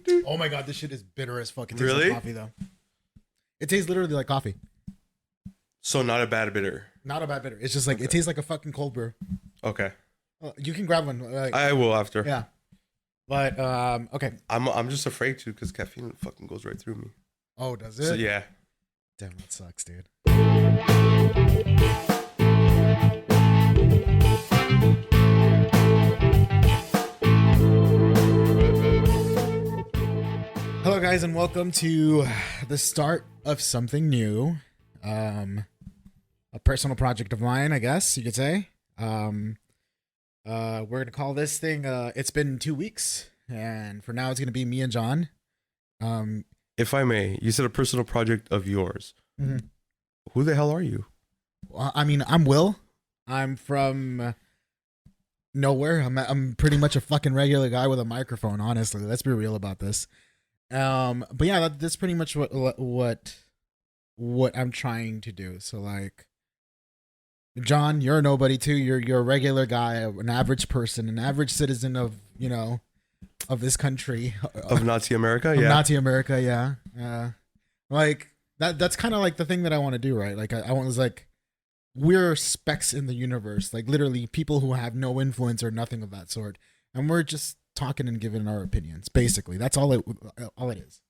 Oh my god, this shit is bitter as fuck. It tastes Really? like coffee though. It tastes literally like coffee. So not a bad bitter. Not a bad bitter. It's just like it Okay. tastes like a fucking cold brew. Okay. You can grab one. Like, I will after. yeah. But okay. I'm just afraid to because caffeine fucking goes right through me. Oh, does it? So yeah. Damn, that sucks, dude. Hello, guys, and welcome to the start of something new. A personal project of mine, I guess you could say. We're gonna call this thing. It's been 2 weeks, and for now, it's gonna be me and John. If I may, you said a personal project of yours. Mhm. Who the hell are you? I mean, I'm Will. I'm from nowhere. I'm pretty much a fucking regular guy with a microphone. Honestly, let's be real about this. But yeah, that's pretty much what I'm trying to do. So like, John, you're a nobody too. You're a regular guy, an average person, an average citizen of of this country, Of Nazi America? of Yeah. Nazi America. Yeah, like that's kind of like the thing that I want to do, right? Like I want like we're specks in the universe, like literally people who have no influence or nothing of that sort, and we're just talking and giving our opinions. Basically, that's all it is.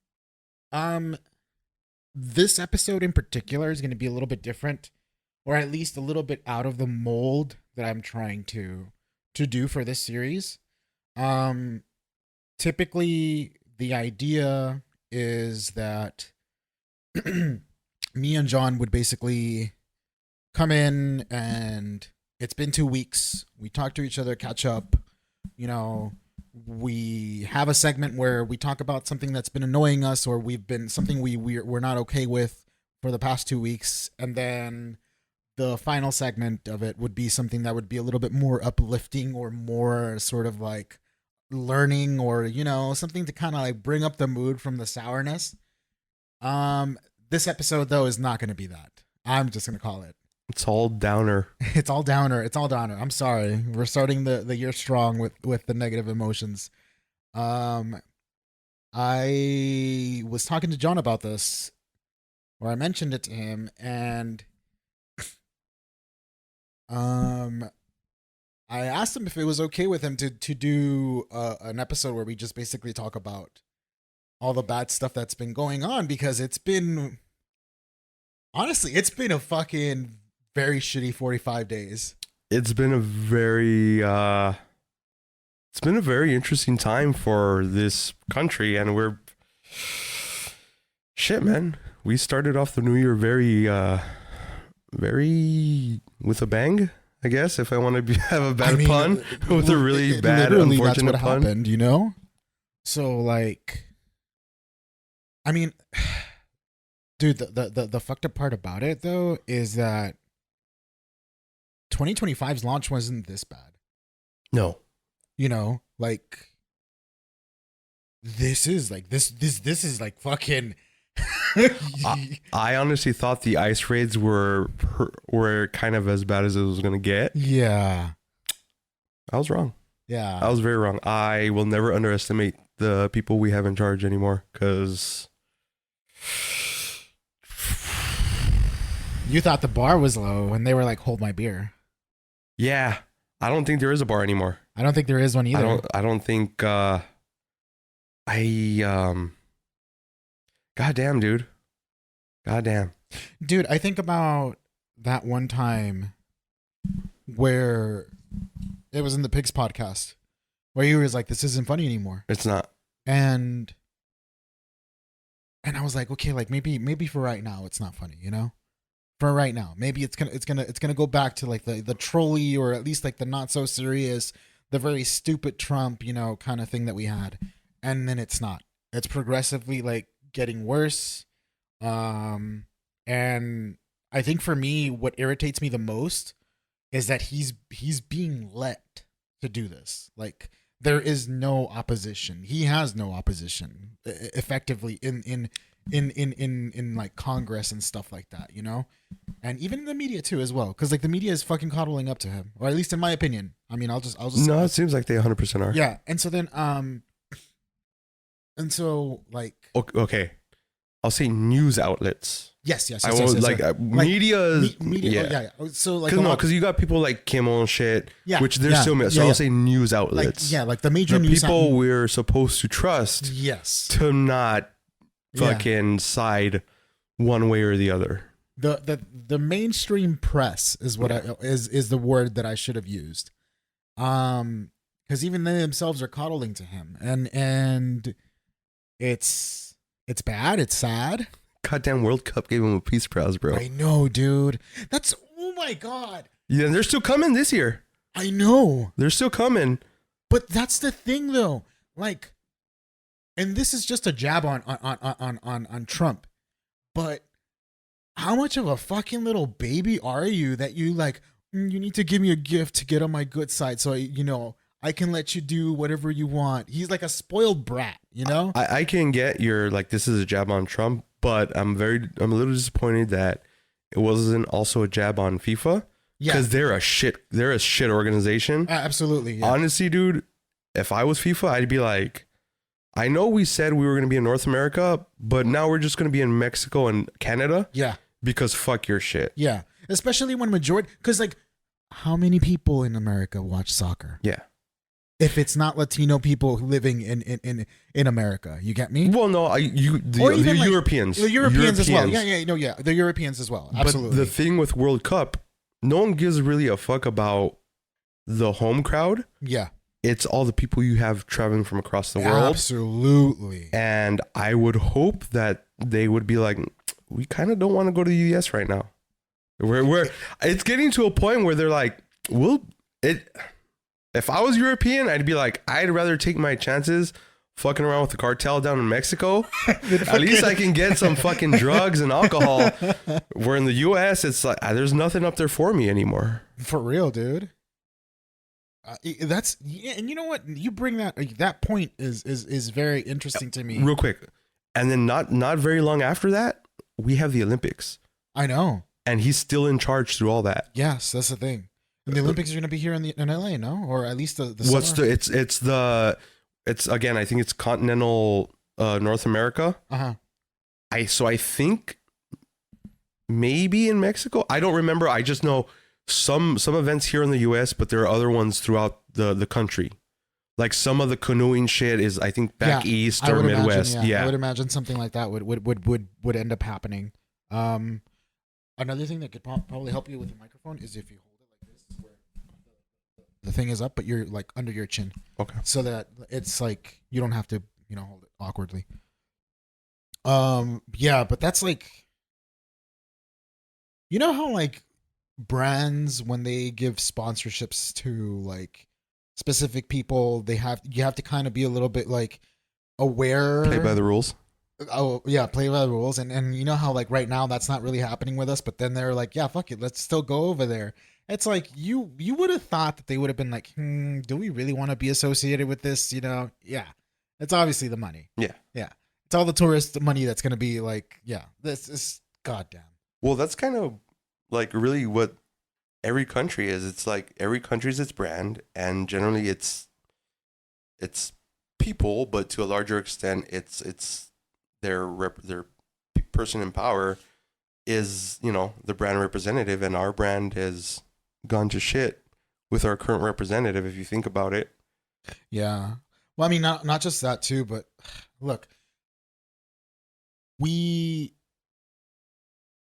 This episode in particular is going to be a little bit different, or at least a little bit out of the mold that I'm trying to do for this series. Typically the idea is that me and John would basically come in, and it's been 2 weeks. We talk to each other, catch up, we have a segment where we talk about something that's been annoying us, or we've been something we're not okay with for the past 2 weeks, and then the final segment of it would be something that would be a little bit more uplifting or more sort of like learning, or something to kind of like bring up the mood from the sourness. This episode though is not going to be that. I'm just going to call it. It's all downer. It's all downer. It's all downer. I'm sorry. We're starting the year strong with the negative emotions. I was talking to John about this, or I mentioned it to him, and I asked him if it was okay with him to do an episode where we just basically talk about all the bad stuff that's been going on, because it's been a fucking very shitty 45 days. It's been a very interesting time for this country, and we're shit, man. We started off the new year very with a bang, I guess, if I want to have a bad pun, with a really bad, literally, unfortunate that's what pun. happened. So like, I mean, dude, the fucked up part about it though is that 2025's launch wasn't this bad. No. Like this is like fucking I honestly thought the ice raids were kind of as bad as it was going to get. yeah. I was wrong. Yeah. I was very wrong. I will never underestimate the people we have in charge anymore, because You thought the bar was low and they were like, hold my beer. yeah, I don't think there is a bar anymore. I don't think there is one either. I don't think goddamn, dude. Goddamn. Dude, I think about that one time where it was in the Pigs podcast where he was like, this isn't funny anymore. It's not. And I was like, okay, like maybe for right now it's not funny, For right now. Maybe it's gonna go back to like the trolly, or at least like the not so serious, the very stupid Trump, kind of thing that we had. And then it's not. It's progressively like getting worse. And I think for me, what irritates me the most is that he's being let to do this. Like, there is no opposition. He has no opposition effectively in like Congress and stuff like that, and even in the media too as well, because like the media is fucking coddling up to him, or at least in my opinion. I mean, I'll just No, it seems like they 100% are. yeah. And so then And so, like, Okay, I'll say news outlets. yes, yes, I yes, won't yes, like yes. media's. Media. Yeah. Oh, yeah. So, like, a lot, Because you got people like Kimmel and shit, yeah, which they're yeah, still. So yeah, I'll yeah. say news like, outlets. yeah, like the major The news people we're supposed to trust yes, to not Yeah. fucking side one way or the other. the mainstream press is what is the word that I should have used. Because even they themselves are coddling to him, and it's bad. It's sad. Goddamn World Cup gave him a Peace Prize, bro. I know, dude. That's oh my god. Yeah, they're still coming this year. I know, They're still coming. but that's the thing, though. Like, and this is just a jab on Trump, but how much of a fucking little baby are you that you like? You need to give me a gift to get on my good side, so I can let you do whatever you want. He's like a spoiled brat, you know? I can get your like this is a jab on Trump, but I'm a little disappointed that it wasn't also a jab on FIFA Yeah, because they're a shit organization. absolutely. Yeah. Honestly, dude, if I was FIFA, I'd be like, I know we said we were going to be in North America, but now we're just going to be in Mexico and Canada Yeah, because fuck your shit. yeah. Especially when majority, because like, how many people in America watch soccer? Yeah. If it's not Latino people living in America, you get me? Well, no, Or the even, like, Europeans. The Europeans as well. Yeah, no, yeah, the Europeans as well. Absolutely. But the thing with World Cup, no one gives really a fuck about the home crowd. yeah, It's all the people you have traveling from across the world. absolutely. And I would hope that they would be like, we kind of don't want to go to the US right now. We're it's getting to a point where they're like, if I was European, I'd be like, I'd rather take my chances fucking around with the cartel down in Mexico. At least I can get some fucking drugs and alcohol. Where in the US, it's like, there's nothing up there for me anymore. For real, dude. That's yeah, and you know what? You bring that point is very interesting to me. Real quick. And then not very long after that, we have the Olympics. I know. And he's still in charge through all that. Yes, that's the thing. And the Olympics are going to be here in LA, no? Or at least the What's summer? it's again, I think it's continental North America. Uh-huh. I think maybe in Mexico. I don't remember. I just know some events here in the US, but there are other ones throughout the country. Like some of the canoeing shit is I think back east or Midwest. Imagine, Yeah. I would imagine something like that would end up happening. Another thing that could probably help you with the microphone is if you hold it like this, where the thing is up, but you're like under your chin. Okay. So that it's like you don't have to, hold it awkwardly. Yeah, but that's like, how like brands, when they give sponsorships to like specific people, you have to kind of be a little bit like aware. Play by the rules. Oh yeah, play by the rules, and you know how like right now that's not really happening with us, but then they're like, yeah, fuck it, let's still go over there. It's like you would have thought that they would have been like, do we really want to be associated with this? Yeah, it's obviously the money. Yeah. It's all the tourist money that's gonna be like, yeah, this is goddamn. Well, that's kind of like really what every country is. It's like every country's its brand, and generally it's people, but to a larger extent, it's their person in power is the brand representative, and our brand has gone to shit with our current representative. If you think about it, Yeah. Well, I mean, not just that too, but look,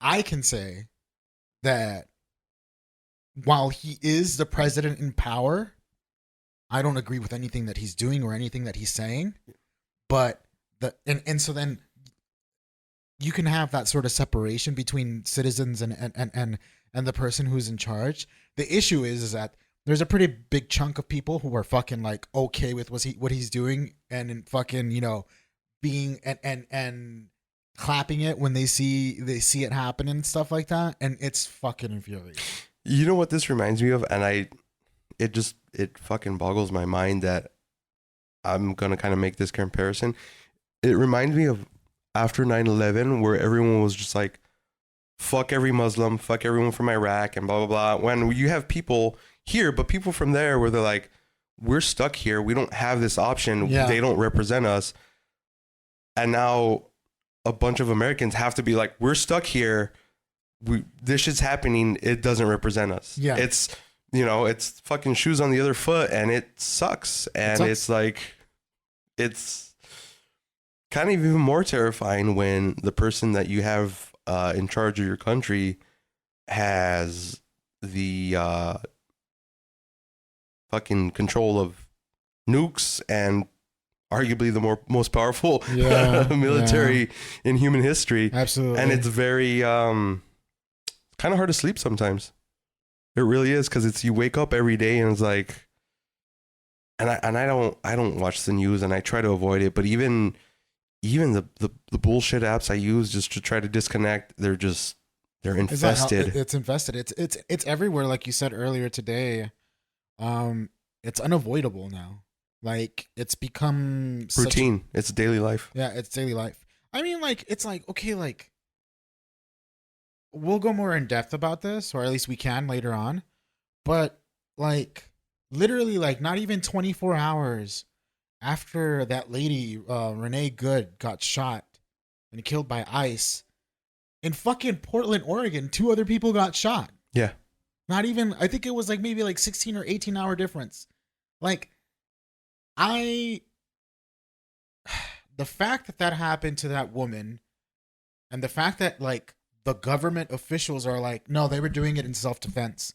I can say that while he is the president in power, I don't agree with anything that he's doing or anything that he's saying. But and so then you can have that sort of separation between citizens and the person who's in charge. The issue is that there's a pretty big chunk of people who are fucking like okay with what he's doing and fucking being and clapping it when they see it happen and stuff like that, and it's fucking infuriating. you know what this reminds me of, and it fucking boggles my mind that I'm gonna kind of make this comparison. It reminds me of after 9/11, where everyone was just like, fuck every Muslim, fuck everyone from Iraq, and blah, blah, blah. When you have people here, but people from there where they're like, we're stuck here. We don't have this option. Yeah. They don't represent us. And now a bunch of Americans have to be like, we're stuck here. This shit's happening. It doesn't represent us. Yeah. It's, it's fucking shoes on the other foot, and it sucks. And it's like, it's kind of even more terrifying when the person that you have in charge of your country has the fucking control of nukes and arguably the most powerful military in human history. Absolutely. And it's very kind of hard to sleep sometimes. It really is, because it's, you wake up every day and it's like, and I don't watch the news, and I try to avoid it, but even the bullshit apps I use just to try to disconnect, they're infested. It's infested. It's everywhere, like you said earlier today. It's unavoidable now. Like, it's become routine. It's daily life. Yeah, it's daily life. I mean, like, it's like, okay, like, we'll go more in depth about this, or at least we can later on. But, like, literally, like, not even 24 hours after that lady, Renee Good, got shot and killed by ICE, in fucking Portland, Oregon, 2 other people got shot. Yeah. Not even, I think it was like maybe like 16 or 18 hour difference. Like, the fact that happened to that woman, and the fact that, like, the government officials are like, no, they were doing it in self-defense.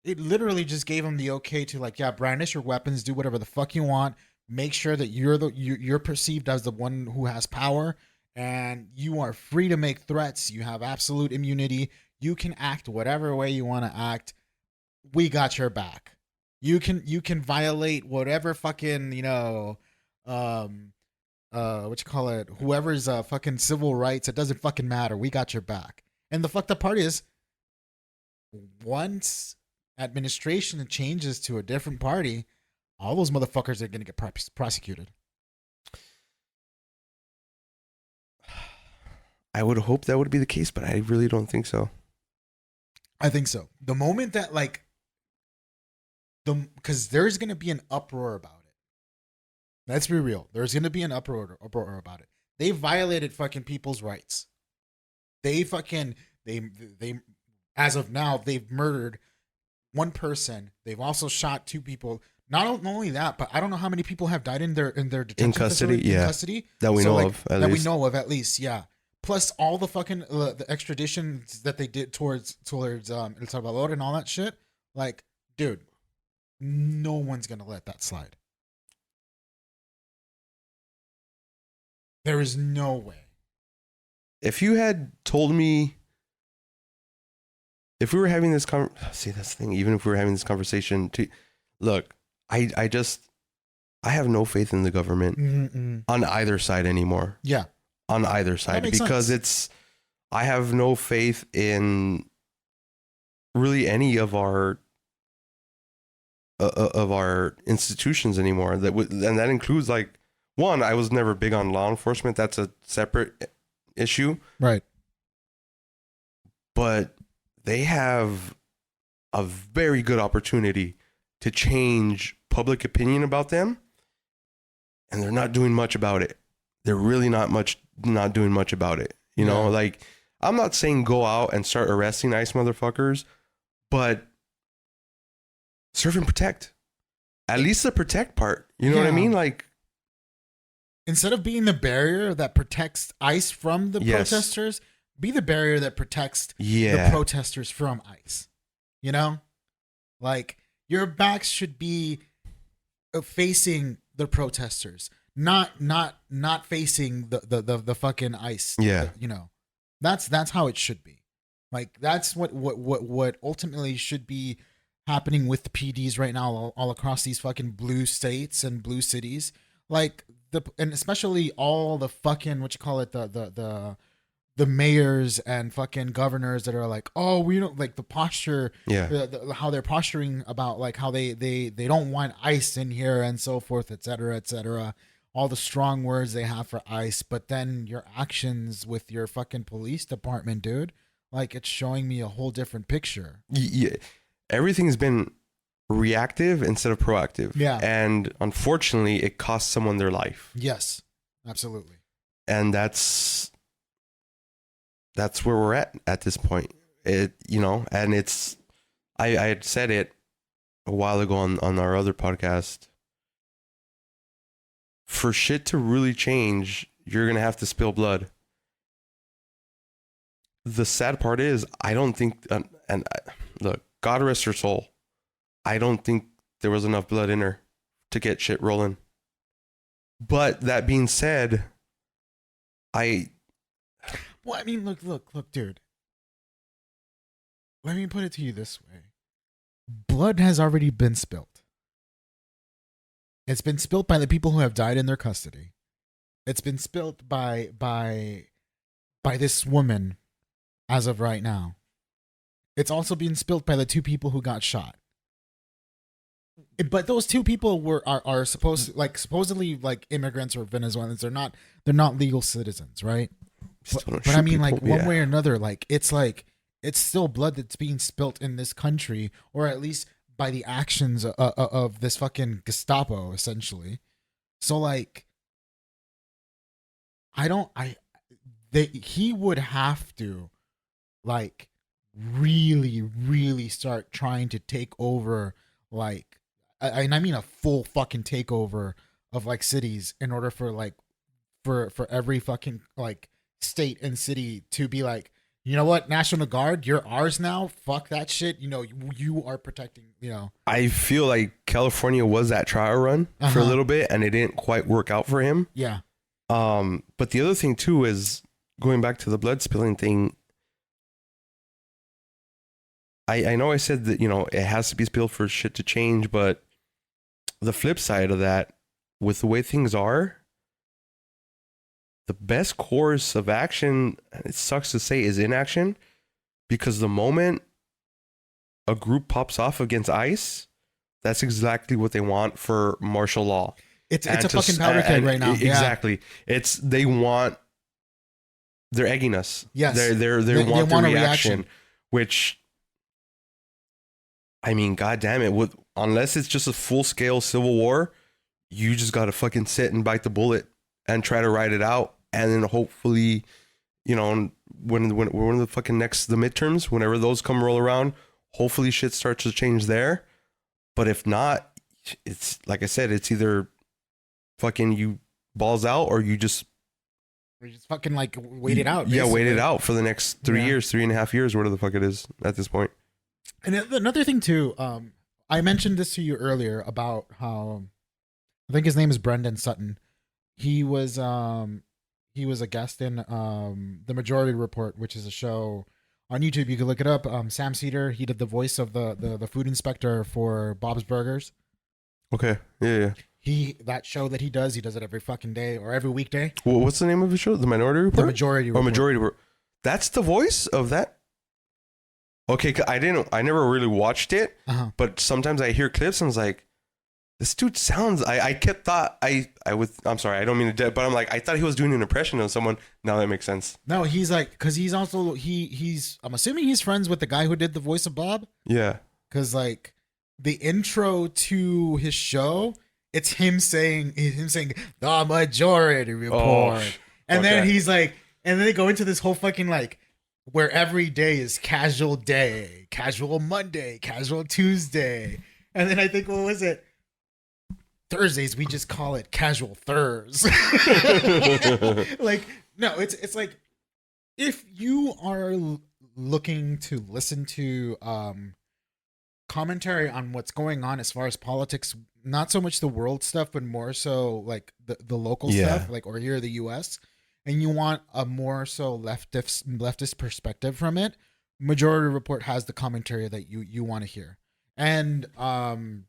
It literally just gave them the okay to, like, yeah, brandish your weapons, do whatever the fuck you want, make sure that you're perceived as the one who has power, and you are free to make threats. You have absolute immunity. You can act whatever way you want to act. We got your back. You can violate whatever fucking, what you call it, whoever's fucking civil rights. It doesn't fucking matter. We got your back. And the fucked up part is, once administration changes to a different party, all those motherfuckers are gonna get prosecuted. I would hope that would be the case, but I really don't think so. I think so. The moment that, like, because there's gonna be an uproar about it. Let's be real. There's gonna be an uproar about it. They violated fucking people's rights. They as of now, they've murdered 1 person. They've also shot 2 people. Not only that, but I don't know how many people have died in their detention custody. facility, Yeah, in custody that we know like, of. We know of, at least. Yeah. Plus all the fucking the extraditions that they did towards El Salvador and all that shit. Like, dude, no one's gonna let that slide. There is no way. If you had told me, if we were having this see, that's the thing. Even if we were having this conversation, look, I have no faith in the government on either side anymore. Yeah, on either side, because sense. I have no faith in really any of our institutions anymore. And that includes, like, one, I was never big on law enforcement. That's a separate issue. Right. But they have a very good opportunity to change public opinion about them, and they're not doing much about it. They're really not doing much about it. You know, like, I'm not saying go out and start arresting ICE motherfuckers, but serve and protect. At least the protect part. You know what I mean? Like, instead of being the barrier that protects ICE from the protesters, be the barrier that protects the protesters from ICE. You know? Like, your backs should be facing the protesters, not facing the fucking ICE. Yeah. You know? That's how it should be. Like, that's what ultimately should be happening with the PDs right now all across these fucking blue states and blue cities. Like, and especially all the fucking, the mayors and fucking governors that are like, oh, we don't like the posture, how they're posturing about, like, how they don't want ICE in here and so forth, et cetera, all the strong words they have for ICE, but then your actions with your fucking police department, dude, like, it's showing me a whole different picture. Yeah, everything's been reactive instead of proactive. Yeah, and unfortunately, it costs someone their life. Yes, absolutely. and that's where we're at this point. It, and it's, I had said it a while ago on our other podcast. For shit to really change, you're gonna have to spill blood. The sad part is, I don't think, look, God rest her soul, I don't think there was enough blood in her to get shit rolling. But that being said, well, I mean, look, dude. Let me put it to you this way. Blood has already been spilt. It's been spilt by the people who have died in their custody. It's been spilt by this woman as of right now. It's also been spilt by the 2 people who got shot. But those 2 people are supposedly like immigrants or Venezuelans. They're not legal citizens, right? But I mean, like, one way or another, like, it's still blood that's being spilt in this country, or at least by the actions of this fucking Gestapo, essentially. So, like, he would have to, like, really, really start trying to take over, like, I mean a full fucking takeover of, like, cities in order for, like, for every fucking, like, state and city to be like, you know what, National Guard, you're ours now. Fuck that shit. You are protecting, I feel like California was that trial run for a little bit, and it didn't quite work out for him. Yeah. But the other thing too is, going back to the blood spilling thing, I know I said that, it has to be spilled for shit to change, but the flip side of that, with the way things are, the best course of action, it sucks to say, is inaction, because the moment a group pops off against ICE, that's exactly what they want for martial law. It's a fucking powder keg right now. Exactly. Yeah. They're egging us. Yes. They want the reaction, which, I mean, God damn it. Unless it's just a full scale civil war, you just got to fucking sit and bite the bullet and try to ride it out. And then hopefully, when the fucking the midterms, whenever those come roll around, hopefully shit starts to change there. But if not, it's like I said, it's either fucking you balls out, or you just fucking, like, wait it out. Yeah, wait it out for the next 3 years, 3.5 years, whatever the fuck it is at this point. And another thing too, I mentioned this to you earlier about how, I think his name is Brendan Sutton. He was a guest in The Majority Report, which is a show on YouTube. You can look it up. Sam Cedar, he did the voice of the food inspector for Bob's Burgers. Okay. Yeah. That show that he does it every fucking day or every weekday. Well, what's the name of the show? The Minority Report? The Majority Report. Majority Report. That's the voice of that? Okay, I never really watched it, but sometimes I hear clips and I was like, this dude sounds, I'm sorry, I don't mean to, but I'm like, I thought he was doing an impression of someone. Now that makes sense. No, he's like, because he's also, I'm assuming he's friends with the guy who did the voice of Bob. Yeah. Because, like, the intro to his show, it's him saying the Majority Report. And then he's like, and then they go into this whole fucking, like, where every day is casual day, casual Monday, casual Tuesday. And then I think, what was it? Thursdays, we just call it casual Thurs. Like, no, it's like, if you are looking to listen to commentary on what's going on as far as politics, not so much the world stuff, but more so like the local stuff, like, or here in the US, and you want a more so leftist perspective from it, Majority Report has the commentary that you want to hear. And I'm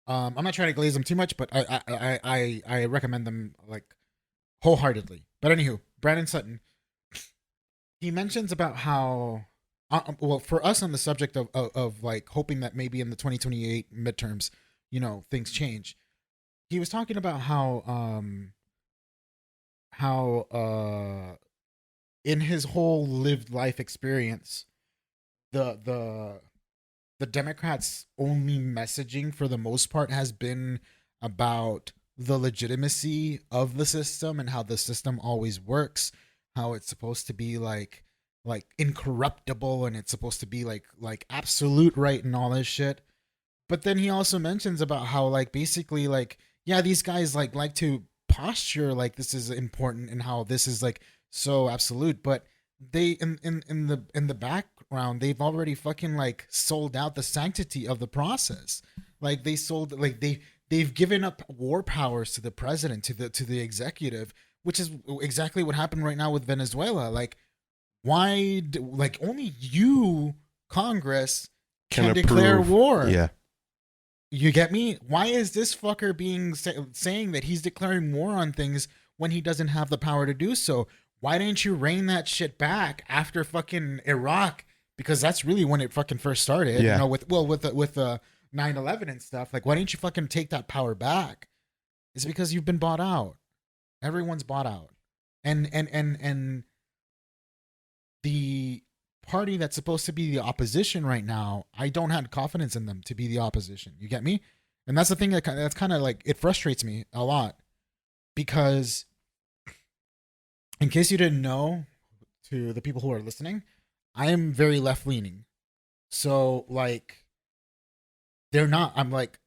not trying to glaze them too much, but I recommend them, like, wholeheartedly. But anywho, Brandon Sutton, he mentions about how, well, for us on the subject of like hoping that maybe in the 2028 midterms, things change. He was talking about how in his whole lived life experience, the Democrats' only messaging for the most part has been about the legitimacy of the system and how the system always works, how it's supposed to be like incorruptible and it's supposed to be like absolute right and all this shit. But then he also mentions about how like basically like yeah, these guys like to posture like this is important and how this is like so absolute, but they in the background they've already fucking like sold out the sanctity of the process. Like they sold like they've given up war powers to the president, to the executive, which is exactly what happened right now with Venezuela. Like like only you, Congress, can declare approve. war. Yeah. You get me? Why is this fucker saying that he's declaring war on things when he doesn't have the power to do so? Why didn't you rein that shit back after fucking Iraq? Because that's really when it fucking first started. Yeah. You know, with the 9/11 and stuff. Like, why didn't you fucking take that power back? It's because you've been bought out. Everyone's bought out, and the party that's supposed to be the opposition right now, I don't have confidence in them to be the opposition. You get me? And that's the thing that's kind of like it frustrates me a lot because, in case you didn't know, to the people who are listening, I am very left leaning. So like, they're not. I'm like,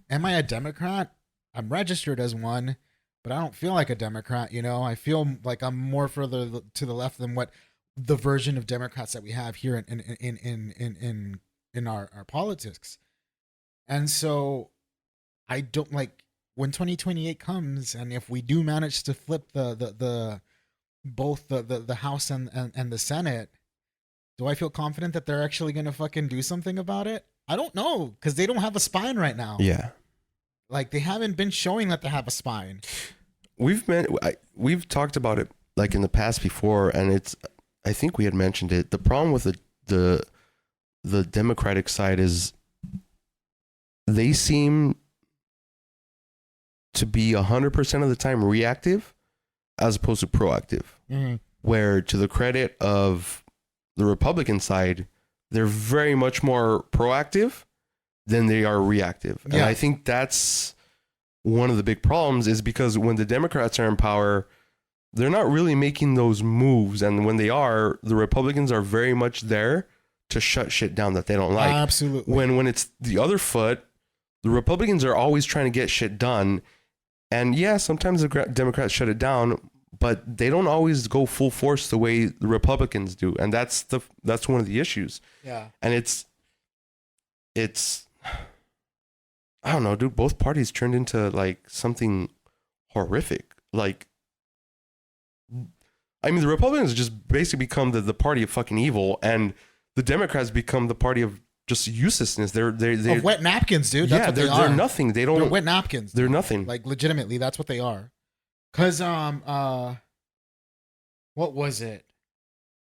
am I a Democrat? I'm registered as one, but I don't feel like a Democrat. You know, I feel like I'm more further to the left than what the version of Democrats that we have here in our politics. And so I don't like when 2028 comes, and if we do manage to flip the both the House and the Senate, do I feel confident that they're actually gonna fucking do something about it? I don't know, because they don't have a spine right now. Yeah. Like they haven't been showing that they have a spine. We've talked about it like in the past before, and I think we had mentioned it. The problem with the Democratic side is they seem to be 100% of the time reactive as opposed to proactive. Mm-hmm. Where, to the credit of the Republican side, they're very much more proactive than they are reactive. And I think that's one of the big problems, is because when the Democrats are in power, they're not really making those moves. And when they are, the Republicans are very much there to shut shit down that they don't like. Absolutely. When it's the other foot, the Republicans are always trying to get shit done. And yeah, sometimes the Democrats shut it down, but they don't always go full force the way the Republicans do. And that's one of the issues. Yeah. And it's I don't know, dude, both parties turned into like something horrific. Like, I mean, the Republicans just basically become the party of fucking evil, and the Democrats become the party of just uselessness. They're of wet napkins, dude. That's yeah, what they're are. nothing. They're wet napkins. They're nothing. Like legitimately, that's what they are. Cause what was it?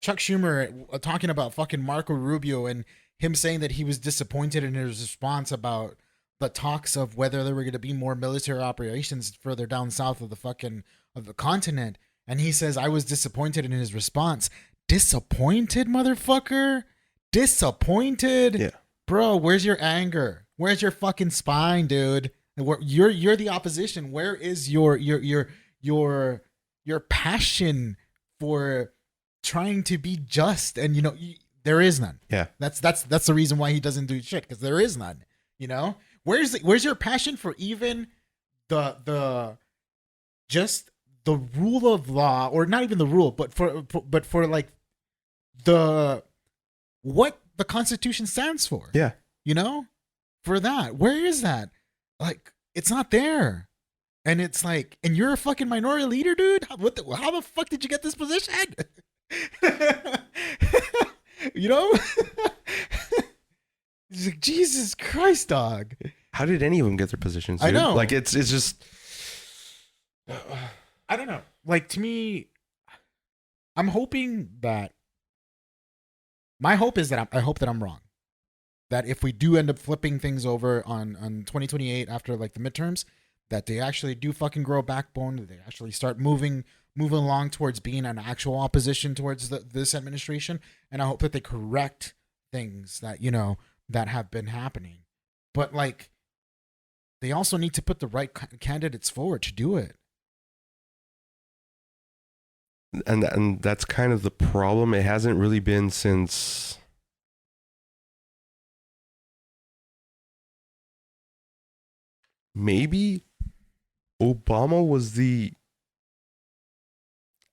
Chuck Schumer talking about fucking Marco Rubio and him saying that he was disappointed in his response about the talks of whether there were going to be more military operations further down south of the continent. And he says, I was disappointed in his response. Disappointed, motherfucker? Disappointed? Yeah. Bro, where's your anger? Where's your fucking spine, dude? You're the opposition. Where is your passion for trying to be just? And you know, there is none. Yeah. That's the reason why he doesn't do shit, because there is none. You know? Where's your passion for even the just the rule of law, or not even the rule, but for like the what the Constitution stands for? Yeah. You know? For that. Where is that? Like, it's not there. And it's like, and you're a fucking minority leader, dude? How the fuck did you get this position? You know? It's like, Jesus Christ, dog. How did any of them get their positions, dude? I know. Like, it's just... I don't know. Like, to me, I'm hoping that... My hope is that I hope that I'm wrong. That if we do end up flipping things over on 2028 after, like, the midterms, that they actually do fucking grow a backbone, that they actually start moving along towards being an actual opposition towards this administration. And I hope that they correct things that, you know, that have been happening. But like, they also need to put the right candidates forward to do it. And that's kind of the problem. It hasn't really been since maybe Obama was the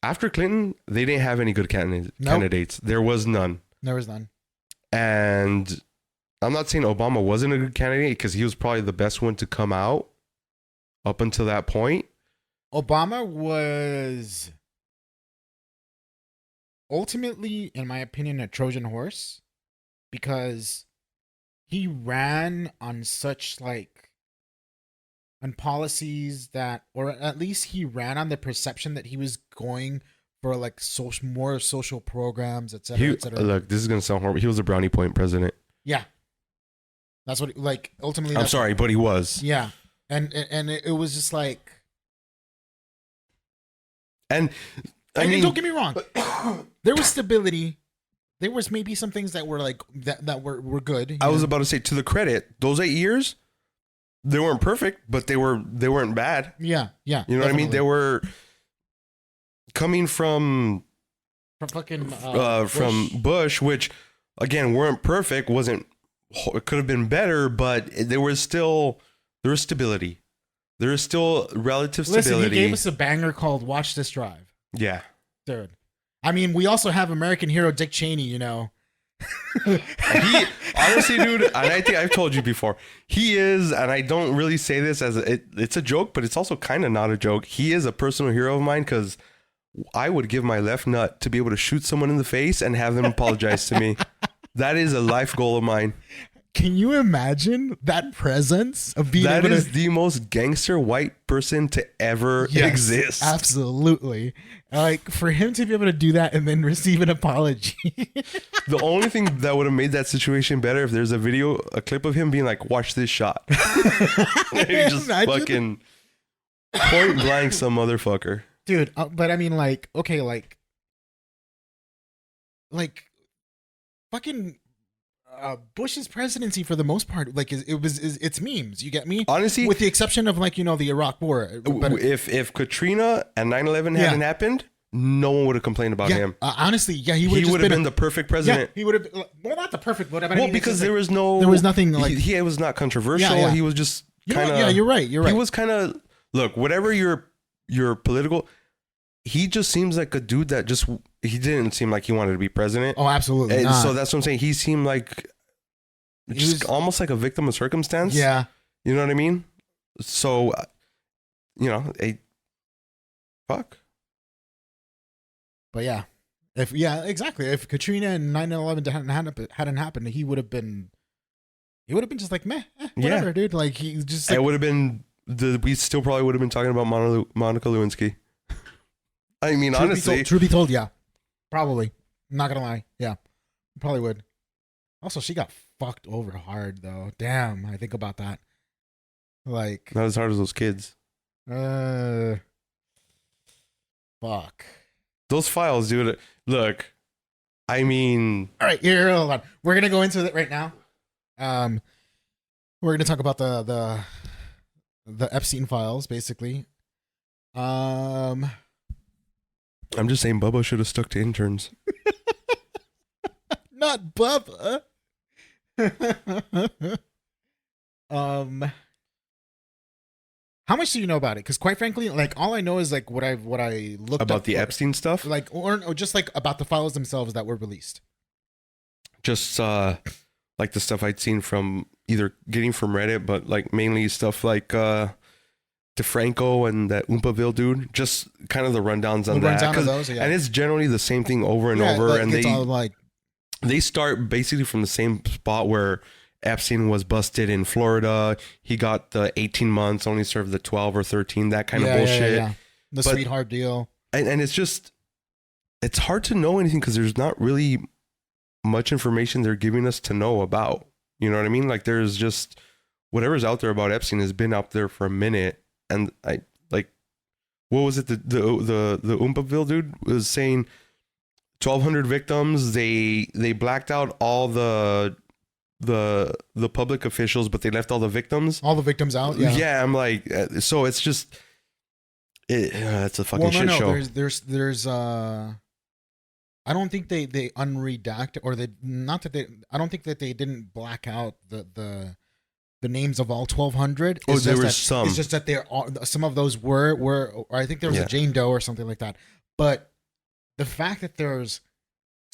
after Clinton, they didn't have any good candidates. There was none. There was none. And I'm not saying Obama wasn't a good candidate because he was probably the best one to come out up until that point. Obama was ultimately, in my opinion, a Trojan horse because he ran on such like on policies that, or at least he ran on the perception that he was going for like more social programs, etc., etc. Look, this is gonna sound horrible. He was a brownie point president. Yeah, that's what like ultimately. I'm sorry, but he was. Yeah, and it was just like, and I mean, don't get me wrong, there was stability. There was maybe some things that were like that were good. I was about to say, to the credit, those 8 years, they weren't perfect, but they weren't bad. Yeah. You know definitely. what I mean? They were coming from fucking from Bush, which again weren't perfect. It could have been better, but there was stability. There was still relative stability. Listen, he gave us a banger called "Watch This Drive." Yeah, dude. I mean, we also have American hero Dick Cheney. You know, he honestly, dude, and I think I've told you before, he is, and I don't really say this as it's a joke, but it's also kind of not a joke. He is a personal hero of mine because I would give my left nut to be able to shoot someone in the face and have them apologize to me. That is a life goal of mine. Can you imagine that presence of being that able is to... the most gangster white person to ever exist. Absolutely. Like for him to be able to do that and then receive an apology. The only thing that would have made that situation better if there's a clip of him being like, "Watch this shot." He just fucking point blank some motherfucker. Dude, but I mean, like, okay, like fucking Bush's presidency for the most part, like it's memes. You get me? Honestly, with the exception of like, you know, the Iraq War. But if Katrina and 9/11 hadn't happened, no one would have complained about him. Honestly, yeah, he would have been the perfect president. Yeah, he would have. Well, not the perfect, but I mean, because there was nothing like he was not controversial. Yeah. He was just kind of. Yeah, you're right. You're right. He was kind of whatever your political. He just seems like a dude that he didn't seem like he wanted to be president. Oh, absolutely. And so that's what I'm saying. He seemed like he was almost like a victim of circumstance. Yeah. You know what I mean? So, fuck. But yeah. Exactly. If Katrina and 9/11 hadn't happened, he would have been just like, meh, whatever, dude. Like he just. Like, it would have been we still probably would have been talking about Monica Lewinsky. I mean, honestly. Truth be told, yeah. Probably. I'm not going to lie. Yeah. Probably would. Also, she got fucked over hard, though. Damn. I think about that. Like. Not as hard as those kids. Fuck. Those files, dude. Look. I mean. All right. Here, hold on. We're going to go into it right now. We're going to talk about the Epstein files, basically. I'm just saying Bubba should have stuck to interns. Not Bubba. How much do you know about it? Because quite frankly, like all I know is like what I looked about up the Epstein stuff, like or just like about the files themselves that were released. Just like the stuff I'd seen from either getting from Reddit, but like mainly stuff like DeFranco and that Oompaville dude, just kind of the rundowns on that. Of those, yeah. And it's generally the same thing over and over. Like, and they they start basically from the same spot where Epstein was busted in Florida. He got the 18 months, only served the 12 or 13, that kind of bullshit. Yeah. The sweetheart deal. And it's just, it's hard to know anything because there's not really much information they're giving us to know about. You know what I mean? Like there's just whatever's out there about Epstein has been out there for a minute. And I like, what was it? The Oompaville dude was saying 1,200 victims. They blacked out all the the public officials, but they left all the victims. All the victims out. Yeah. Yeah, I'm like, so it's just it's a fucking shit show. There's I don't think they unredact, or they not that they I don't think that they didn't black out the names of all 1,200. Oh, there was some. It's just that some of those were or I think there was a Jane Doe or something like that. But the fact that there's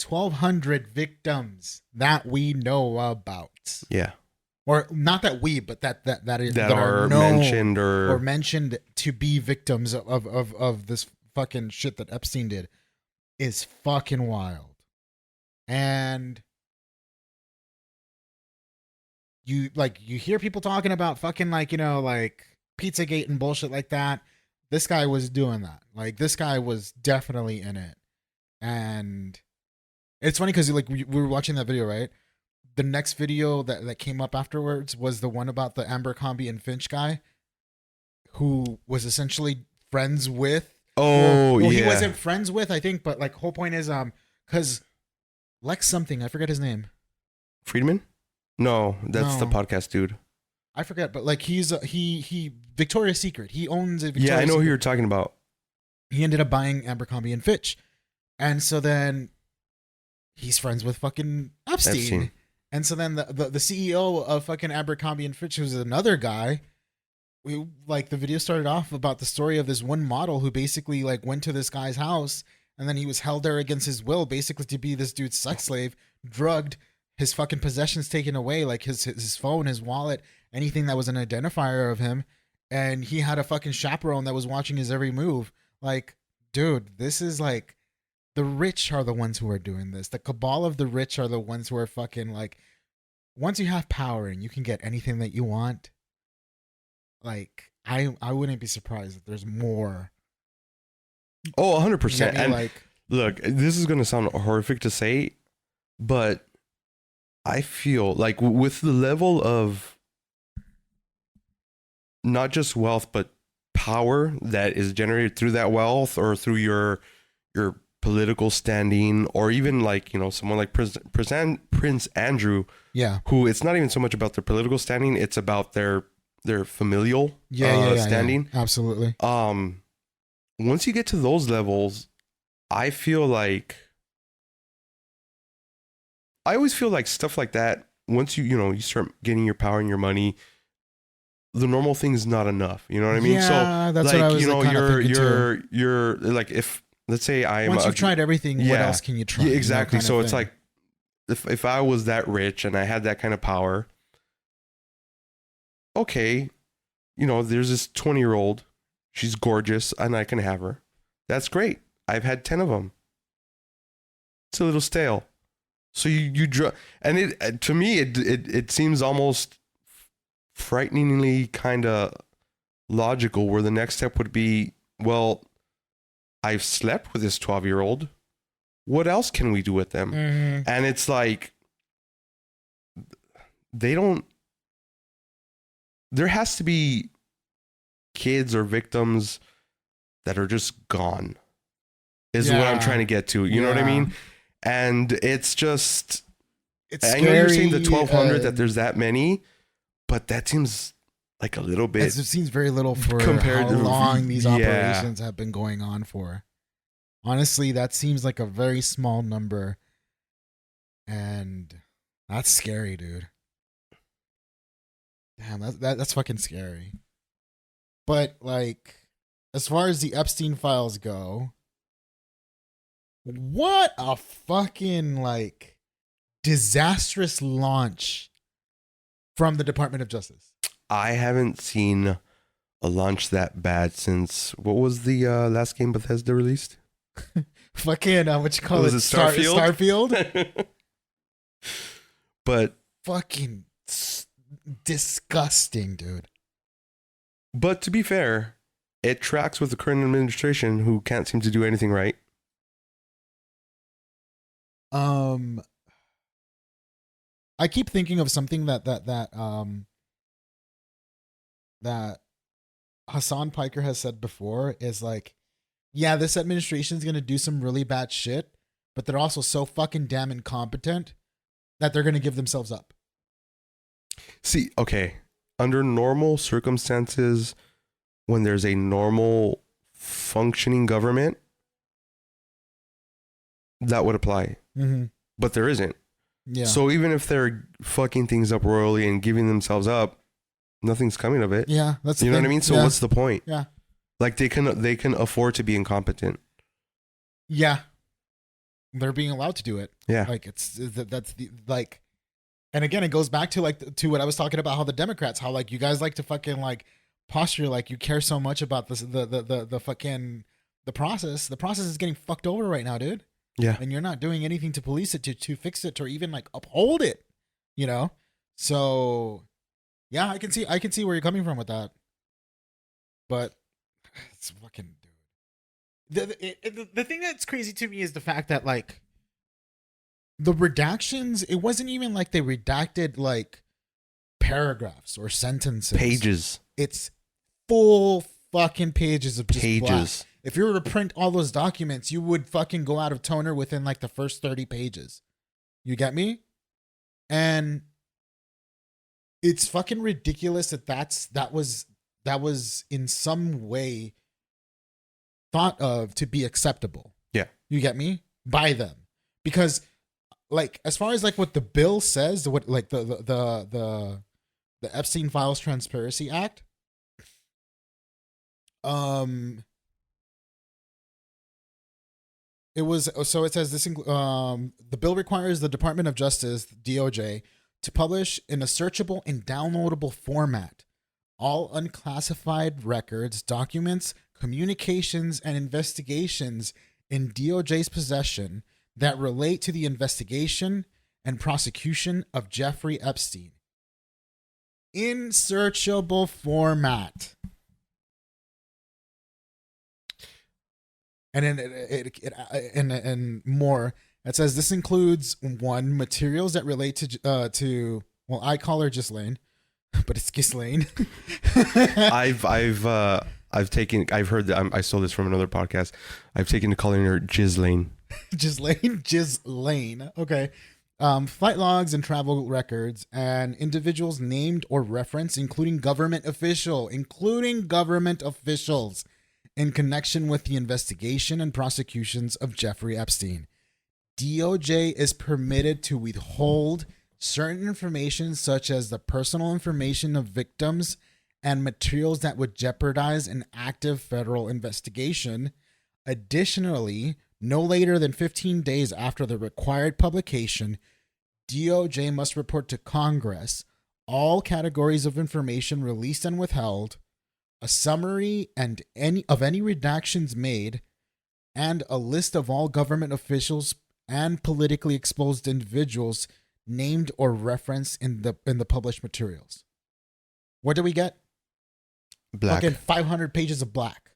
1,200 victims that we know about. Yeah. Or not that we, but that are known mentioned or mentioned to be victims of this fucking shit that Epstein did is fucking wild. And you hear people talking about fucking like Pizzagate and bullshit like that. This guy was doing that. Like, this guy was definitely in it. And it's funny because we were watching that video, right? The next video that came up afterwards was the one about the Abercrombie and Finch guy, who was essentially friends with. Oh, yeah. He wasn't friends with, I think, but whole point is because Lex something, I forget his name. Friedman? No, that's the podcast dude. I forget, but he's he Victoria's Secret. He owns a Victoria's Yeah, I know Secret. who you're talking about. He ended up buying Abercrombie and Fitch, and so then he's friends with fucking Epstein. And so then the CEO of fucking Abercrombie and Fitch, who's another guy, the video started off about the story of this one model who basically went to this guy's house, and then he was held there against his will, basically to be this dude's sex slave, drugged, his fucking possessions taken away, like his phone, his wallet, anything that was an identifier of him, and he had a fucking chaperone that was watching his every move. Like, dude, this is the rich are the ones who are doing this. The cabal of the rich are the ones who are fucking once you have power and you can get anything that you want, I wouldn't be surprised if there's more. Oh, 100%. And look, this is going to sound horrific to say, but I feel like with the level of not just wealth, but power that is generated through that wealth or through your political standing, or even someone like Prince Andrew, who it's not even so much about their political standing, it's about their familial standing. Yeah, absolutely. Once you get to those levels, I always feel like stuff like that, once you start getting your power and your money, the normal thing is not enough. You know what I mean? Yeah, so that's what I was you're if let's say once you've tried everything, what else can you try? Yeah, exactly. So it's like if I was that rich and I had that kind of power, okay, there's this 20-year-old, she's gorgeous, and I can have her. That's great. I've had 10 of them. It's a little stale. So you and it to me it seems almost frighteningly kind of logical, where the next step would be, well, I've slept with this 12-year-old. What else can we do with them? Mm-hmm. And it's like, there has to be kids or victims that are just gone, is what I'm trying to get to. You know what I mean? And it's just, it's I scary, know you're saying the 1,200, that there's that many, but that seems like a little bit. It seems very little for compared how to long these operations have been going on for. Honestly, that seems like a very small number, and that's scary, dude. Damn, that's fucking scary. But as far as the Epstein files go, what a fucking disastrous launch from the Department of Justice. I haven't seen a launch that bad since, what was the last game Bethesda released? Fucking what you call it? Starfield. Starfield. But fucking disgusting, dude. But to be fair, it tracks with the current administration, who can't seem to do anything right. I keep thinking of something that Hassan Piker has said before, is yeah, this administration is going to do some really bad shit, but they're also so fucking damn incompetent that they're going to give themselves up. See, okay, under normal circumstances, when there's a normal functioning government, that would apply. Mm-hmm. But there isn't. Yeah. So even if they're fucking things up royally and giving themselves up, nothing's coming of it. yeah, that's the You know what I thing. mean? So yeah. what's the point? Yeah. Like they can afford to be incompetent. Yeah. They're being allowed to do it. Yeah. Like that's the like, and again, it goes back to like to what I was talking about, how the Democrats, how like you guys like to fucking like posture like you care so much about this the fucking the process. The process is getting fucked over right now, dude. Yeah. And you're not doing anything to police it, to fix it, or even like uphold it. You know? So yeah, I can see where you're coming from with that. But it's fucking dude. The thing that's crazy to me is the fact that like the redactions, it wasn't even like they redacted like paragraphs or sentences. Pages. It's full fucking pages of just black. Pages. If you were to print all those documents, you would fucking go out of toner within like the first 30 pages. You get me? And it's fucking ridiculous that was in some way thought of to be acceptable. Yeah. You get me? By them. Because like as far as like what the bill says, what like the Epstein Files Transparency Act, it was, so it says this the bill requires the Department of Justice, DOJ, to publish in a searchable and downloadable format all unclassified records, documents, communications, and investigations in DOJ's possession that relate to the investigation and prosecution of Jeffrey Epstein. In searchable format. And then and more. It says this includes one, materials that relate to well, I call her Ghislaine, but it's Ghislaine. I've heard that I stole this from another podcast. I've taken to calling her Ghislaine. Ghislaine. Okay. Flight logs and travel records and individuals named or referenced, including government officials in connection with the investigation and prosecutions of Jeffrey Epstein. DOJ is permitted to withhold certain information such as the personal information of victims and materials that would jeopardize an active federal investigation. Additionally, no later than 15 days after the required publication, DOJ must report to Congress all categories of information released and withheld, a summary and any redactions made, and a list of all government officials and politically exposed individuals named or referenced in the published materials. What do we get? Black. Fucking 500 pages of black.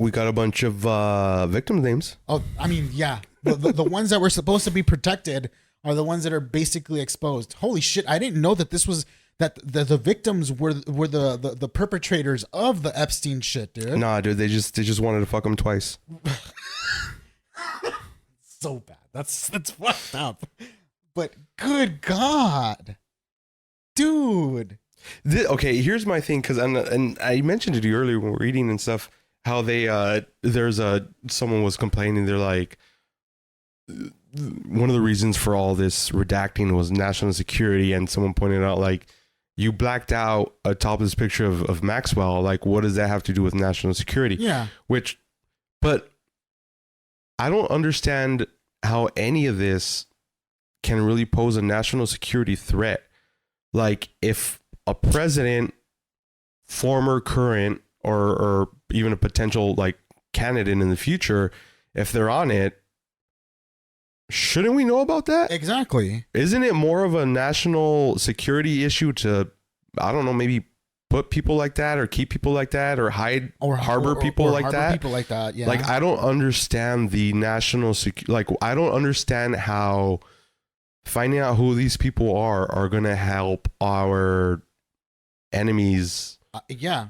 We got a bunch of victim names. Oh, I mean, yeah. The ones that were supposed to be protected are the ones that are basically exposed. Holy shit! I didn't know that this was that the victims were the perpetrators of the Epstein shit, dude. Nah, dude, they just wanted to fuck him twice. So bad. That's fucked up. But good God, dude. Okay, here's my thing, because and I mentioned it earlier when we were reading and stuff. How they someone was complaining. They're like, one of the reasons for all this redacting was national security, and someone pointed out like, you blacked out a topless picture of Maxwell. Like, what does that have to do with national security? Yeah. But I don't understand how any of this can really pose a national security threat. Like, if a president, former, current, or even a potential like candidate in the future, if they're on it, shouldn't we know about that? Exactly. Isn't it more of a national security issue to, I don't know, maybe put people like that or keep people like that or hide or harbor people like that? People like that, yeah. Like, I don't understand the national like, I don't understand how finding out who these people are going to help our enemies. Yeah.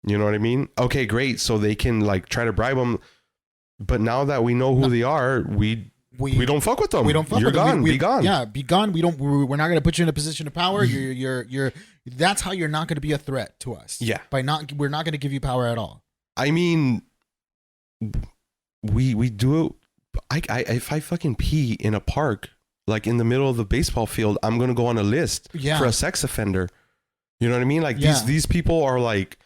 You know what I mean? Okay, great. So they can like try to bribe them. But now that we know who they are, we we don't fuck with them. We don't fuck You're with them. gone. Be gone. Yeah, be gone. We're not going to put you in a position of power. You're that's how you're not going to be a threat to us. Yeah. We're not going to give you power at all. I mean, we do it. If I fucking pee in a park, like in the middle of the baseball field, I'm gonna go on a list for a sex offender. You know what I mean? Like these people are like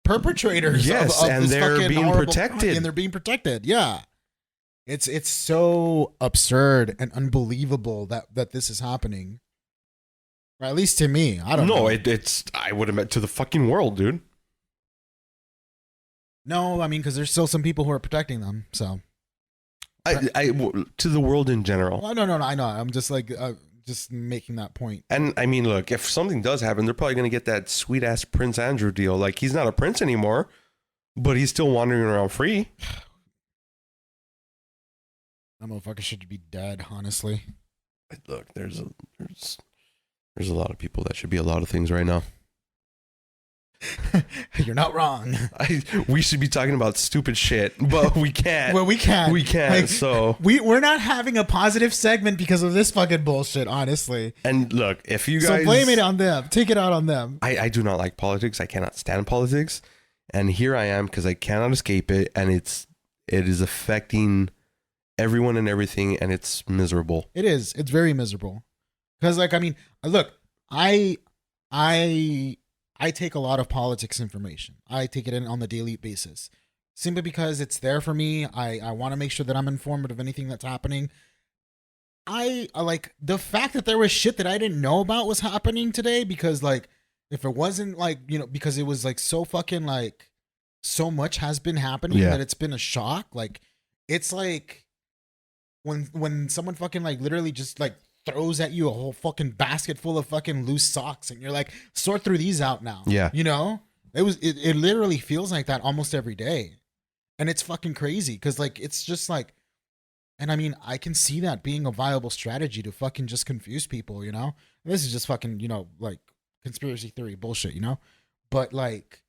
perpetrators. Yes, of and this they're being protected. crime, and they're being protected. Yeah, it's so absurd and unbelievable that this is happening. Or at least to me, I don't know. It's I would have met to the fucking world, dude. No, I mean, because there's still some people who are protecting them. So, to the world in general. Well, no, I know. I'm just like just making that point. And I mean, look, if something does happen, they're probably gonna get that sweet ass Prince Andrew deal. Like he's not a prince anymore, but he's still wandering around free. That motherfucker should be dead. Honestly, look, there's a lot of people that should be a lot of things right now. You're not wrong. We should be talking about stupid shit, but we can't. Well, we can't. We can't. Like, so we're not having a positive segment because of this fucking bullshit, honestly. And look, if you guys, so blame it on them. Take it out on them. I do not like politics. I cannot stand politics, and here I am because I cannot escape it, and it is affecting everyone and everything, and it's miserable. It is. It's very miserable. Because, like, I mean, look, I take a lot of politics information. I take it in on the daily basis, simply because it's there for me. I want to make sure that I'm informed of anything that's happening. I like the fact that there was shit that I didn't know about was happening today, because like if it wasn't like, you know, because it was like so fucking like so much has been happening that it's been a shock. Like it's like when someone fucking like literally just like throws at you a whole fucking basket full of fucking loose socks and you're like, sort through these out now. Yeah. You know? It literally feels like that almost every day. And it's fucking crazy because like it's just like, and I mean, I can see that being a viable strategy to fucking just confuse people, you know? And this is just fucking, you know, like conspiracy theory bullshit, you know? But like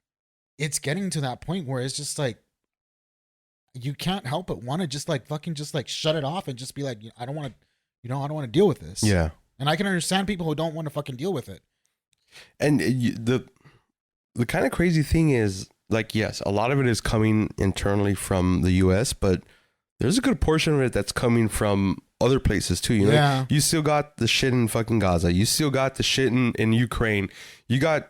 it's getting to that point where it's just like you can't help but want to just like fucking just like shut it off and just be like, I don't want to, you know, I don't want to deal with this. Yeah. And I can understand people who don't want to fucking deal with it. And the kind of crazy thing is, like, yes, a lot of it is coming internally from the US, but there's a good portion of it that's coming from other places too. You know, you still got the shit in fucking Gaza. You still got the shit in Ukraine. You got,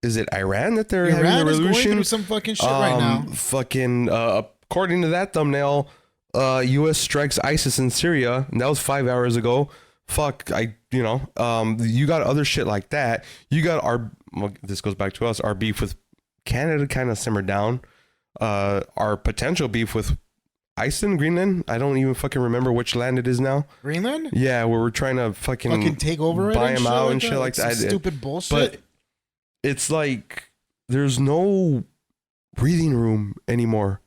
is it Iran that they're having a revolution? Is going through some fucking shit right now. Fucking, according to that thumbnail, U.S. strikes ISIS in Syria, and that was 5 hours ago. Fuck, you got other shit like that. You got this goes back to us, our beef with Canada kind of simmered down. Our potential beef with Iceland, Greenland, I don't even fucking remember which land it is now. Greenland? Yeah, where we're trying to fucking take over buy it them out and shit like that. Stupid bullshit. But it's like there's no breathing room anymore.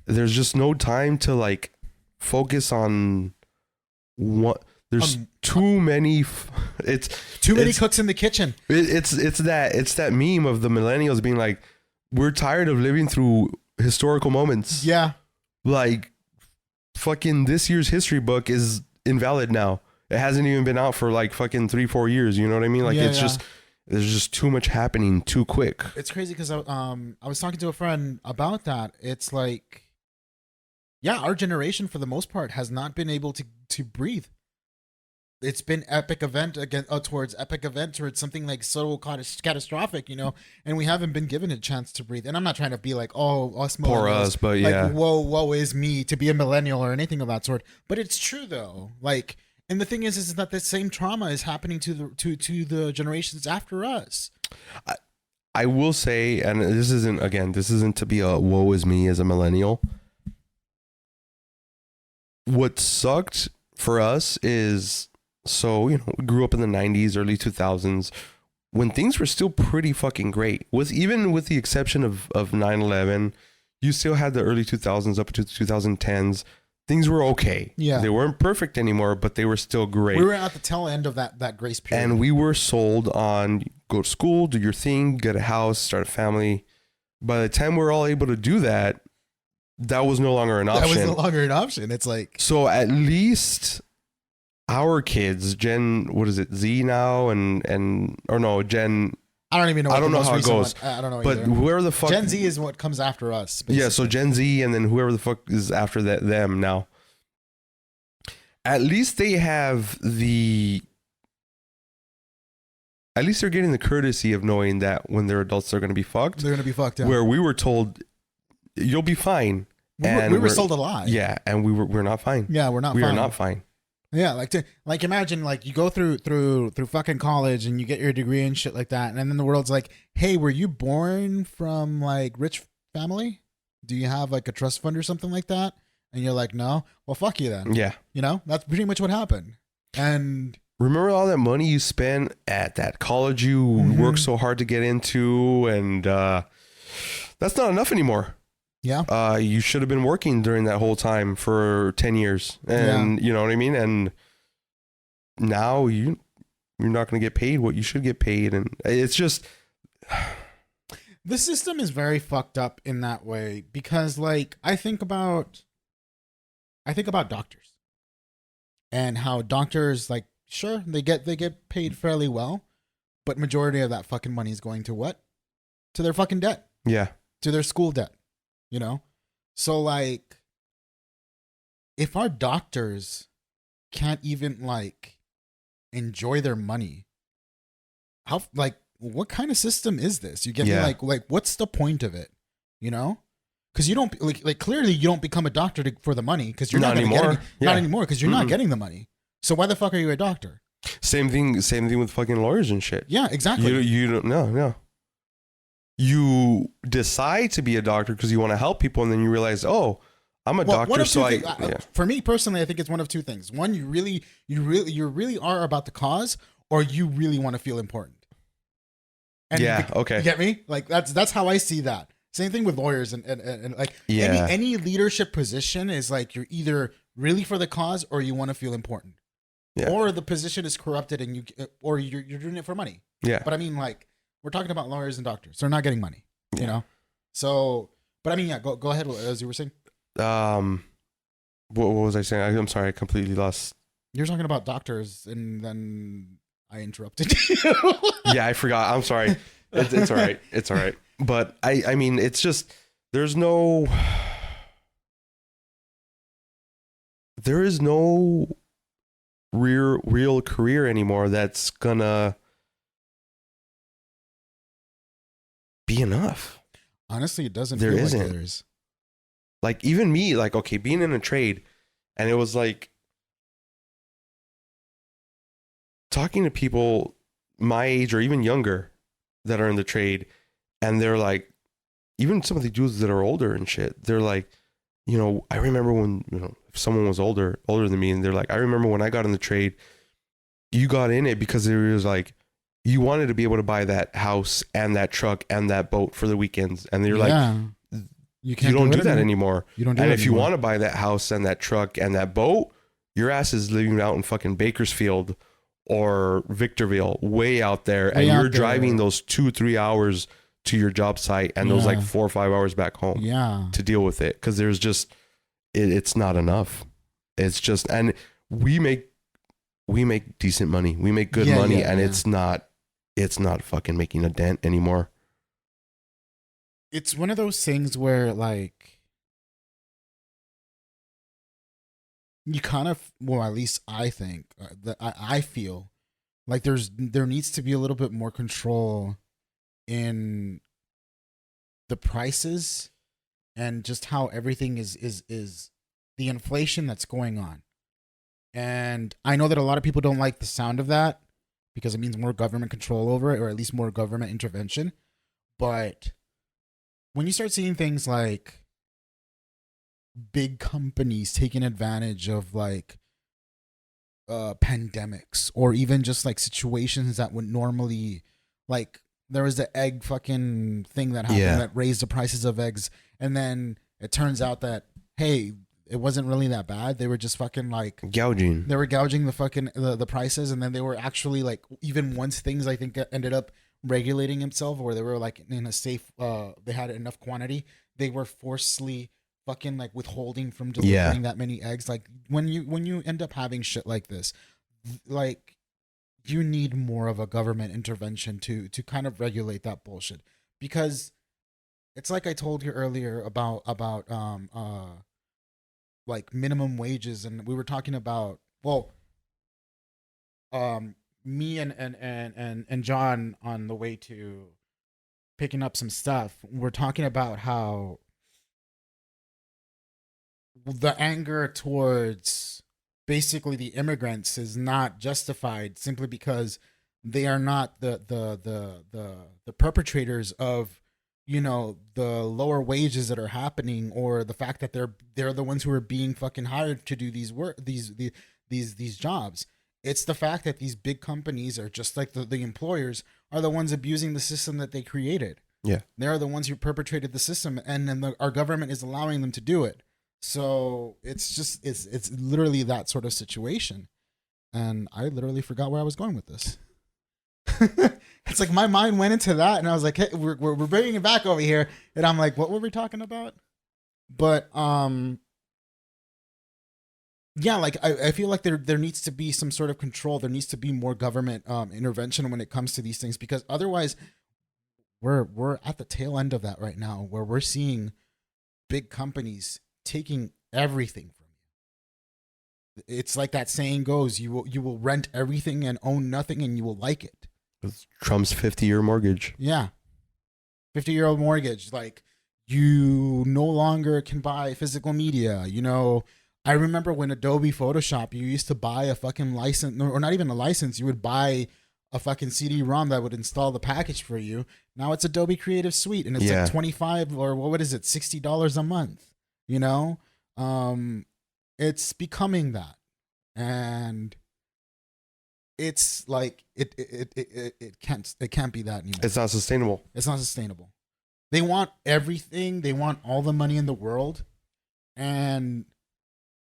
There's just no time to like focus on what. There's too many. It's too many cooks in the kitchen. It's that meme of the millennials being like, we're tired of living through historical moments. Yeah. Like, fucking this year's history book is invalid now. It hasn't even been out for like fucking 3-4 years. You know what I mean? Like just there's just too much happening too quick. It's crazy because I was talking to a friend about that. It's like, yeah, our generation for the most part has not been able to breathe. It's been epic event again towards epic event towards something like so catastrophic, you know, and we haven't been given a chance to breathe. And I'm not trying to be like, oh, us millennials, poor us, but yeah, like, woe is me to be a millennial or anything of that sort. But it's true though. Like, and the thing is that the same trauma is happening to the generations after us. I will say, and this isn't to be a woe is me as a millennial. What sucked for us is, so, you know, we grew up in the 90s, early 2000s, when things were still pretty fucking great. Even with the exception of 9/11, you still had the early 2000s up to the 2010s. Things were okay. Yeah. They weren't perfect anymore, but they were still great. We were at the tail end of that grace period. And we were sold on go to school, do your thing, get a house, start a family. By the time we're all able to do that, that was no longer an That option. was no longer an option. It's like, So at least our kids, what is it, Z now, or no, Gen. I don't even know. What I don't the know most how it recent goes. one- I don't know. But either. whoever the fuck Gen Z is what comes after us. Yeah, so basically. Gen Z and then whoever the fuck is after them now. At least they have at least they're getting the courtesy of knowing that when they're adults they're going to be fucked. They're gonna be fucked up. Where we were told you'll be fine. We were sold a lie. Yeah, and we're not fine. Yeah, we're not. We fine. are not fine. Yeah, like imagine like you go through fucking college and you get your degree and shit like that, and then the world's like, hey, were you born from like rich family? Do you have like a trust fund or something like that? And you're like, no. Well, fuck you then. Yeah. You know, that's pretty much what happened. And Remember all that money you spent at that college you worked so hard to get into, and that's not enough anymore. yeah, You should have been working during that whole time for 10 years. And you know what I mean? And now you're not going to get paid what you should get paid. And it's just, the system is very fucked up in that way because like I think about doctors and how doctors like sure they get paid fairly well, but majority of that fucking money is going to what? To their fucking debt, yeah. to their school debt, you know? So like if our doctors can't even like enjoy their money, how like what kind of system is this? You get me? Yeah. Like what's the point of it? You know? Because you don't like clearly you don't become a doctor for the money because you're not, Not gonna get anymore. not Yeah. anymore because you're not getting the money. So why the fuck are you a doctor? Same thing with fucking lawyers and shit. Yeah, exactly. You don't no. You decide to be a doctor because you want to help people, and then you realize, oh, I'm a Well, one doctor, of so two I things. yeah. For me personally, I think it's one of two things. One, you really are about the cause, or you really want to feel important. Yeah, okay. You get me? Like that's how I see that. Same thing with lawyers and like Yeah. any leadership position is like you're either really for the cause or you want to feel important. Yeah. Or the position is corrupted and you're doing it for money. Yeah. But I mean, like, we're talking about lawyers and doctors. They're not getting money, you know? So, but I mean, yeah, go ahead as you were saying. What was I saying? I'm sorry, I completely lost. You're talking about doctors and then I interrupted you. Yeah, I forgot. I'm sorry. It's all right. It's all right. But I mean, it's just, there is no real career anymore that's gonna be enough. Honestly, it doesn't There feel isn't. like there is. Like even me, like, okay, being in a trade, and it was like talking to people my age or even younger that are in the trade, and they're like, even some of the dudes that are older and shit, they're like, you know, I remember when, you know, if someone was older than me, and they're like, I remember when I got in the trade, you got in it because it was like, you wanted to be able to buy that house and that truck and that boat for the weekends. And they're like, you don't do that anymore. You don't do And it if you anymore. want to buy that house and that truck and that boat, your ass is living out in fucking Bakersfield or Victorville, way out there. Way And out you're there. driving those 2-3 hours to your job site and those Yeah. like 4 or 5 hours back home Yeah. to deal with it. Cause there's just, it's not enough. It's just, and we make decent money. We make good Yeah, money, yeah, and yeah. it's not fucking making a dent anymore. It's one of those things where like you kind of, well, at least I think that I feel like there needs to be a little bit more control in the prices and just how everything is the inflation that's going on. And I know that a lot of people don't like the sound of that because it means more government control over it, or at least more government intervention. But when you start seeing things like big companies taking advantage of like pandemics, or even just like situations that would normally, like there was the egg fucking thing that happened Yeah. that raised the prices of eggs, and then it turns out that, hey, it wasn't really that bad. They were just fucking like, Gouging. they were gouging the fucking the prices, and then they were actually like, even once things I think ended up regulating himself, or they were like in a safe they had enough quantity, they were forcefully fucking like withholding from Yeah. delivering that many eggs. Like when you end up having shit like this, like you need more of a government intervention to kind of regulate that bullshit, because it's like I told you earlier about like minimum wages, and we were talking about, well, me and John on the way to picking up some stuff, we're talking about how the anger towards basically the immigrants is not justified simply because they are not the perpetrators of, you know, the lower wages that are happening, or the fact that they're the ones who are being fucking hired to do these jobs. It's the fact that these big companies are just like the employers are the ones abusing the system that they created. Yeah. They're the ones who perpetrated the system, and then our government is allowing them to do it. So it's literally that sort of situation. And I literally forgot where I was going with this. It's like my mind went into that, and I was like, hey, we're bringing it back over here, and I'm like, what were we talking about? But yeah, like I feel like there needs to be some sort of control. There needs to be more government intervention when it comes to these things, because otherwise we're at the tail end of that right now, where we're seeing big companies taking everything from you. It's like that saying goes, you will rent everything and own nothing, and you will like it. It's Trump's 50-year mortgage. Yeah. 50-year-old mortgage. Like, you no longer can buy physical media. You know, I remember when Adobe Photoshop, you used to buy a fucking license, or not even a license, you would buy a fucking CD-ROM that would install the package for you. Now it's Adobe Creative Suite, and it's like 25 or what is it, $60 a month. You know, it's becoming that, and it's like it can't be that anymore. It's not sustainable. It's not sustainable. They want everything. They want all the money in the world, and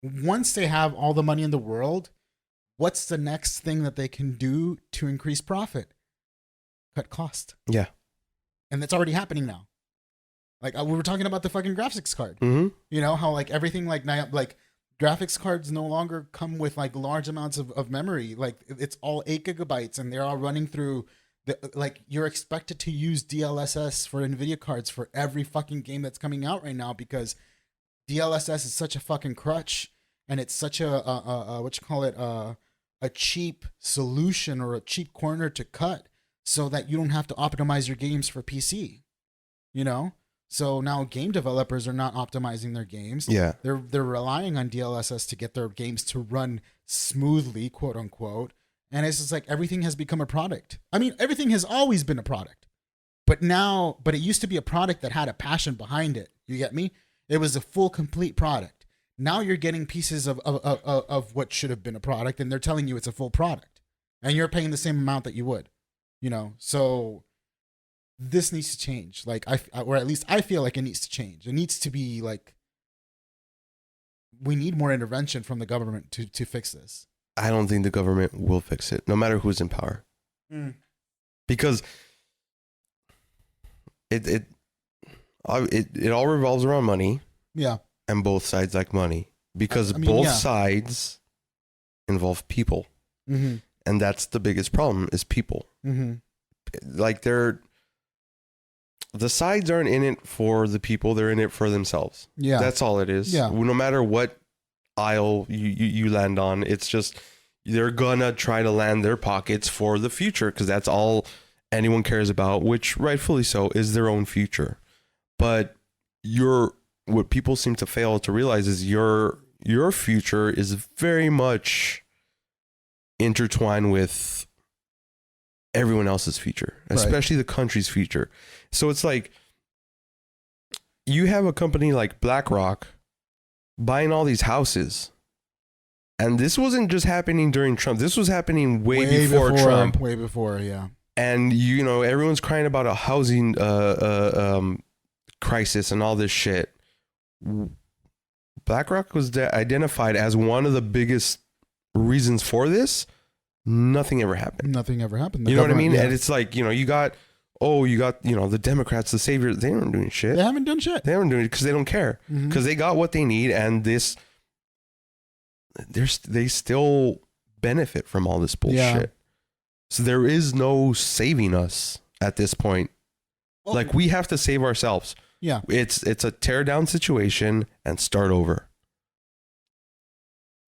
once they have all the money in the world, what's the next thing that they can do to increase profit? Cut cost. Yeah, and that's already happening now. Like we were talking about the fucking graphics card. Mm-hmm. You know how like everything like now, like graphics cards no longer come with like large amounts of memory. Like it's all 8 gigabytes, and they're all running through like you're expected to use DLSS for NVIDIA cards for every fucking game that's coming out right now, because DLSS is such a fucking crutch, and it's such a what you call it, a cheap solution or a cheap corner to cut, so that you don't have to optimize your games for PC. You know? So now game developers are not optimizing their games. Yeah. They're relying on DLSS to get their games to run smoothly, quote unquote. And it's just like everything has become a product. I mean, everything has always been a product. But it used to be a product that had a passion behind it. You get me? It was a full, complete product. Now you're getting pieces of what should have been a product, and they're telling you it's a full product. And you're paying the same amount that you would. You know, so this needs to change. Like or at least I feel like it needs to change. It needs to be like, we need more intervention from the government to fix this. I don't think the government will fix it, no matter who's in power, because it all revolves around money. Yeah, and both sides like money, because both sides involve people, and that's the biggest problem is people. Like the sides aren't in it for the people; they're in it for themselves. Yeah, that's all it is. Yeah, no matter what aisle you land on, it's just they're gonna try to land their pockets for the future, because that's all anyone cares about, which rightfully so is their own future. But what people seem to fail to realize is your future is very much intertwined with everyone else's future, especially the country's future. So it's like you have a company like BlackRock buying all these houses. And this wasn't just happening during Trump. This was happening way before Trump. Way before, yeah. And, you know, everyone's crying about a housing crisis and all this shit. BlackRock was identified as one of the biggest reasons for this. Nothing ever happened. Nothing ever happened. You know what I mean? Yeah. And it's like, you know, you got oh, you got, the Democrats, the saviors. They aren't doing shit. They haven't done shit. They haven't doing it because they don't care. Because they got what they need, and they still benefit from all this bullshit. Yeah. So there is no saving us at this point. Well, Like, we have to save ourselves. Yeah. It's a tear down situation and start over.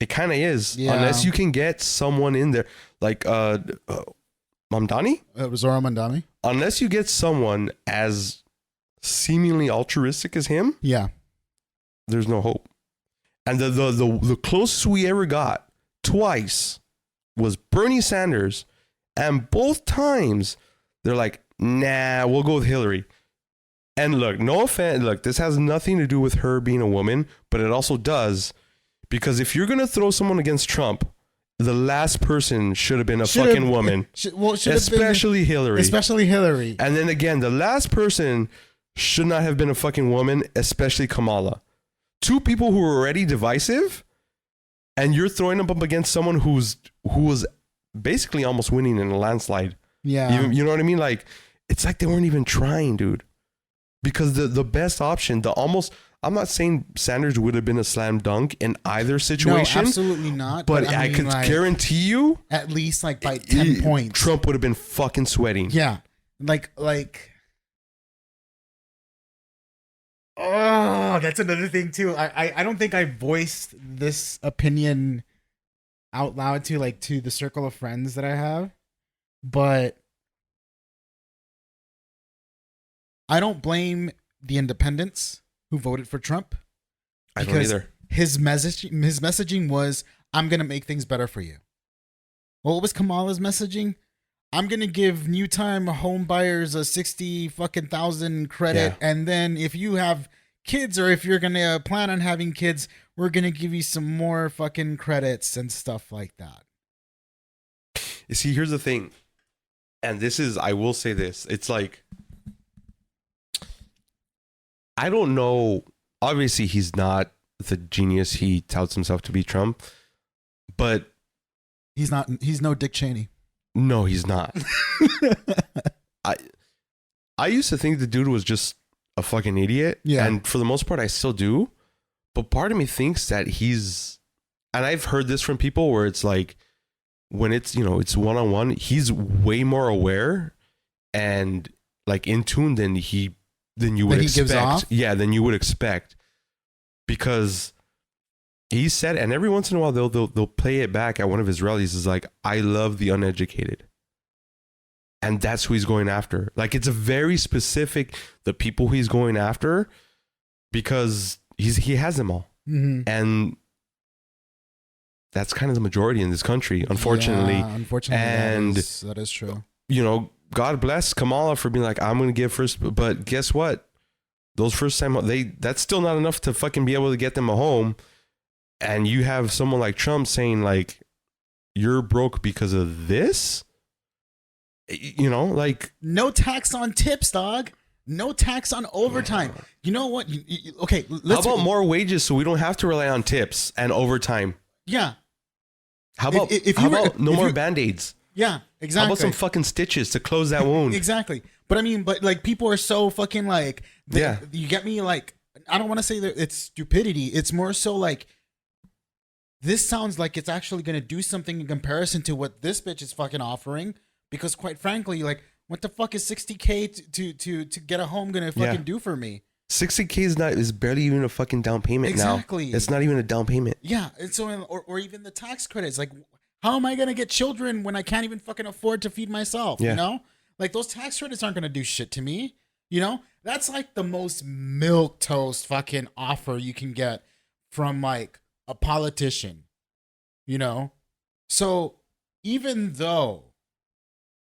It kind of is. Yeah. Unless you can get someone in there like Mamdani? Zora Mandani. Unless you get someone as seemingly altruistic as him, Yeah. there's no hope. And the closest we ever got twice was Bernie Sanders, and both times they're like, nah, we'll go with Hillary. And look, no offense, look, this has nothing to do with her being a woman, but it also does, because if you're gonna throw someone against Trump, the last person should have been a fucking woman, especially Hillary. Especially Hillary. And then again, the last person should not have been a fucking woman, especially Kamala. Two people who were already divisive, and you're throwing them up against someone who was basically almost winning in a landslide. Yeah. You know what I mean? Like, it's like they weren't even trying, dude. Because the best option, I'm not saying Sanders would have been a slam dunk in either situation. No, absolutely not. But I could guarantee you, at least like by 10 points. Trump would have been fucking sweating. Yeah. Like, oh, that's another thing too. I don't think I voiced this opinion out loud to the circle of friends that I have, but I don't blame the independents who voted for Trump. I don't either. His messaging was, I'm going to make things better for you. What was Kamala's messaging? I'm going to give new time home buyers a 60 fucking thousand credit. Yeah. And then if you have kids or if you're going to plan on having kids, we're going to give you some more fucking credits and stuff like that. You see, here's the thing. And I will say this. It's like, I don't know. Obviously, he's not the genius he touts himself to be, Trump. But he's not. He's no Dick Cheney. No, he's not. I used to think the dude was just a fucking idiot. Yeah. And for the most part, I still do. But part of me thinks that and I've heard this from people where it's like, when it's one-on-one, he's way more aware and like in tune than you would expect. Gives off? Yeah, than you would expect. Because he said, and every once in a while they'll play it back at one of his rallies, is like, I love the uneducated. And that's who he's going after. Like, it's a very specific, the people he's going after, because he has them all. Mm-hmm. And that's kind of the majority in this country, unfortunately. Yeah, unfortunately, and that is true. God bless Kamala for being like, I'm going to give first. But guess what? Those first time, that's still not enough to fucking be able to get them a home. And you have someone like Trump saying like, you're broke because of this? Like, no tax on tips, dog. No tax on overtime. You know what? Okay, how about more wages so we don't have to rely on tips and overtime? Yeah. How about no more Band-Aids? Yeah, exactly. How about some fucking stitches to close that wound? Exactly. But I mean, like, people are so fucking like, yeah. You get me? Like, I don't want to say that it's stupidity. It's more so like, this sounds like it's actually going to do something in comparison to what this bitch is fucking offering. Because quite frankly, like, what the fuck is $60K to get a home gonna fucking do for me? $60K is barely even a fucking down payment now. Exactly. It's not even a down payment. Yeah, and so or even the tax credits. Like, how am I gonna get children when I can't even fucking afford to feed myself? Yeah. You know, like, those tax credits aren't gonna do shit to me. You know, that's like the most milquetoast fucking offer you can get from like a politician. You know, so even though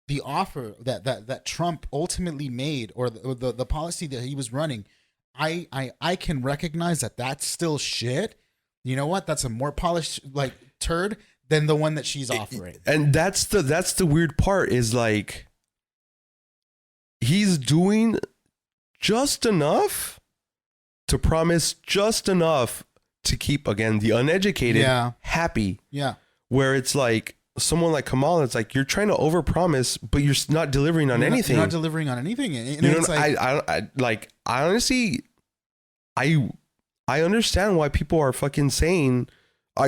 the offer that Trump ultimately made, or the policy that he was running, I can recognize that that's still shit. You know what? That's a more polished like turd than the one that she's offering. And that's the weird part, is like, he's doing just enough to promise just enough to keep, again, the uneducated happy. Yeah. Where it's like, someone like Kamala, it's like you're trying to overpromise, but you're not delivering on anything. You're not delivering on anything. And You know, it's like, I honestly, I understand why people are fucking saying,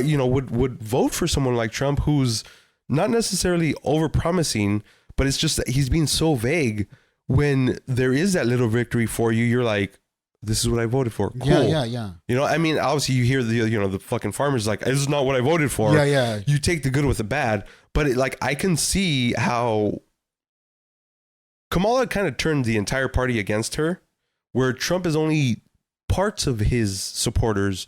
you know, would vote for someone like Trump, who's not necessarily overpromising, but it's just that he's being so vague. When there is that little victory for you, you're like, this is what I voted for. Cool. Yeah. You know, I mean, obviously you hear the fucking farmers like, this is not what I voted for. Yeah. You take the good with the bad, but I can see how Kamala kind of turned the entire party against her, where Trump is only parts of his supporters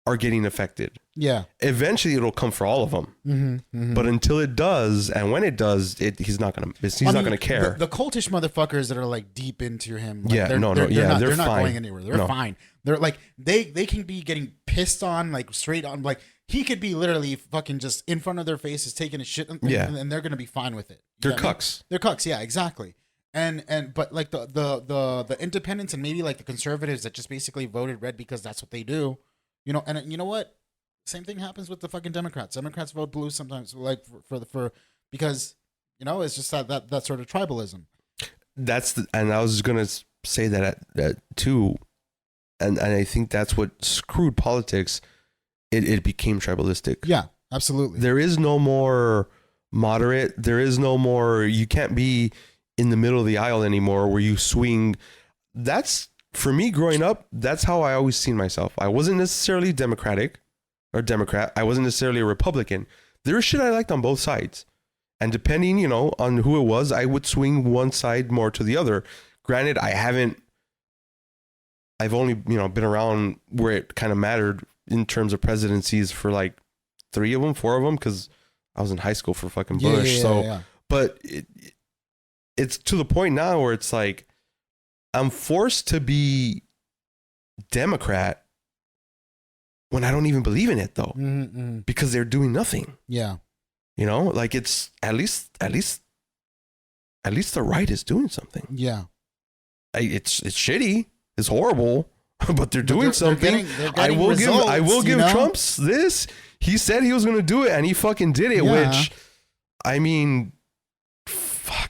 are getting affected. Yeah. Eventually it'll come for all of them. But until it does, and when it does, he's not gonna care. The cultish motherfuckers that are like deep into him. Like, Yeah, they're no, not, yeah, they're they're not fine. going anywhere. They're fine. They're like they can be getting pissed on like straight on. Like he could be literally fucking just in front of their faces taking a shit, and they're gonna be fine with it. They're cucks. They're cucks. Yeah, exactly. And but like the independents and maybe like the conservatives that just basically voted red because that's what they do, you know. And you know what? Same thing happens with the fucking Democrats. Democrats vote blue sometimes, like for because you know it's just that sort of tribalism. And I was gonna say that too, and I think that's what screwed politics. It became tribalistic. Yeah, absolutely. There is no more moderate. There is no more. You can't be in the middle of the aisle anymore where you swing. That's, for me growing up, that's how I always seen myself. I wasn't necessarily Democrat. I wasn't necessarily a Republican. There was shit I liked on both sides. And depending, you know, on who it was, I would swing one side more to the other. Granted, I've only, you know, been around where it kind of mattered in terms of presidencies for like 4 of them, because I was in high school for fucking Bush. But it's to the point now where it's like I'm forced to be Democrat when I don't even believe in it, though, because they're doing nothing. Yeah, you know, like it's at least the right is doing something. Yeah, it's shitty, it's horrible, but they're doing something. They're getting results, I will give Trump's this. He said he was going to do it, and he fucking did it. Yeah. Which, I mean,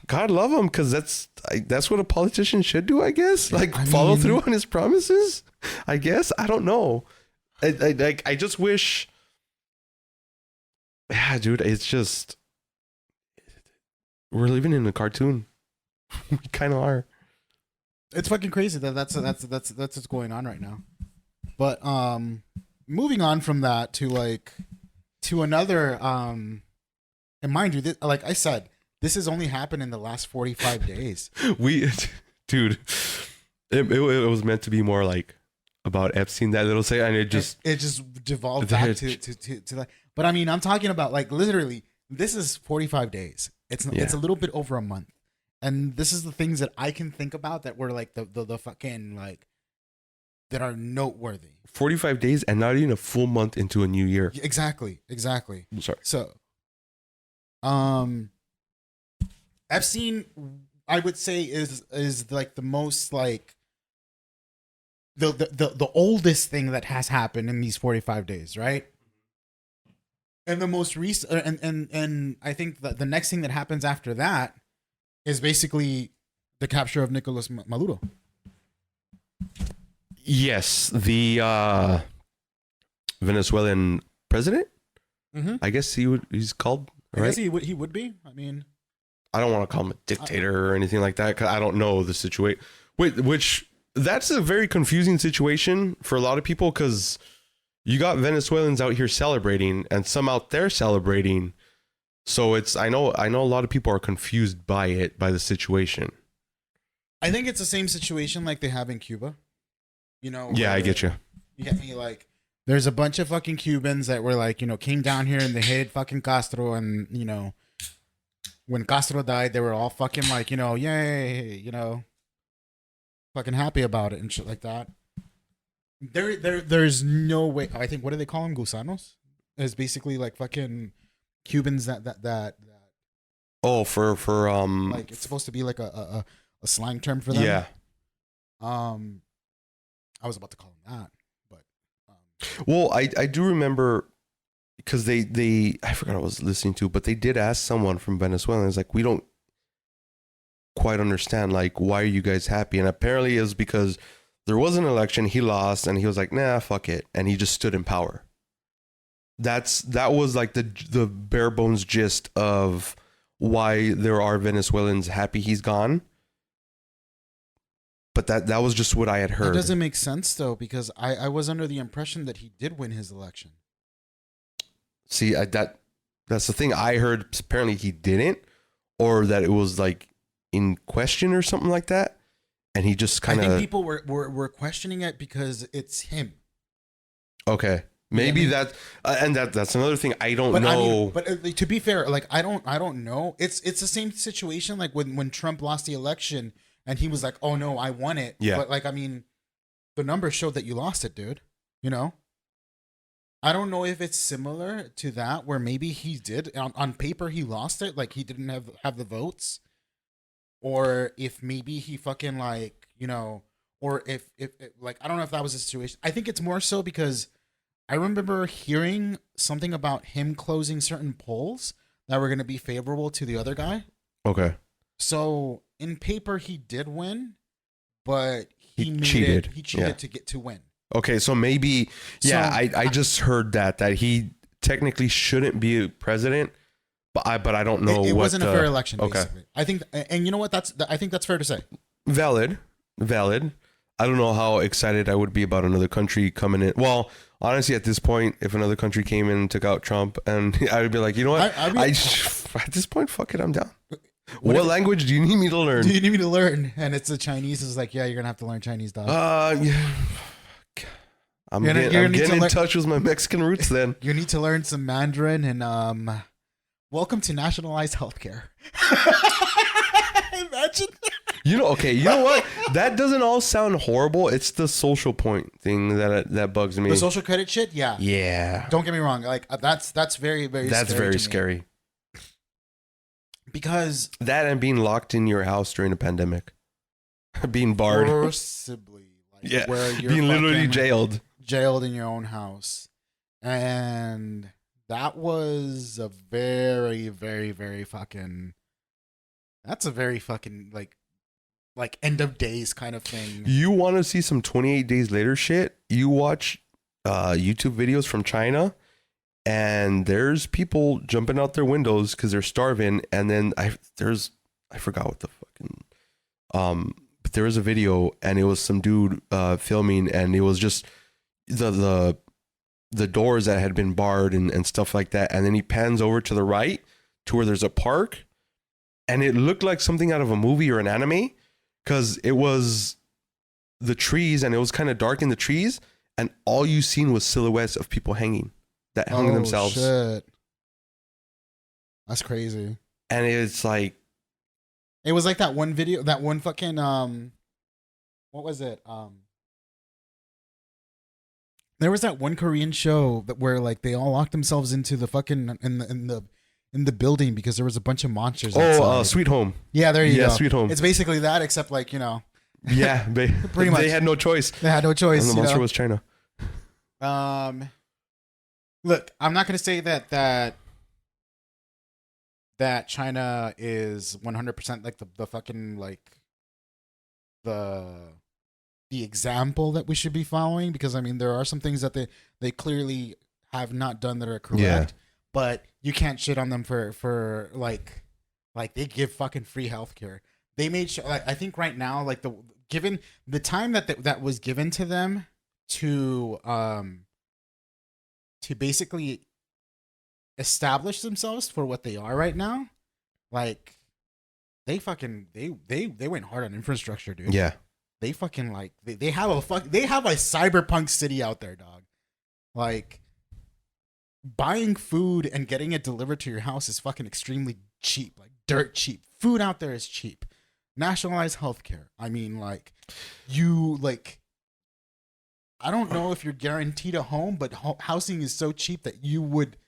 God love him, because that's what a politician should do, I guess. Like, follow through on his promises, I guess. I don't know. I just wish. Yeah, dude, it's just we're living in a cartoon. We kind of are. It's fucking crazy that's what's going on right now. But moving on from that to another and mind you, like I said, this has only happened in the last 45 days. Dude, it was meant to be more like about Epstein, that little say, and it just devolved back to that. But I mean, I'm talking about like literally, this is 45 days. It's a little bit over a month, and this is the things that I can think about that were like the fucking like that are noteworthy. 45 days and not even a full month into a new year. Exactly. Sorry. So, Epstein, I would say is like the most like the oldest thing that has happened in these 45 days, right? And the most recent, and I think that the next thing that happens after that is basically the capture of Nicolas Maduro. Yes, the Venezuelan president. Mm-hmm. I guess he's called. Right? I guess he would be. I mean, I don't want to call him a dictator or anything like that, because I don't know the situation. Which that's a very confusing situation for a lot of people, because you got Venezuelans out here celebrating and some out there celebrating. So I know a lot of people are confused by the situation. I think it's the same situation like they have in Cuba. You know? Yeah, I get you. You get me? Like, there's a bunch of fucking Cubans that were like, you know, came down here and they hated fucking Castro, and you know, when Castro died, they were all fucking like, you know, yay, you know, fucking happy about it and shit like that. There's no way. I think, what do they call them? Gusanos? It's basically like fucking Cubans that. Oh, for like, it's supposed to be like a slang term for them. Yeah. I was about to call them that, but well, I do remember because they I forgot what I was listening to, but they did ask someone from Venezuela. And it's like, we don't quite understand, like, why are you guys happy? And apparently it was because there was an election, he lost, and he was like, nah, fuck it, and he just stood in power. That was like the bare bones gist of why there are Venezuelans happy he's gone. But that was just what I had heard. That doesn't make sense though, because I was under the impression that he did win his election. See, that's the thing. I heard apparently he didn't, or that it was like in question or something like that, and he just kind I of. think people were questioning it because it's him. Okay, maybe that, and that's another thing. I don't know. I mean, but to be fair, like I don't know. It's the same situation like when Trump lost the election and he was like, "Oh no, I won it." Yeah. But like, I mean, the numbers showed that you lost it, dude. You know. I don't know if it's similar to that, where maybe he did on paper he lost it, like he didn't have the votes, or if maybe he fucking like, you know, or if like, I don't know if that was the situation. I think it's more so because I remember hearing something about him closing certain polls that were going to be favorable to the other guy. Okay. So in paper he did win, but He cheated. He cheated Yeah. to get to win. Okay, so maybe, yeah, So- I just heard that he technically shouldn't be president, but I don't know. It what wasn't a fair election. Okay. Basically. I think, and you know what? I think that's fair to say. Valid. I don't know how excited I would be about another country coming in. Well, honestly, at this point, if another country came in and took out Trump, and I would be like, you know what? I mean- at this point, fuck it, I'm down. What What if- language do you need me to learn? Do you need me to learn? And it's the Chinese. Is like, yeah, you're gonna have to learn Chinese, dog. Yeah. I'm You're getting, gonna I'm need to getting in learn- touch with my Mexican roots then. You need to learn some Mandarin and welcome to nationalized healthcare. Imagine. You know what? That doesn't all sound horrible. It's the social point thing that bugs me. The social credit shit. Yeah. Yeah. Don't get me wrong. Like that's very That's scary very to me. scary. Because That and being locked in your house during a pandemic. Being barred. forcibly, like, Yeah. where you're Being literally fucking jailed. in your own house, and that was a very fucking. That's a very fucking like end of days kind of thing. You want to see some 28 days later shit? You watch YouTube videos from China, and there's people jumping out their windows because they're starving. And then I forgot what the fucking but there was a video, and it was some dude filming, and it was just the doors that had been barred and stuff like that. And then he pans over to the right to where there's a park, and it looked like something out of a movie or an anime, because it was the trees, and it was kind of dark in the trees, and all you seen was silhouettes of people hanging that hung themselves. Shit. That's crazy. And it's like, It was like that one video, that one fucking what was it? There was that one Korean show that where like they all locked themselves into the fucking in the building because there was a bunch of monsters. outside. Sweet Home. Yeah, there you Yeah, go. Sweet Home. It's basically that, except like, you know, Yeah, Pretty much. They had no choice. they had no choice. And the you monster know? was China. Look, I'm not gonna say that China is 100% like the fucking like the example that we should be following, because I mean there are some things that they clearly have not done that are correct. Yeah. But you can't shit on them for like they give fucking free healthcare. They made sure, like, I think right now, like given the time that was given to them to basically establish themselves for what they are right now, like they fucking they went hard on infrastructure, dude. Yeah. They fucking like they have a cyberpunk city out there, dog. Like buying food and getting it delivered to your house is fucking extremely cheap, like dirt cheap. Food out there is cheap. Nationalized healthcare. I mean, like you like. I don't know if you're guaranteed a home, but housing is so cheap that you would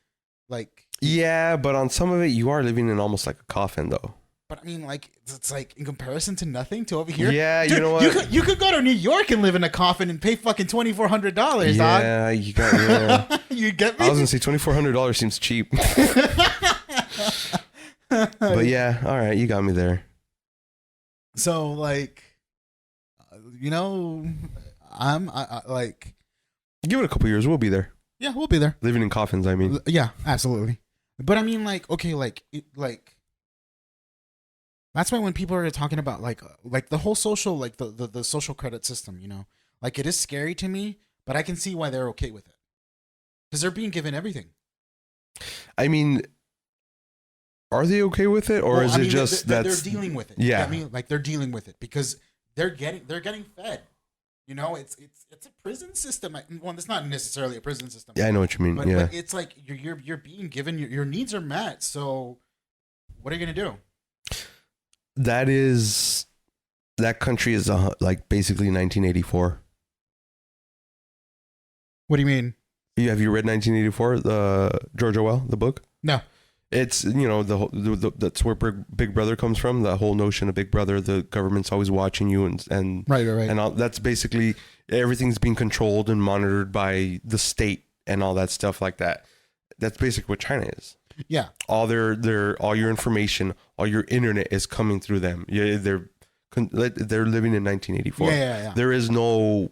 like. Yeah, but on some of it, you are living in almost like a coffin, though. but I mean, like, it's like in comparison to nothing to over here. Yeah, Dude, you know what? You could go to New York and live in a coffin and pay fucking $2,400, dog. Yeah, you got. Yeah. You get me? I was gonna say $2,400 seems cheap. But yeah, all right, you got me there. So like, you know, I like, Give it a couple years, we'll be there. yeah, we'll be there. Living in coffins, I mean. Yeah, absolutely. But I mean, like, okay, like, that's why when people are talking about like the whole social, like the social credit system, you know, like it is scary to me, but I can see why they're okay with it because they're being given everything. I mean, are they okay with it, or Well, is I it mean, just they're that's dealing with it? Yeah. I mean, like they're dealing with it because they're getting fed. You know, it's a prison system. Well, it's not necessarily a prison system. Yeah, I know what you mean. But, yeah. but it's like you're being given your needs are met. So what are you gonna do? That country is like basically 1984. What do you mean? Have you read 1984, the George Orwell, the book? No. It's, you know, that's where Big Brother comes from. The whole notion of Big Brother, the government's always watching you, and Right. and all, that's basically everything's being controlled and monitored by the state and all that stuff like that. That's basically what China is. Yeah. All all your information, all your internet is coming through them. Yeah, they're living in 1984. Yeah. There is no.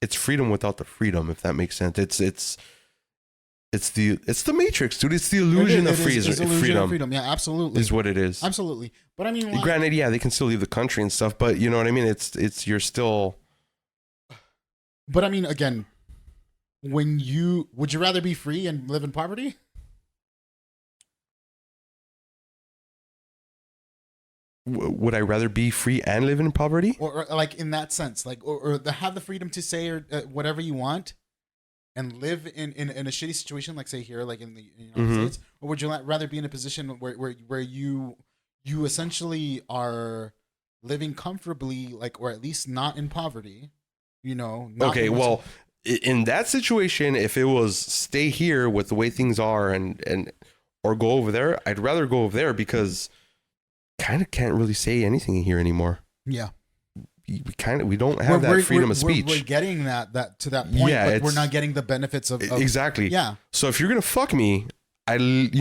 It's freedom without the freedom, if that makes sense. It's the Matrix, dude. It's the illusion of freedom. Yeah, absolutely. Is what it is. Absolutely. But I mean, like, Granted, yeah, they can still leave the country and stuff, but you know what I mean. It's you're still. But I mean, again, would you rather be free and live in poverty? Would I rather be free and live in poverty? Or like in that sense, like or have the freedom to say or whatever you want, and live in a shitty situation, like say here, like in the United States, or would you rather be in a position where you essentially are living comfortably, like, or at least not in poverty, you know? Okay, well, in that situation, if it was stay here with the way things are and or go over there, I'd rather go over there because kind of can't really say anything here anymore. Yeah. We don't have that freedom of speech. We're getting that to that point, Yeah, but we're not getting the benefits of exactly. Yeah. So if you're gonna fuck me, at least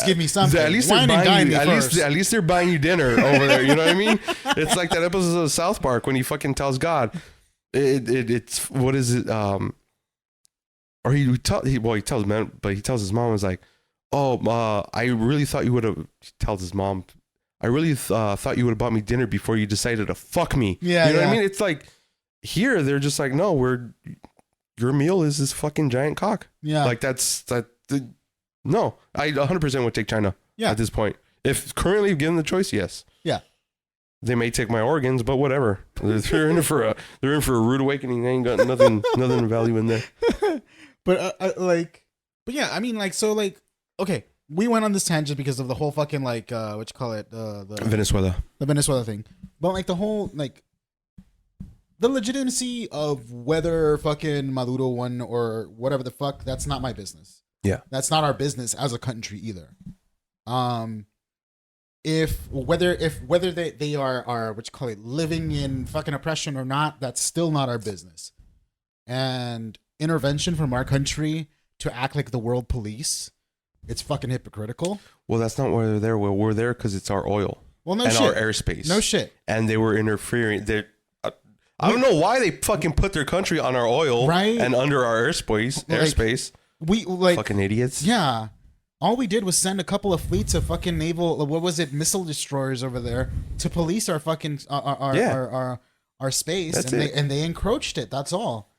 give me something. At least Wine they're and buying dine you. me first. At least they're buying you dinner over there. You know what I mean? It's like that episode of South Park when he fucking tells God, it's what is it? Or he tells man, but he tells his mom, was like, I really thought you would have. He tells his mom, I really thought you would have bought me dinner before you decided to fuck me. Yeah, you know what I mean? It's like here they're just like, no, your meal is this fucking giant cock. Yeah, like no, I 100% would take China. Yeah. At this point, if currently given the choice, yes. Yeah. They may take my organs, but whatever. They're in for a rude awakening. They ain't got nothing of value in there. But yeah, I mean, like, so, like, okay. We went on this tangent because of the whole fucking, like, what you call it? The Venezuela thing. But, like, the whole, like, the legitimacy of whether fucking Maduro won or whatever the fuck, that's not my business. Yeah. That's not our business as a country either. Whether they are what you call it, living in fucking oppression or not, that's still not our business. And intervention from our country to act like the world police, it's fucking hypocritical. Well, that's not why they're there. Well, we're there because it's our oil. Well, no and shit. Our airspace. No shit. And they were interfering. I don't know why they fucking put their country on our oil, right? And under our airspace. We like fucking idiots. Yeah. All we did was send a couple of fleets of fucking naval, missile destroyers over there to police our fucking our space. That's and it. They encroached it. That's all.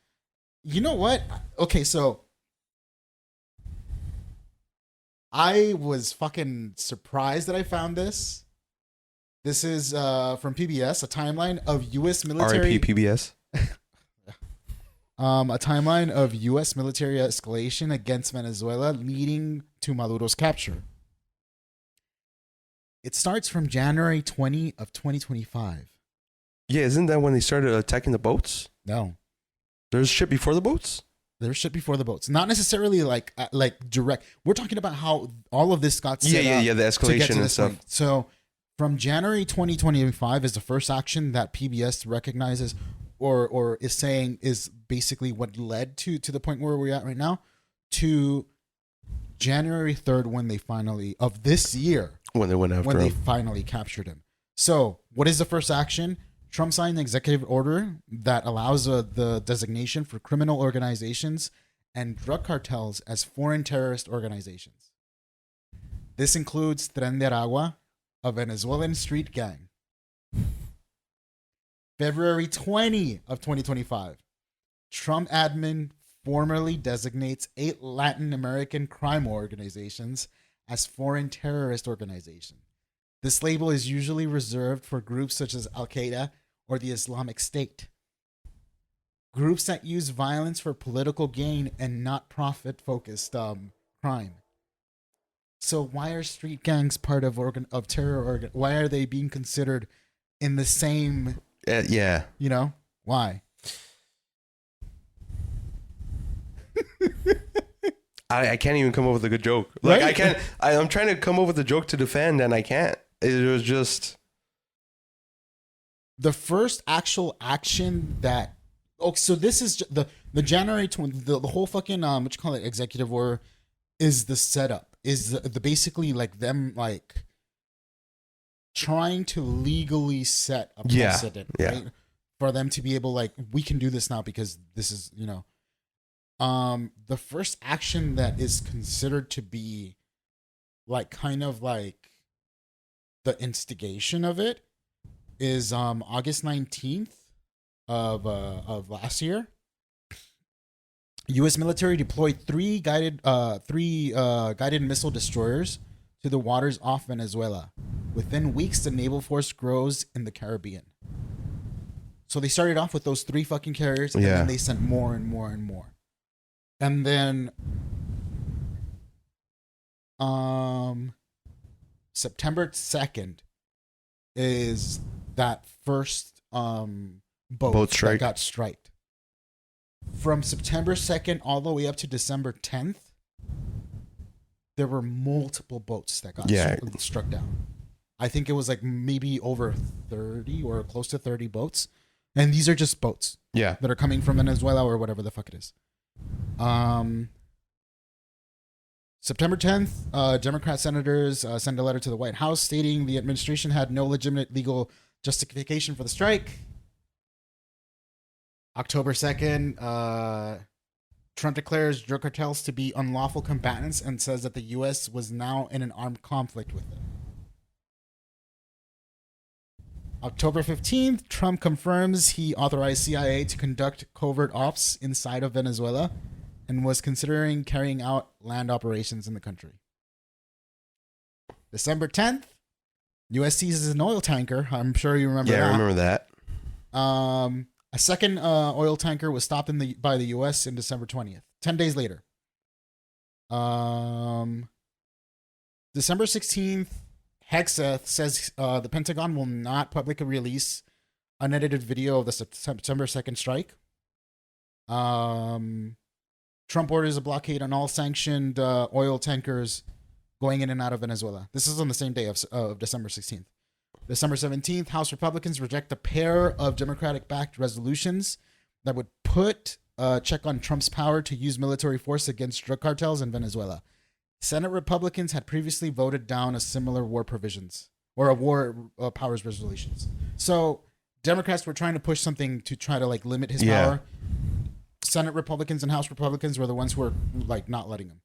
You know what? Okay, so I was fucking surprised that I found this. This is from PBS, a timeline of U.S. military. RIP PBS. A timeline of U.S. military escalation against Venezuela leading to Maduro's capture. It starts from January 20 of 2025. Yeah, isn't that when they started attacking the boats? No. There's shit before the boats? There's shit before the boats. Not necessarily like direct. We're talking about how all of this got set Yeah, up the to get escalation to and this stuff. point. So from January 2025 is the first action that PBS recognizes or is saying is basically what led to the point where we're at right now, to January 3rd when they finally of this year When they went after when they him. finally captured him. So what is the first action? Trump signed an executive order that allows the designation for criminal organizations and drug cartels as foreign terrorist organizations. This includes Tren de Aragua, a Venezuelan street gang. February 20 of 2025, Trump admin formally designates 8 Latin American crime organizations as foreign terrorist organizations. This label is usually reserved for groups such as Al-Qaeda or the Islamic State. Groups that use violence for political gain and not profit-focused crime. So why are street gangs part of terror? Why are they being considered in the same? Yeah. You know why? I can't even come up with a good joke. Like Right? I can't. I'm trying to come up with a joke to defend, and I can't. It was just. The first actual action that so this is the January 20 the whole fucking what you call it executive order is the setup, is the basically like them like trying to legally set a Yeah, precedent, yeah. right? For them to be able like we can do this now because this is, you know, the first action that is considered to be like kind of like the instigation of it is August 19th of last year. U.S. military deployed three guided missile destroyers to the waters off Venezuela. Within weeks, the naval force grows in the Caribbean. So they started off with those 3 fucking carriers, and Yeah. then they sent more and more and more. And then September 2nd is that first boat strike. that got striked. From September 2nd all the way up to December 10th, there were multiple boats that got struck down. I think it was like maybe over 30 or close to 30 boats. And these are just boats Yeah. that are coming from Venezuela or whatever the fuck it is. September 10th, Democrat senators sent a letter to the White House stating the administration had no legitimate legal justification for the strike. October 2nd, Trump declares drug cartels to be unlawful combatants and says that the U.S. was now in an armed conflict with them. October 15th, Trump confirms he authorized CIA to conduct covert ops inside of Venezuela and was considering carrying out land operations in the country. December 10th, U.S. seizes an oil tanker. I'm sure you remember that. Yeah, I remember that. A second oil tanker was stopped by the U.S. in December 20th, 10 days later. December 16th, Hegseth says the Pentagon will not publicly release unedited video of the September 2nd strike. Trump orders a blockade on all sanctioned oil tankers going in and out of Venezuela. This is on the same day of December 16th. December 17th, House Republicans reject a pair of Democratic-backed resolutions that would put a check on Trump's power to use military force against drug cartels in Venezuela. Senate Republicans had previously voted down a similar war provisions or a war powers resolutions. So Democrats were trying to push something to try to like limit his power. Senate Republicans and House Republicans were the ones who were like not letting him.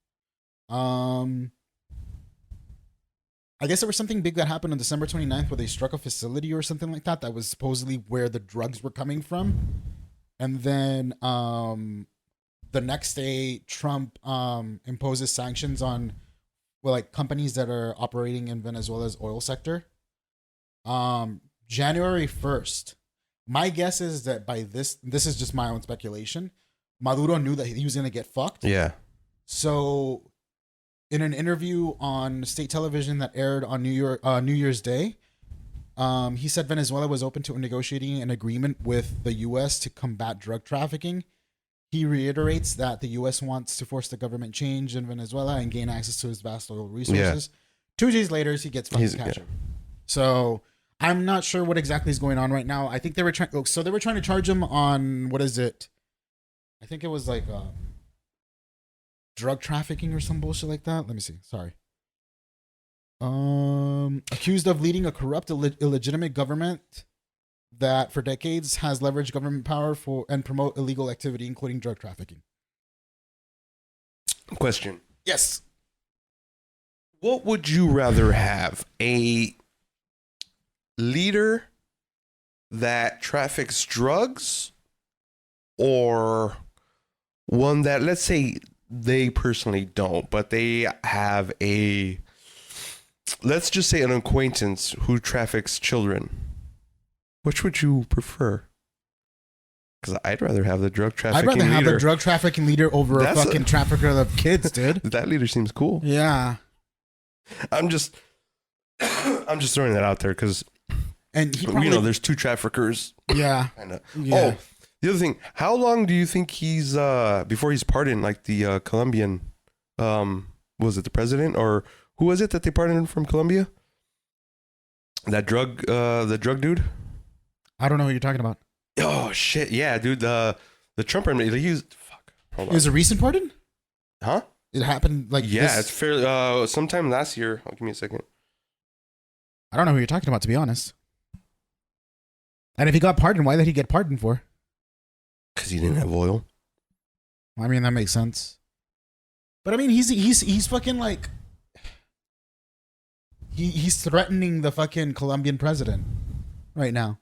I guess there was something big that happened on December 29th where they struck a facility or something like that was supposedly where the drugs were coming from. And then the next day, Trump imposes sanctions on like companies that are operating in Venezuela's oil sector. January 1st, my guess is that by this is just my own speculation, Maduro knew that he was going to get fucked. Yeah. So in an interview on state television that aired on New Year's Day, he said Venezuela was open to negotiating an agreement with the U.S. to combat drug trafficking. He reiterates that the U.S. wants to force the government change in Venezuela and gain access to his vast oil resources. 2 days later, he gets fucking captured. So I'm not sure what exactly is going on right now. I think they were trying. So they were trying to charge him on what is it? I think it was like drug trafficking or some bullshit like that. Let me see. Sorry. Accused of leading a corrupt, illegitimate government that for decades has leveraged government power for and promote illegal activity, including drug trafficking. Question. Yes. What would you rather have? A leader that traffics drugs, or one that, let's say they personally don't, but they have a, let's just say an acquaintance who traffics children? Which would you prefer? Because I'd rather have the drug trafficking leader. I'd rather have the drug trafficking leader over a fucking trafficker of kids, dude. That leader seems cool. Yeah. I'm just throwing that out there because, and he probably, there's 2 traffickers. Yeah. Kinda. Yeah. Oh, the other thing, how long do you think he's before he's pardoned? Like the Colombian, was it the president or who was it that they pardoned from Colombia? The drug dude. I don't know who you're talking about. Oh shit! Yeah, dude. The Trump he used. Fuck. Hold on. It was a recent pardon? Huh? It happened like it's fairly sometime last year. Oh, give me a second. I don't know who you're talking about, to be honest. And if he got pardoned, why did he get pardoned for? Because he didn't have oil. I mean, that makes sense. But I mean, he's fucking like he's threatening the fucking Colombian president right now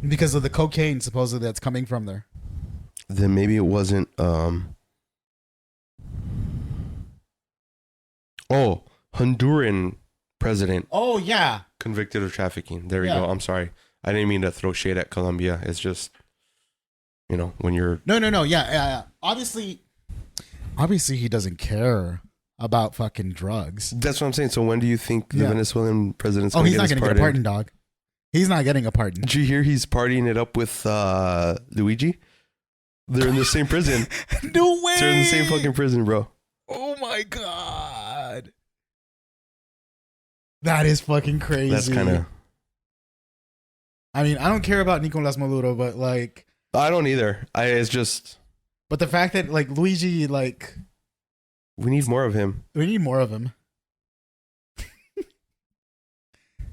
because of the cocaine supposedly that's coming from there. Then maybe it wasn't. Honduran president. Oh yeah, convicted of trafficking. There we go. I'm sorry. I didn't mean to throw shade at Colombia. It's just, when you're no. Yeah. Obviously, he doesn't care about fucking drugs. That's what I'm saying. So when do you think the Venezuelan president's he's not going to get a pardon, dog. He's not getting a pardon. Did you hear he's partying it up with Luigi? They're in the same prison. No way. They're in the same fucking prison, bro. Oh my god. That is fucking crazy. That's kind of. I mean, I don't care about Nicolas Maduro, but like. I don't either. It's just. But the fact that like Luigi, like. We need more of him. We need more of him.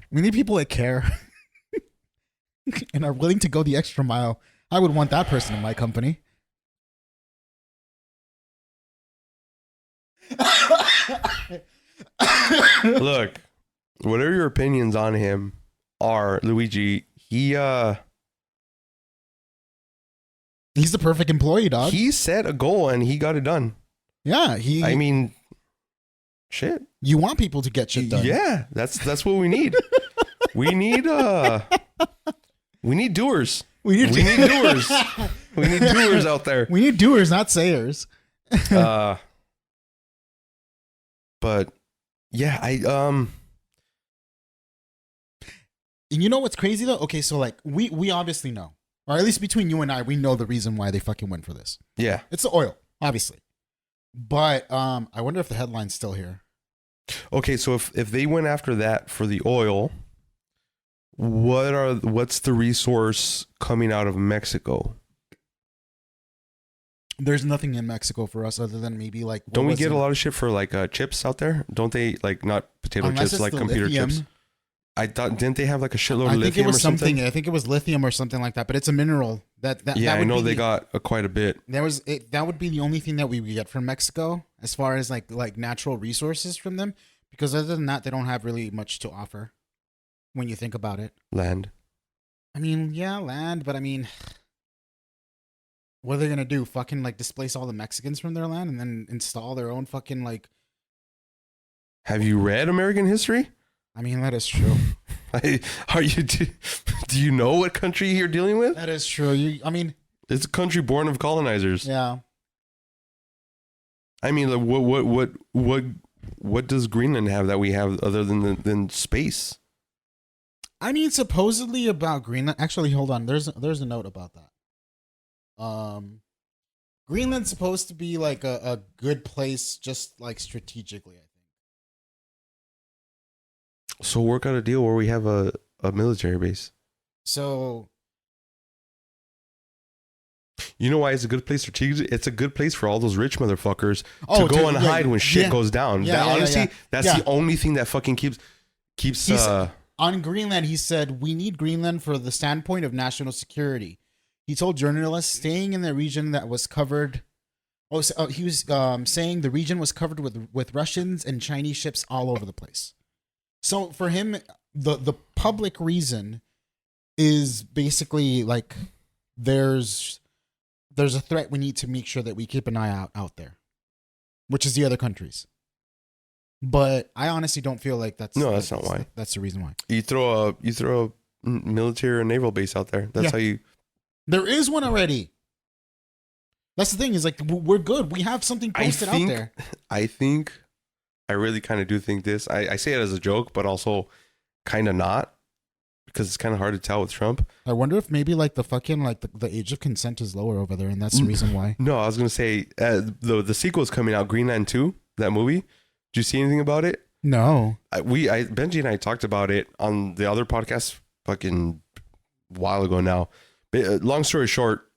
We need people that care and are willing to go the extra mile. I would want that person in my company. Look, whatever your opinions on him are, Luigi, he's the perfect employee, dog. He set a goal and he got it done. Yeah, I mean, shit. You want people to get shit done. Yeah, that's what we need. We need doers. We need doers. We need doers out there. We need doers, not sayers. But yeah, And you know what's crazy though? Okay, so like we obviously know, or at least between you and I, we know the reason why they fucking went for this. Yeah, it's the oil, obviously. But I wonder if the headline's still here. Okay, so if they went after that for the oil, what's the resource coming out of Mexico? There's nothing in Mexico for us other than maybe like. Don't we get a lot of shit for like chips out there? Don't they, like, not potato chips, like computer chips? I thought, didn't they have like a shitload of lithium or something? I think it was lithium or something like that, but it's a mineral that yeah, that I know they got quite a bit. That would be the only thing that we would get from Mexico as far as like natural resources from them, because other than that, they don't have really much to offer when you think about it. Land. I mean, yeah, land, but I mean, what are they gonna do? Fucking like displace all the Mexicans from their land and then install their own fucking like. Have you read American history? I mean, that is true. Do you know what country you're dealing with? That is true. I mean, it's a country born of colonizers. Yeah. I mean, like, what does Greenland have that we have other than space? I mean, supposedly about Greenland. Actually, hold on. There's a note about that. Greenland's supposed to be like a good place, just like strategically, I think. So work out a deal where we have a military base. So You know why it's a good place strategically? It's a good place for all those rich motherfuckers Oh, to go to- and yeah, hide when shit yeah. goes down. Yeah, yeah, Honestly, yeah. that's Yeah. the only thing that fucking keeps He's- on Greenland, he said, "We need Greenland for the standpoint of national security." He told journalists staying in the region that was covered. Oh, so, he was saying the region was covered with Russians and Chinese ships all over the place. So for him, the public reason is basically like there's a threat. We need to make sure that we keep an eye out there, which is the other countries. But I honestly don't feel like that's not why. That's the reason why. you throw a military or naval base out there. That's Yeah. how you. There is one already. That's the thing, is like we're good. We have something posted out there. I think I really kind of do think this. I say it as a joke, but also kind of not, because it's kind of hard to tell with Trump. I wonder if maybe like the fucking like the age of consent is lower over there, and that's the reason why. No, I was gonna say the sequel is coming out, Greenland 2, that movie. Did you see anything about it? No. Benji and I talked about it on the other podcast fucking while ago now. But, long story short,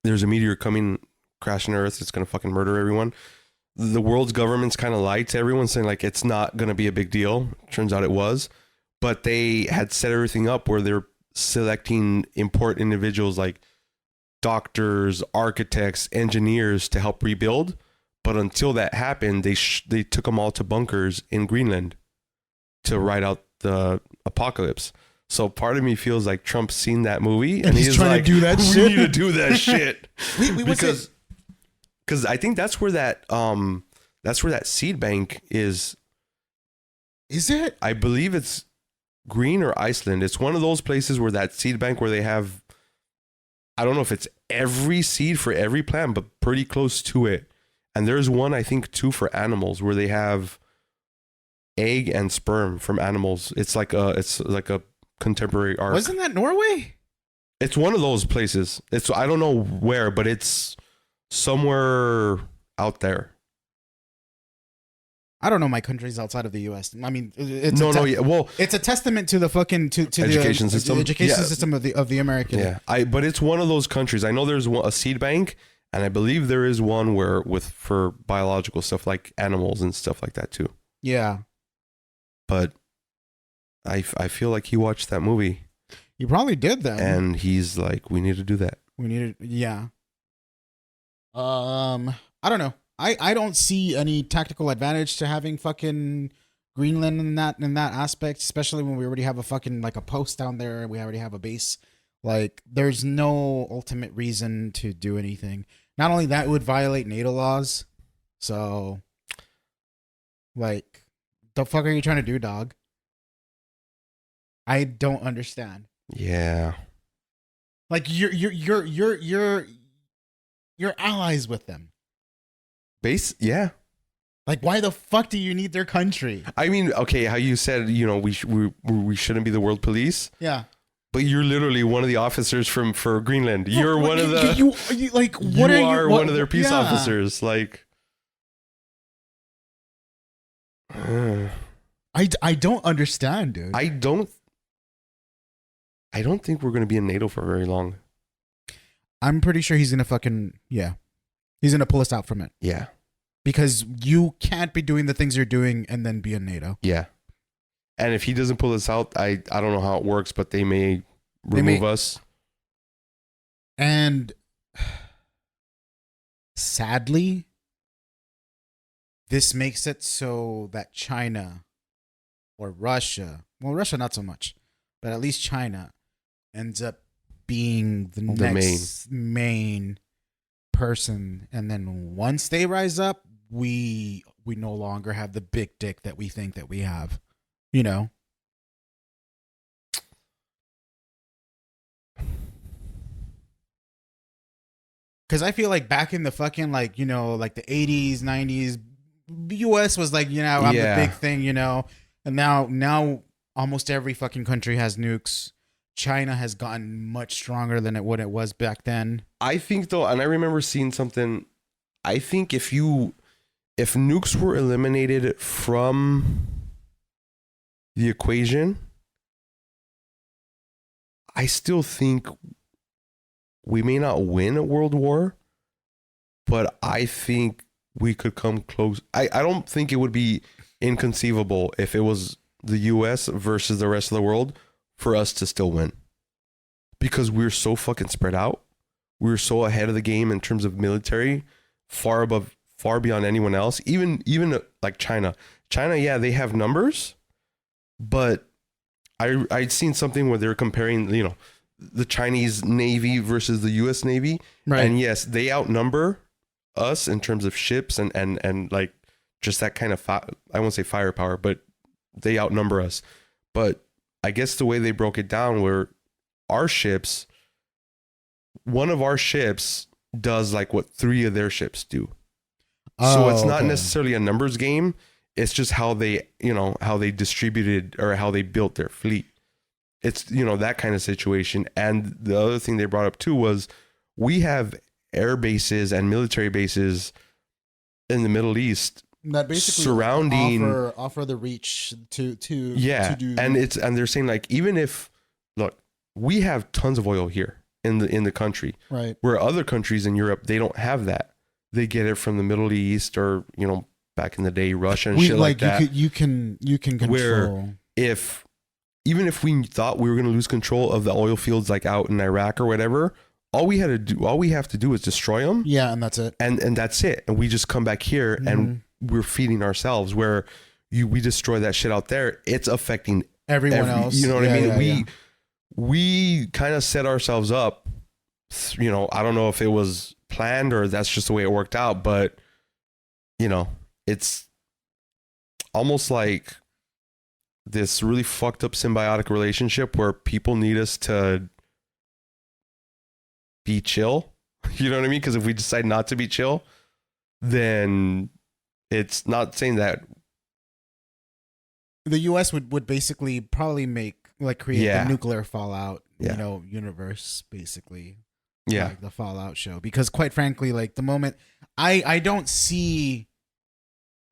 there's a meteor coming, crashing Earth. It's gonna fucking murder everyone. The world's governments kind of lied to everyone, saying like it's not gonna be a big deal. Turns out it was, but they had set everything up where they're selecting important individuals like doctors, architects, engineers to help rebuild. But until that happened, they took them all to bunkers in Greenland to ride out the apocalypse. So part of me feels like Trump's seen that movie and he's trying like, to do that we shit. need to do that shit. Because Because I think that's where that seed bank is. is it? I believe it's Green or Iceland. It's one of those places where that seed bank where they have, I don't know if it's every seed for every plant, but pretty close to it. And there's one, I think, too, for animals where they have egg and sperm from animals. It's like a contemporary art. Wasn't that Norway? It's one of those places. I don't know where, but it's somewhere out there. I don't know my countries outside of the U.S. I mean, it's Well, it's a testament to the fucking to Education the system. the education Yeah. system of the American. yeah. But it's one of those countries. I know there's a seed bank, and I believe there is one for biological stuff like animals and stuff like that too. Yeah. But I feel like he watched that movie You probably did that. and he's like, we need to do that. We needed, yeah. I don't know. I don't see any tactical advantage to having fucking Greenland in that aspect, especially when we already have a fucking like a post down there and we already have a base. Like, there's no ultimate reason to do anything. Not only that, it would violate NATO laws. So, like, the fuck are you trying to do, dog? I don't understand. Yeah. Like, you're allies with them. Yeah. Like, why the fuck do you need their country? I mean, okay, how you said, we shouldn't be the world police, Yeah. but you're literally one of the officers for Greenland. You're one of the you like what you are are you, one of their peace yeah. officers. Like, I don't understand, dude. I don't think we're gonna be in NATO for very long. I'm pretty sure he's gonna fucking he's gonna pull us out from it Yeah. because you can't be doing the things you're doing and then be in NATO. Yeah. And if he doesn't pull us out, I don't know how it works, but they may remove us. And sadly, this makes it so that China or Russia, well, Russia not so much, but at least China ends up being the next main person. And then once they rise up, we no longer have the big dick that we think that we have, you know? Because I feel like back in the fucking, like, you know, like the 80s, 90s, the US was like, you know, I'm the big thing, you know? And now almost every fucking country has nukes. China has gotten much stronger than what it was back then. I think though, and I remember seeing something. I think if nukes were eliminated from the equation, I still think we may not win a world war, but I think we could come close. I don't think it would be inconceivable if it was the US versus the rest of the world for us to still win. Because we're so fucking spread out. We're so ahead of the game in terms of military, far beyond anyone else. Even like China. China, yeah, they have numbers, but I'd seen something where they're comparing, the Chinese Navy versus the US Navy. Right. And yes, they outnumber us in terms of ships and like just that kind of I won't say firepower, but they outnumber us. But I guess the way they broke it down were our ships, one of our ships does like what 3 of their ships do. So it's not necessarily a numbers game. It's just how they distributed or how they built their fleet. It's, that kind of situation. And the other thing they brought up too was we have air bases and military bases in the Middle East that basically surrounding offer the reach to do. And they're saying like, even if, look, we have tons of oil here in the country, right? Where other countries in Europe, they don't have that. They get it from the Middle East or, back in the day, Russia and shit like that. You can control. Where even if we thought we were going to lose control of the oil fields like out in Iraq or whatever, all we have to do is destroy them. Yeah, and that's it. And that's it. And we just come back here and we're feeding ourselves. Where we destroy that shit out there, it's affecting everyone else. You know what I mean? We kind of set ourselves up. I don't know if it was planned or that's just the way it worked out, but it's almost like this really fucked up symbiotic relationship where people need us to be chill. You know what I mean? Because if we decide not to be chill, then it's not saying that the US would basically probably create the nuclear fallout, universe, basically. Yeah. Like the Fallout show. Because quite frankly, like the moment I don't see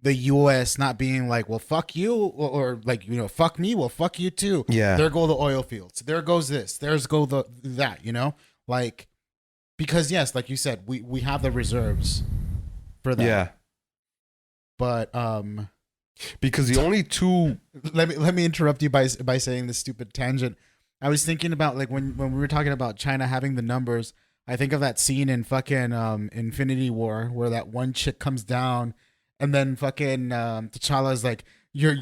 the US not being like, well, fuck you, or like, fuck me, well, fuck you too. Yeah. There go the oil fields. There goes this. There's go that, like, because yes, like you said, we have the reserves for that. Yeah. But because the only two let me interrupt you by saying this stupid tangent. I was thinking about like when we were talking about China having the numbers, I think of that scene in fucking Infinity War where that one chick comes down and then fucking T'Challa's like, you're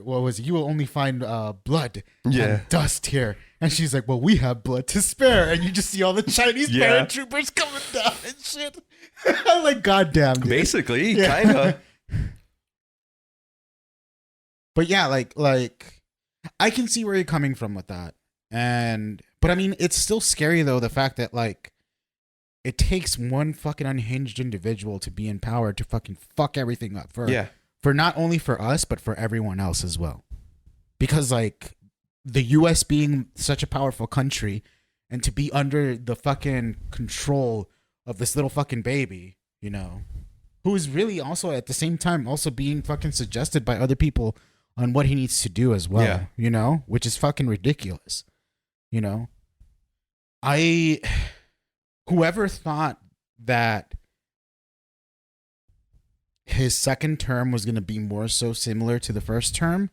what was it? You will only find blood and dust here. And she's like, well, we have blood to spare. And you just see all the Chinese paratroopers coming down and shit. I'm like, goddamn, dude. Basically, kind of. But yeah, like I can see where you're coming from with that. But I mean, it's still scary though, the fact that like it takes one fucking unhinged individual to be in power to fucking fuck everything up for not only for us, but for everyone else as well. Because like the US being such a powerful country and to be under the fucking control of this little fucking baby, who is really also at the same time also being fucking suggested by other people on what he needs to do as well, which is fucking ridiculous. Whoever thought that his second term was going to be more so similar to the first term,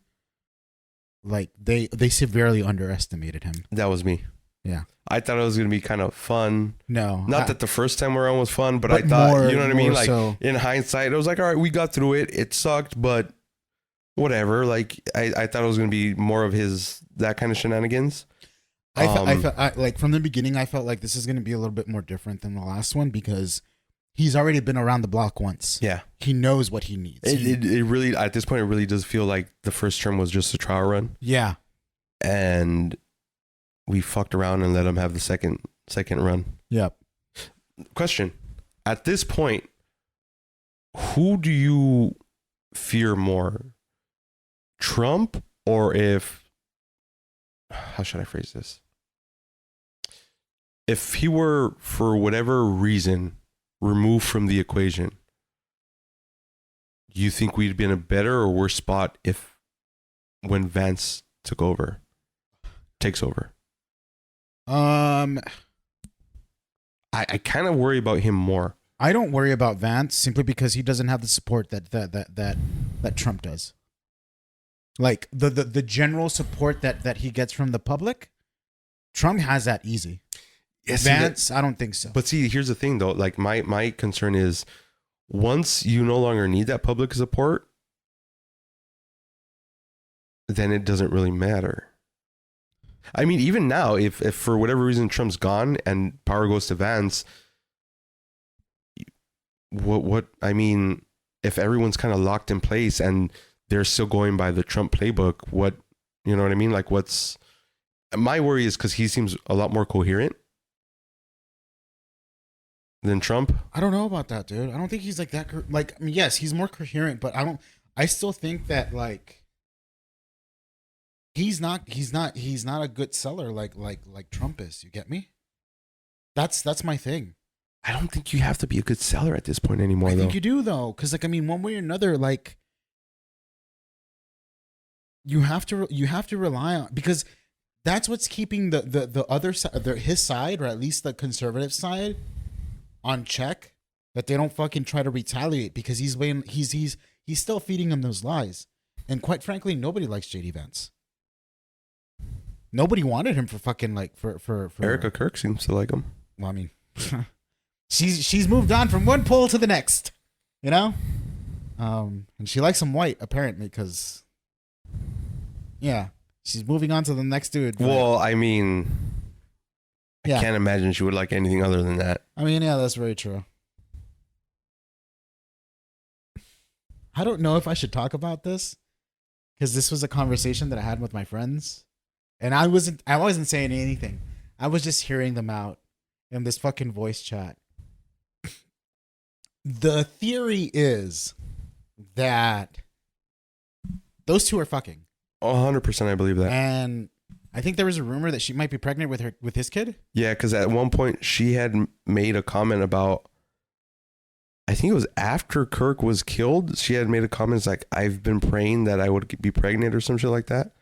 like they severely underestimated him. That was me. Yeah. I thought it was going to be kind of fun. No. Not that the first time around was fun, but I thought, more, you know what I mean? Like so. In hindsight, it was like, all right, we got through it. It sucked, but whatever. Like I thought it was going to be more of that kind of shenanigans. I felt like from the beginning, I felt like this is going to be a little bit more different than the last one because he's already been around the block once. Yeah. He knows what he needs. It really, at this point, it really does feel like the first term was just a trial run. Yeah. And we fucked around and let him have the second run. Yep. Question. At this point, who do you fear more? Trump, or if how should I phrase this? If he were, for whatever reason, removed from the equation, you think we'd be in a better or worse spot if when Vance takes over? Um, I kind of worry about him more. I don't worry about Vance simply because he doesn't have the support that Trump does. Like the general support that he gets from the public, Trump has that easy. Yeah, Vance, I don't think so. But see, here's the thing though. Like my concern is once you no longer need that public support, then it doesn't really matter. I mean, even now, if for whatever reason Trump's gone and power goes to Vance, what I mean, if everyone's kind of locked in place and they're still going by the Trump playbook, what, you know what I mean? Like what's my worry is because he seems a lot more coherent than Trump. I don't know about that, dude. I don't think he's like that. Like, I mean, yes, he's more coherent, but I still think that like he's not a good seller like Trump is. You get me? That's my thing. I don't think you have to be a good seller at this point anymore, I though. think you do though, because like I mean, one way or another, like you have to rely on, because that's what's keeping the other side, his side, or at least the conservative side, on check. That they don't fucking try to retaliate, because he's still feeding them those lies, and quite frankly, nobody likes JD Vance. Nobody wanted him for fucking like for Erica Kirk seems to like him. Well, I mean, she's moved on from one pole to the next, you know, and she likes him white apparently, because yeah, she's moving on to the next dude. Well, I mean, Yeah. I can't imagine she would like anything other than that. I mean, yeah, that's very true. I don't know if I should talk about this, because this was a conversation that I had with my friends, and I wasn't saying anything. I was just hearing them out in this fucking voice chat. The theory is that those two are fucking. 100% I believe that. And I think there was a rumor that she might be pregnant with his kid. Yeah, because at one point she had made a comment about, I think it was after Kirk was killed, she had made a comment, it's like, I've been praying that I would be pregnant or some shit like that.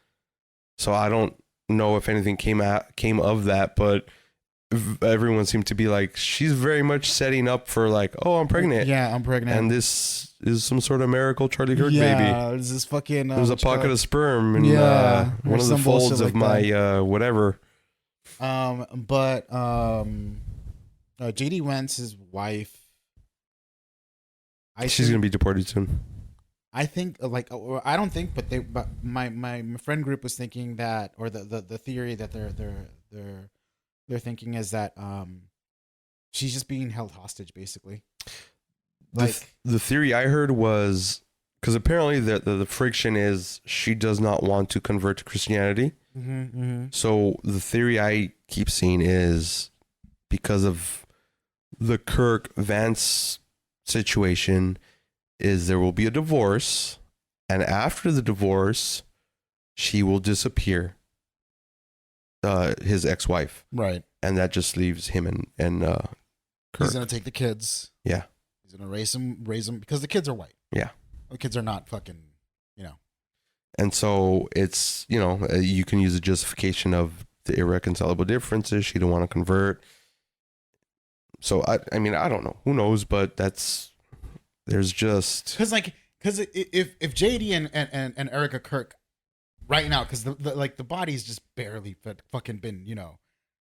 So I don't know if anything came of that, but everyone seemed to be like, she's very much setting up for like, oh, I'm pregnant. Yeah, I'm pregnant. And this is some sort of miracle Charlie Kirk baby. Yeah, this is fucking. There's a pocket of sperm in Yeah, one or of the some bullshit folds of like my whatever. But JD Vance's wife, She's gonna be deported soon. I think or I don't think, but my friend group was thinking that, or the theory that they're thinking is that she's just being held hostage, basically. Like The theory I heard was because apparently the friction is she does not want to convert to Christianity. So the theory I keep seeing is because of the Kirk Vance situation is there will be a divorce, and after the divorce she will disappear, his ex-wife, right, and that just leaves him and Kirk. He's gonna take the kids. Yeah, he's gonna raise them because the kids are white. Yeah, the kids are not fucking, you know. And so it's, you know, you can use a justification of the irreconcilable differences. She don't want to convert. So I mean, I don't know. Who knows? But there's just because if JD and Erica Kirk right now, because the body's just barely fucking been, you know,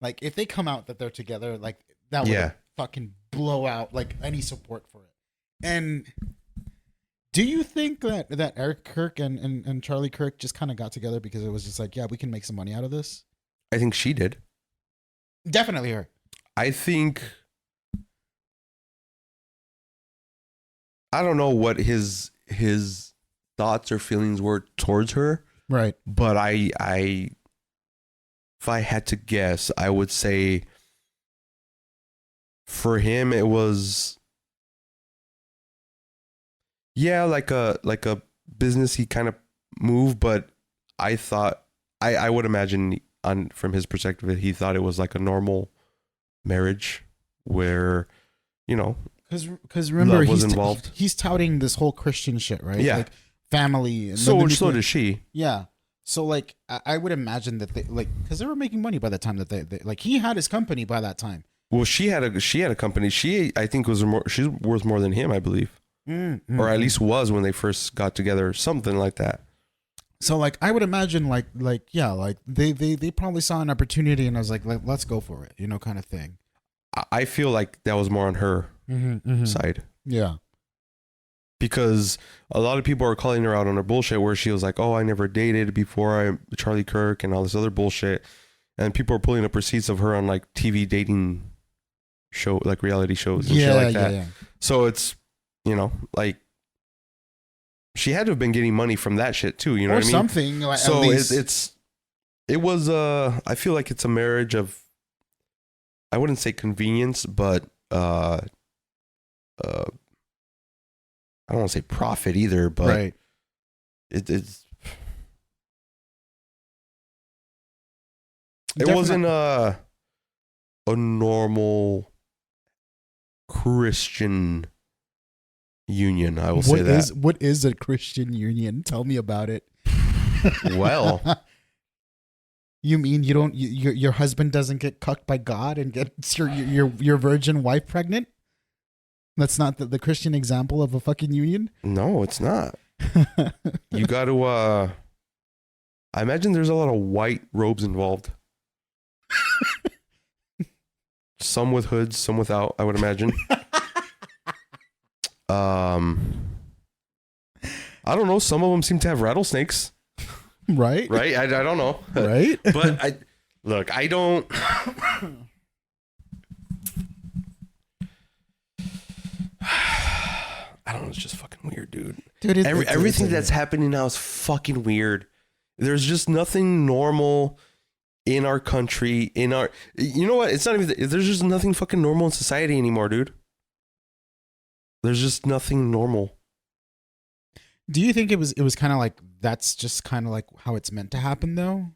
like if they come out that they're together, like that would fucking blow out like any support for it. And do you think that Eric Kirk and Charlie Kirk just kind of got together because it was just like, yeah, we can make some money out of this? I think she did. Definitely her. I think, I don't know what his thoughts or feelings were towards her. Right. But I if I had to guess, I would say for him it was like a businessy kind of move, but I thought I would imagine on from his perspective, he thought it was like a normal marriage where, you know, Because remember, love was involved. He's touting this whole Christian shit, right? Yeah. Like family. And so then so does she. Yeah. So like, I would imagine that they like, because they were making money by the time that they like he had his company by that time. Well, she had a company. She, I think, she's worth more than him, I believe, or at least was when they first got together, something like that. So like, I would imagine like yeah, like they probably saw an opportunity and I was like let's go for it, you know, kind of thing. I feel like that was more on her side. Yeah. Because a lot of people are calling her out on her bullshit where she was like, oh, I never dated before Charlie Kirk and all this other bullshit. And people are pulling up receipts of her on like TV dating show, like reality shows and shit like that. Yeah. So it's, you know, like she had to have been getting money from that shit too. You know or what I mean? Something. Like, So at least. it was, I feel like it's a marriage of, I wouldn't say convenience, but, I don't want to say profit either, but right. It Definitely. wasn't a normal Christian union. I will say that. What is a Christian union? Tell me about it. Well, you mean you don't your husband doesn't get cucked by God and gets your virgin wife pregnant? That's not the Christian example of a fucking union? no, it's not. You got to I imagine there's a lot of white robes involved. Some with hoods, some without, I would imagine. I don't know, some of them seem to have rattlesnakes. Right? Right? I don't know. Right? But I don't. I don't know. It's just fucking weird, dude. Dude, Everything that's happening now is fucking weird. There's just nothing normal in our country. You know what? It's not even. There's just nothing fucking normal in society anymore, dude. There's just nothing normal. Do you think it was kind of like that's just kind of like how it's meant to happen though?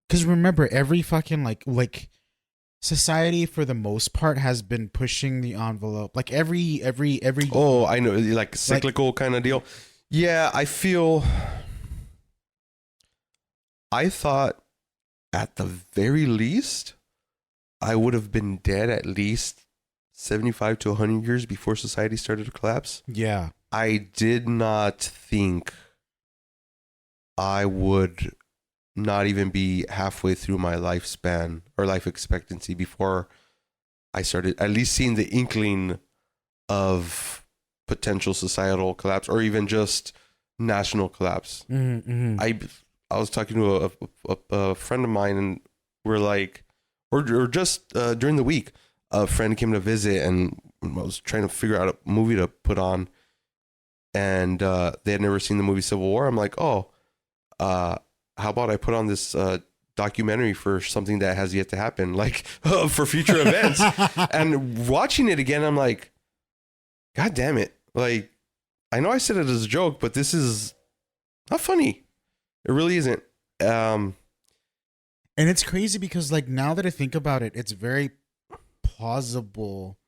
Because remember, every fucking like society for the most part has been pushing the envelope. Like every Oh, I know, like cyclical kind of deal. Yeah, I thought at the very least I would have been dead at least 75 to 100 years before society started to collapse. Yeah. I did not think I would not even be halfway through my lifespan or life expectancy before I started at least seeing the inkling of potential societal collapse or even just national collapse. Mm-hmm. I was talking to a friend of mine and we're like, or just during the week, a friend came to visit and I was trying to figure out a movie to put on. And they had never seen the movie Civil War. I'm like, how about I put on this documentary for something that has yet to happen, like for future events. And watching it again, I'm like, God damn it. Like, I know I said it as a joke, but this is not funny. It really isn't. And it's crazy because like now that I think about it, it's very plausible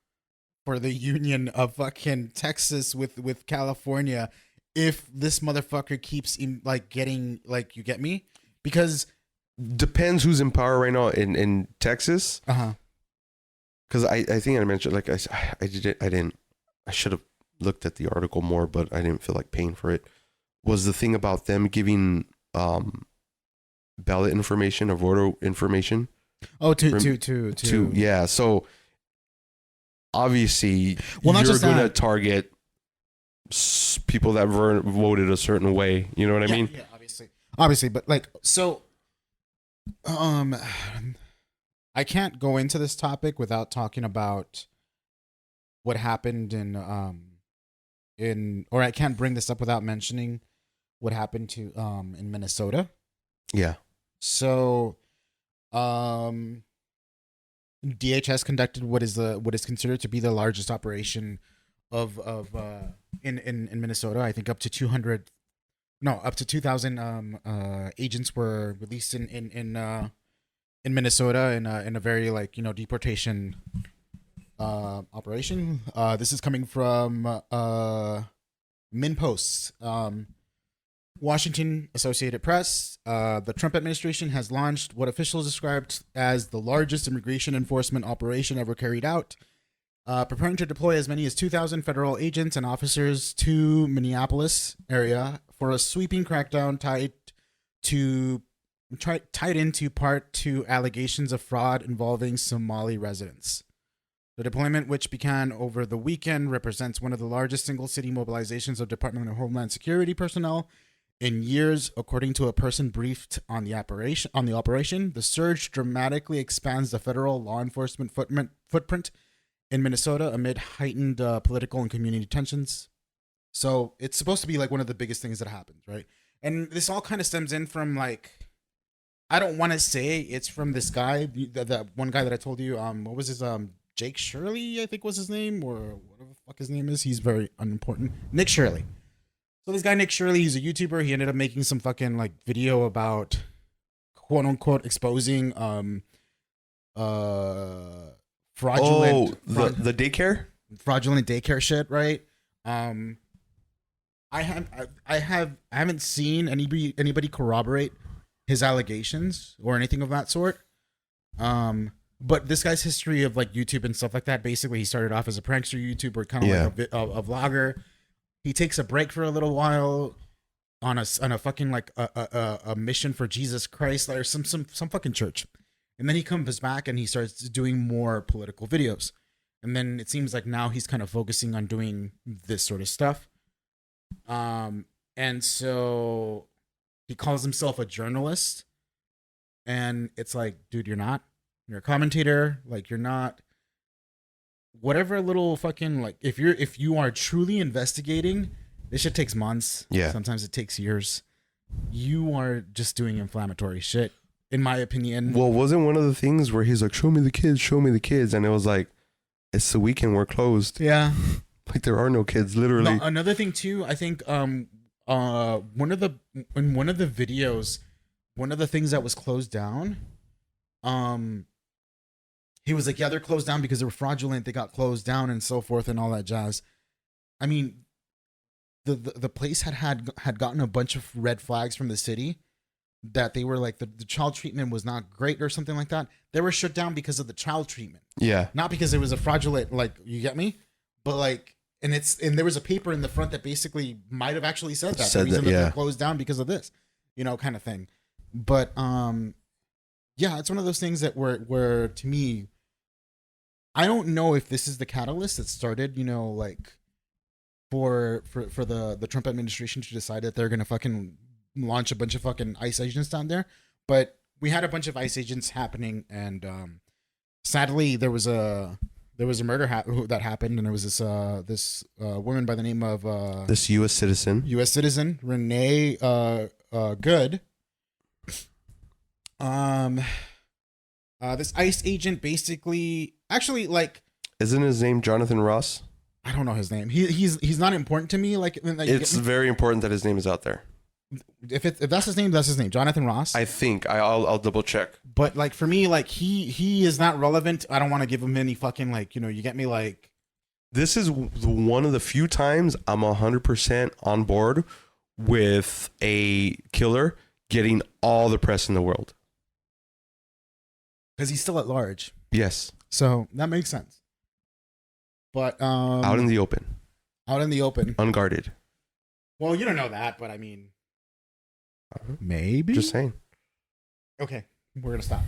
for the union of fucking Texas with California if this motherfucker keeps like getting, like, you get me? Because depends who's in power right now in Texas. Because I think I mentioned, like, I should have looked at the article more, but I didn't feel like paying for it. Was the thing about them giving ballot information or voter information? Oh, to yeah. So obviously, well, not you're just going to that. target people that voted a certain way. You know what I mean? Yeah, obviously, but like, so, I can't go into this topic without talking about what happened or I can't bring this up without mentioning what happened to in Minnesota. Yeah. So, DHS conducted what is considered to be the largest operation of in Minnesota. I think up to 200 no, up to 2,000 agents were released in Minnesota in a very like deportation operation. This is coming from MinPost. Washington Associated Press. The Trump administration has launched what officials described as the largest immigration enforcement operation ever carried out, preparing to deploy as many as 2,000 federal agents and officers to Minneapolis area for a sweeping crackdown tied into part to allegations of fraud involving Somali residents. The deployment, which began over the weekend, represents one of the largest single city mobilizations of Department of Homeland Security personnel in years, according to a person briefed on the operation. The surge dramatically expands the federal law enforcement footprint in Minnesota amid heightened political and community tensions. So it's supposed to be like one of the biggest things that happens, right? And this all kind of stems in from like, I don't want to say it's from this guy, that one guy that I told you. What was his Jake Shirley, I think was his name, or whatever the fuck his name is. He's very unimportant. Nick Shirley. So this guy Nick Shirley, he's a YouTuber. He ended up making some fucking like video about quote unquote exposing fraudulent the daycare? fraudulent daycare shit, right? I haven't seen anybody corroborate his allegations or anything of that sort. But this guy's history of like YouTube and stuff like that, basically he started off as a prankster YouTuber, kind of like a vlogger. He takes a break for a little while on a fucking like a mission for Jesus Christ or some fucking church, and then he comes back and he starts doing more political videos, and then it seems like now he's kind of focusing on doing this sort of stuff. And so he calls himself a journalist, and it's like, dude, you're not. You're a commentator. Like, you're not. Whatever little fucking like, if you are truly investigating, this shit takes months. Yeah. Sometimes it takes years. You are just doing inflammatory shit, in my opinion. Well, wasn't one of the things where he's like, show me the kids, and it was like, it's the weekend, we're closed. Yeah. Like there are no kids, literally. No, another thing too, I think one of the videos, one of the things that was closed down, he was like, yeah, they're closed down because they were fraudulent. They got closed down and so forth and all that jazz. I mean, the place had gotten a bunch of red flags from the city that they were like the child treatment was not great or something like that. They were shut down because of the child treatment. Yeah. Not because it was a fraudulent, like, you get me? But like, and there was a paper in the front that basically might have actually said that. The reason that they're closed down because of this, kind of thing. But yeah, it's one of those things that were to me, I don't know if this is the catalyst that started, like for the Trump administration to decide that they're gonna fucking launch a bunch of fucking ICE agents down there. But we had a bunch of ICE agents happening, and sadly there was a murder that happened, and there was this woman by the name of this U.S. citizen, Renee Good. This ICE agent basically, actually, like, isn't his name Jonathan Ross? I don't know his name. He's not important to me. Like, it's very important that his name is out there. If that's his name, that's his name, Jonathan Ross. I think I'll double check. But like for me, like he is not relevant. I don't want to give him any fucking like, you get me, like. This is one of the few times I'm 100% on board with a killer getting all the press in the world. Because he's still at large. Yes. So that makes sense. But out in the open. Unguarded. Well, you don't know that, but I mean, maybe. Just saying. Okay, we're gonna stop.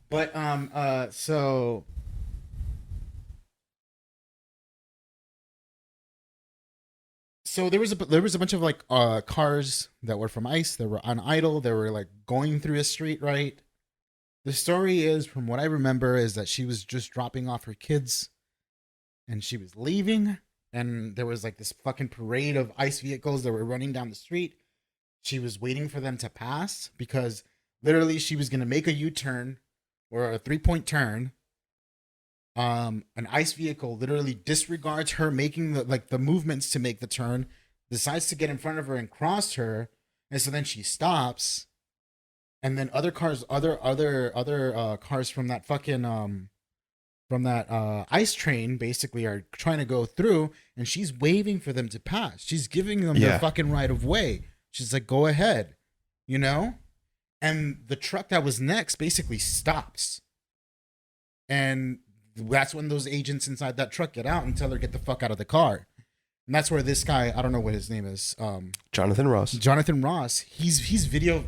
But so there was a bunch of like cars that were from ICE that were on idle. They were like going through a street, right? The story is, from what I remember, is that she was just dropping off her kids and she was leaving, and there was like this fucking parade of ICE vehicles that were running down the street. She was waiting for them to pass because literally she was going to make a U-turn or a 3-point turn. An ICE vehicle literally disregards her making the movements to make the turn, decides to get in front of her and cross her, and so then she stops, and then other cars, other cars from that fucking from that ice train basically are trying to go through, and she's waving for them to pass. She's giving them Yeah. the fucking right of way. She's like, go ahead, you know? And the truck that was next basically stops. And that's when those agents inside that truck get out and tell her get the fuck out of the car. And that's where this guy, I don't know what his name is, Jonathan Ross. Jonathan Ross, he's video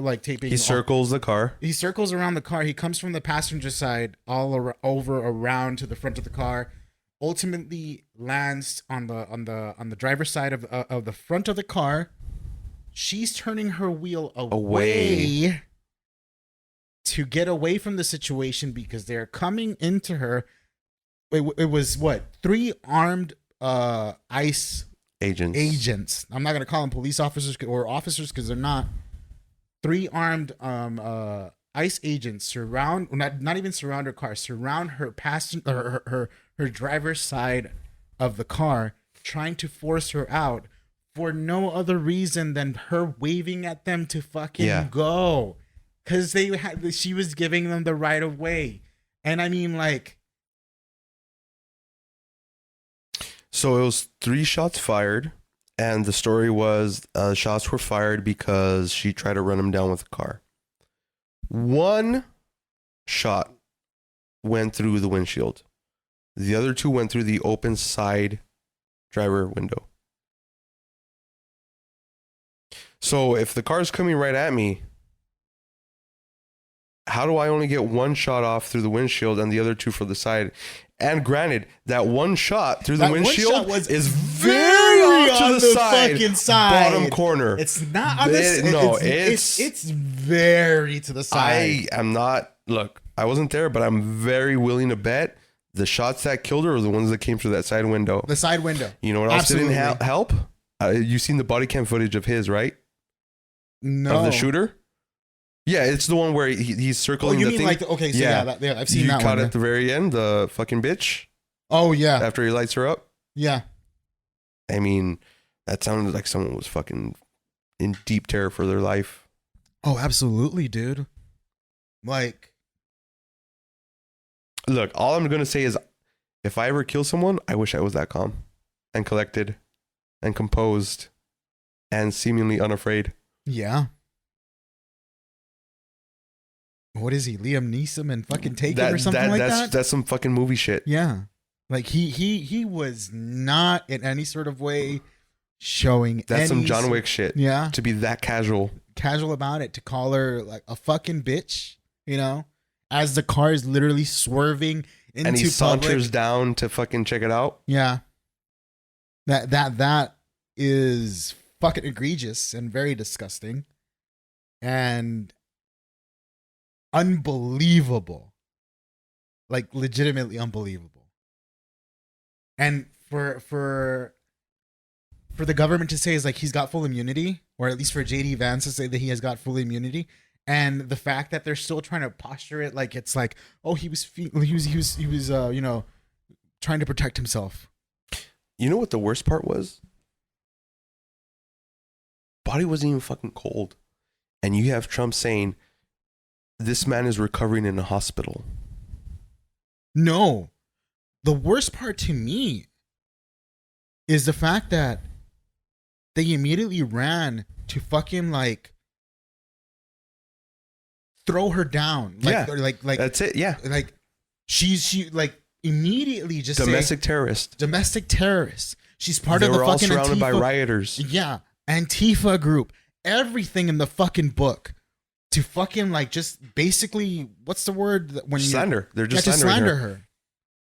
like taping. He circles the car. He circles around the car. He comes from the passenger side over around to the front of the car. Ultimately lands on the driver's side of the front of the car. She's turning her wheel away to get away from the situation because they're coming into her. It was what, 3 armed ICE agents. I'm not gonna call them police officers or officers because they're not. 3 armed ICE agents not even surround her car, surround her passenger, her driver's side of the car, trying to force her out for no other reason than her waving at them to fucking go, because she was giving them the right of way. And I mean, like, so it was 3 shots fired, and the story was shots were fired because she tried to run him down with a car. 1 shot went through the windshield. The other 2 went through the open side driver window. So if the car's coming right at me, how do I only get 1 shot off through the windshield and the other 2 for the side? And granted, that 1 shot through the windshield is very off to the fucking side, bottom corner. It's not on it's very to the side. I am not. Look, I wasn't there, but I'm very willing to bet the shots that killed her are the ones that came through that side window. The side window. You know what else didn't help? You seen the body cam footage of his, right? No. Of the shooter? Yeah, it's the one where he's circling. Oh, you the mean thing. like okay? So yeah, I've seen that one. You caught at the very end, the fucking bitch. Oh yeah. After he lights her up. Yeah. I mean, that sounded like someone was fucking in deep terror for their life. Oh, absolutely, dude. Like, look, all I'm gonna say is, if I ever kill someone, I wish I was that calm, and collected, and composed, and seemingly unafraid. Yeah. What is he, Liam Neeson and fucking Taken or something like that? That's some fucking movie shit. Yeah, like he was not in any sort of way showing. That's some John Wick shit. Yeah, to be that casual about it, to call her like a fucking bitch, you know, as the car is literally swerving into and he saunters public. Down to fucking check it out. Yeah, that is fucking egregious and very disgusting, and unbelievable, like legitimately unbelievable. And for the government to say is like he's got full immunity, or at least for JD Vance to say that he has got full immunity, and the fact that they're still trying to posture it like it's like, oh, he was you know, trying to protect himself. You know what the worst part was? Body wasn't even fucking cold, and you have Trump saying this man is recovering in a hospital. No. The worst part to me is the fact that they immediately ran to fucking like throw her down. Like, yeah. Like that's it. Yeah. Like she like immediately just domestic terrorist. Domestic terrorist. She's part they of the were all fucking surrounded Antifa, by rioters. Yeah. Antifa group. Everything in the fucking book. To fucking like just basically, what's the word when you slander? They're just slander her.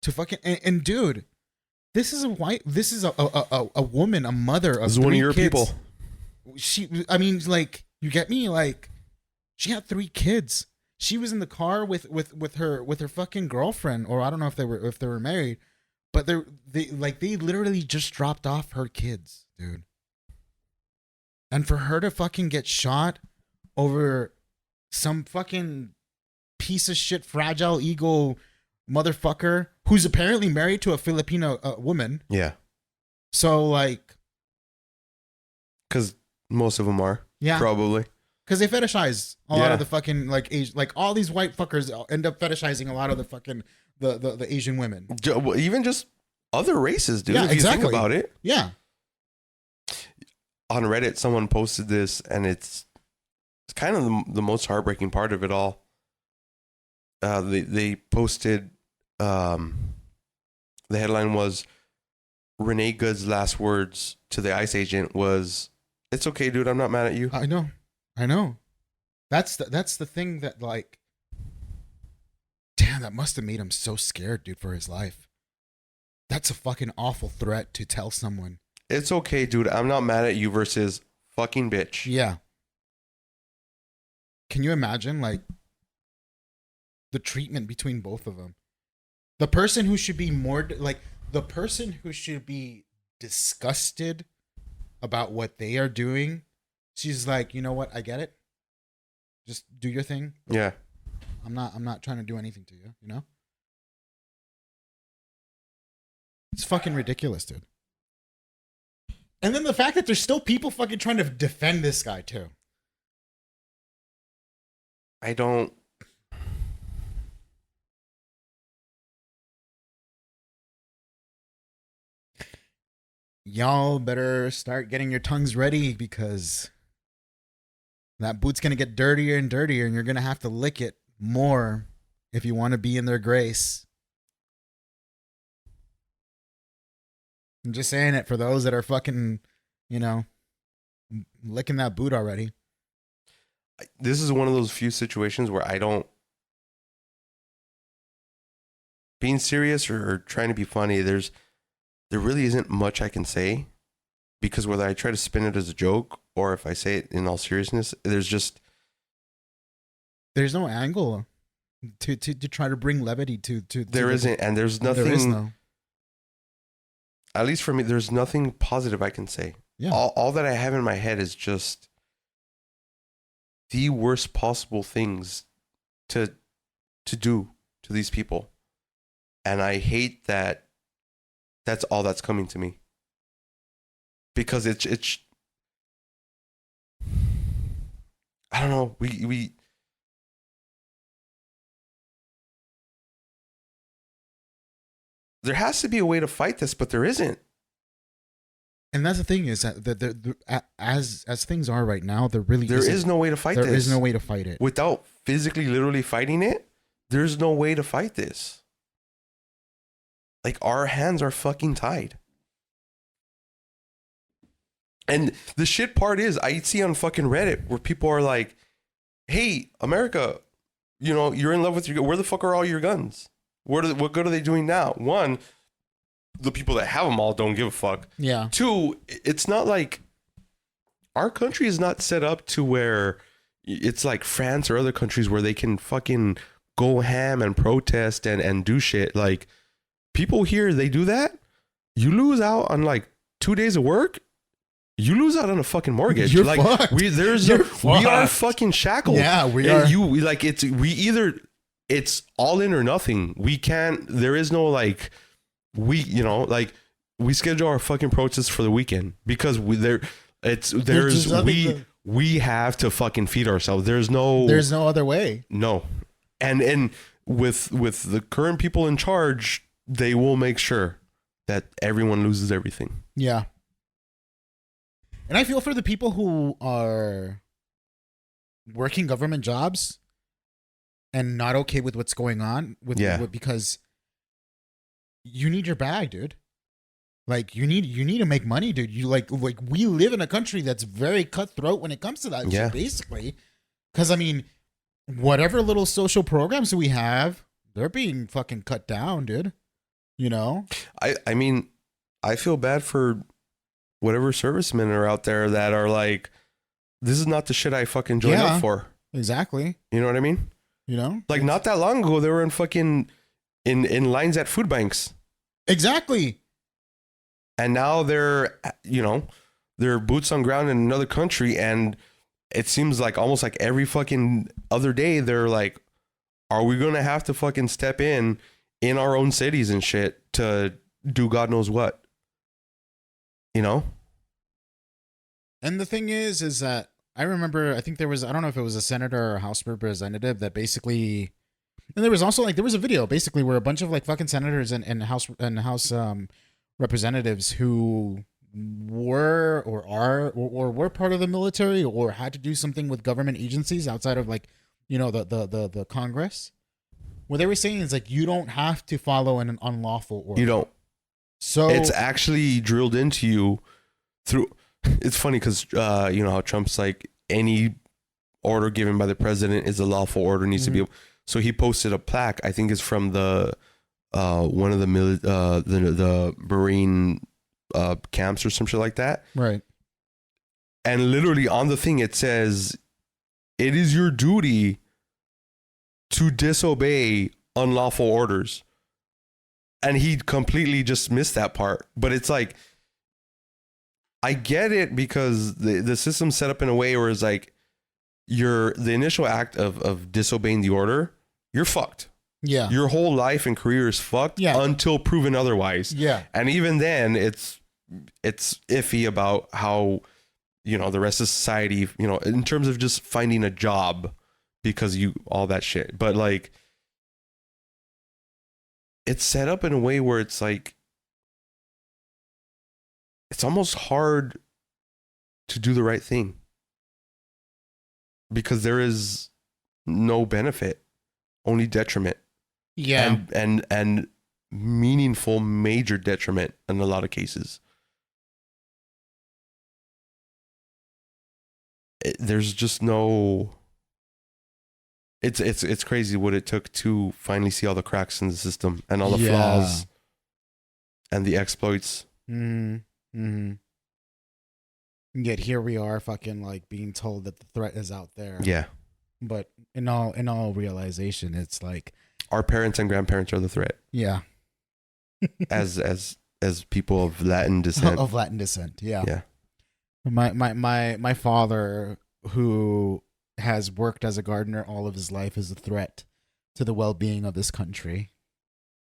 To fucking and dude, this is a woman, a mother of 3 kids. This is one of your people. I mean, like, you get me? Like, she had 3 kids. She was in the car with her fucking girlfriend, or I don't know if they were married, but they literally just dropped off her kids, dude. And for her to fucking get shot over some fucking piece of shit, fragile ego motherfucker who's apparently married to a Filipino woman. Yeah. So like, Because most of them are. Yeah. Probably. Because they fetishize a lot Yeah. of the fucking like Asian, like all these white fuckers end up fetishizing a lot of the fucking the Asian women. Well, even just other races, dude. Yeah, if you exactly. think about it. Yeah. On Reddit, someone posted this, and it's kind of the most heartbreaking part of it all. They posted, the headline was, Renee Good's last words to the ICE agent was, "It's okay, dude. I'm not mad at you." I know. That's the thing that, like, damn, that must have made him so scared, dude, for his life. That's a fucking awful threat to tell someone. It's okay, dude. I'm not mad at you versus fucking bitch. Yeah. Can you imagine, like, the treatment between both of them? The person who should be more, like, the person who should be disgusted about what they are doing, she's like, you know what? I get it. Just do your thing. Yeah. I'm not trying to do anything to you, you know? It's fucking ridiculous, dude. And then the fact that there's still people fucking trying to defend this guy, too. I don't. Y'all better start getting your tongues ready, because that boot's going to get dirtier and dirtier, and you're going to have to lick it more if you want to be in their grace. I'm just saying it for those that are fucking, you know, licking that boot already. This is one of those few situations where I don't. Being serious or trying to be funny, there really isn't much I can say, because whether I try to spin it as a joke or if I say it in all seriousness, there's no angle to try to bring levity to there isn't, and there's nothing. There is no. At least for me, there's nothing positive I can say. Yeah. All that I have in my head is just the worst possible things to do to these people, and I hate that. That's all that's coming to me, because it's I don't know. We there has to be a way to fight this, but there isn't. And that's the thing, is that as things are right now, there is no way to fight this. There is no way to fight it without physically, literally fighting it. There's no way to fight this. Like, our hands are fucking tied. And the shit part is, I see on fucking Reddit where people are like, "Hey, America, you know, you're in love with your, where the fuck are all your guns? What good are they doing now?" One, the people that have them all don't give a fuck. Yeah. Two, it's not like, our country is not set up to where it's like France or other countries where they can fucking go ham and protest and do shit. Like, people here, they do that. You lose out on like 2 days of work. You lose out on a fucking mortgage. You're like, fucked. we are fucking shackled. Yeah, we and are. It's all in or nothing. We can't. There is no like. We schedule our fucking protests for the weekend because we have to fucking feed ourselves. There's no other way. No, and with the current people in charge, they will make sure that everyone loses everything. Yeah. And I feel for the people who are working government jobs and not okay with what's going on because you need your bag, dude. Like, you need to make money, dude. You like we live in a country that's very cutthroat when it comes to that shit, basically. Because I mean, whatever little social programs we have, they're being fucking cut down, dude. You know? I mean, I feel bad for whatever servicemen are out there that are like, this is not the shit I fucking joined up for. Exactly. You know what I mean? You know? Like, not that long ago, they were in fucking in lines at food banks. Exactly. And now they're boots on ground in another country, and it seems like almost like every fucking other day they're like, are we gonna have to fucking step in our own cities and shit to do God knows what? You know? And the thing is that I remember, I think there was, I don't know if it was a senator or a House representative that basically, and there was also like, there was a video basically where a bunch of like fucking senators and House representatives who were or are or were part of the military or had to do something with government agencies outside of like, the Congress. What they were saying is like, you don't have to follow an unlawful order. You don't. So It's actually drilled into you through. It's funny because you know how Trump's like, any order given by the president is a lawful order, needs to be. So he posted a plaque. I think it's from the one of the Marine camps or some shit like that. right. And literally on the thing it says, "It is your duty to disobey unlawful orders." And he completely just missed that part. But it's like, I get it, because the system's set up in a way where it's like, the initial act of disobeying the order, you're fucked. Yeah. Your whole life and career is fucked until proven otherwise. Yeah. And even then it's iffy about how, the rest of society, in terms of just finding a job, because all that shit. But like, it's set up in a way where it's like, it's almost hard to do the right thing, because there is no benefit, only detriment. Yeah. And meaningful major detriment in a lot of cases. There's just no. It's crazy what it took to finally see all the cracks in the system and all the flaws and the exploits. Mm-hmm. Yet here we are, fucking like being told that the threat is out there. Yeah. But in all realization, it's like our parents and grandparents are the threat. Yeah. as people of Latin descent. Of Latin descent, yeah. Yeah. My father, who has worked as a gardener all of his life, is a threat to the well-being of this country.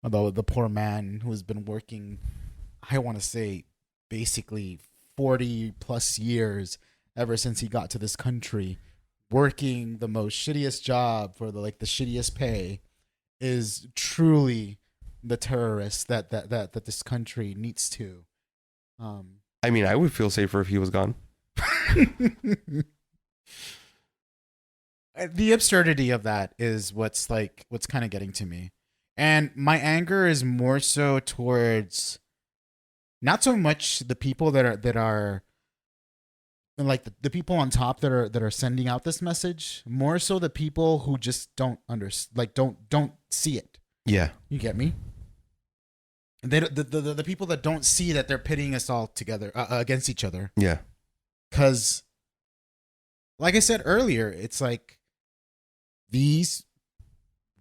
Although the poor man who has been working, I want to say, basically 40 plus years ever since he got to this country, working the most shittiest job for the shittiest pay, is truly the terrorist that this country needs to. I mean, I would feel safer if he was gone. The absurdity of that is what's kind of getting to me. And my anger is more so towards not so much the people that are like the people on top that are sending out this message, more so the people who just don't don't see it. Yeah. You get me? The people that don't see that they're pitting us all together against each other. Yeah. Cuz like I said earlier, it's like these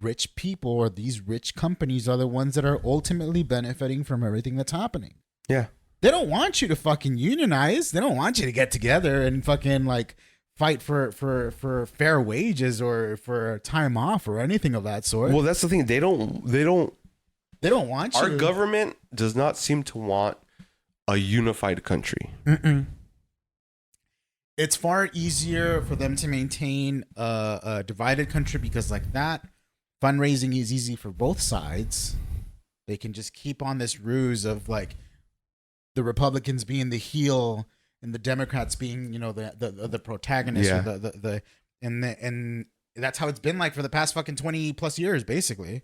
rich people or these rich companies are the ones that are ultimately benefiting from everything that's happening. Yeah. They don't want you to fucking unionize. They don't want you to get together and fucking like fight for fair wages or for time off or anything of that sort. Well, that's the thing. They don't want you. Our government does not seem to want a unified country. Mm-mm. It's far easier for them to maintain a divided country because like that, fundraising is easy for both sides. They can just keep on this ruse of like the Republicans being the heel and the Democrats being, the protagonist. Yeah. Or and that's how it's been like for the past fucking 20 plus years, basically.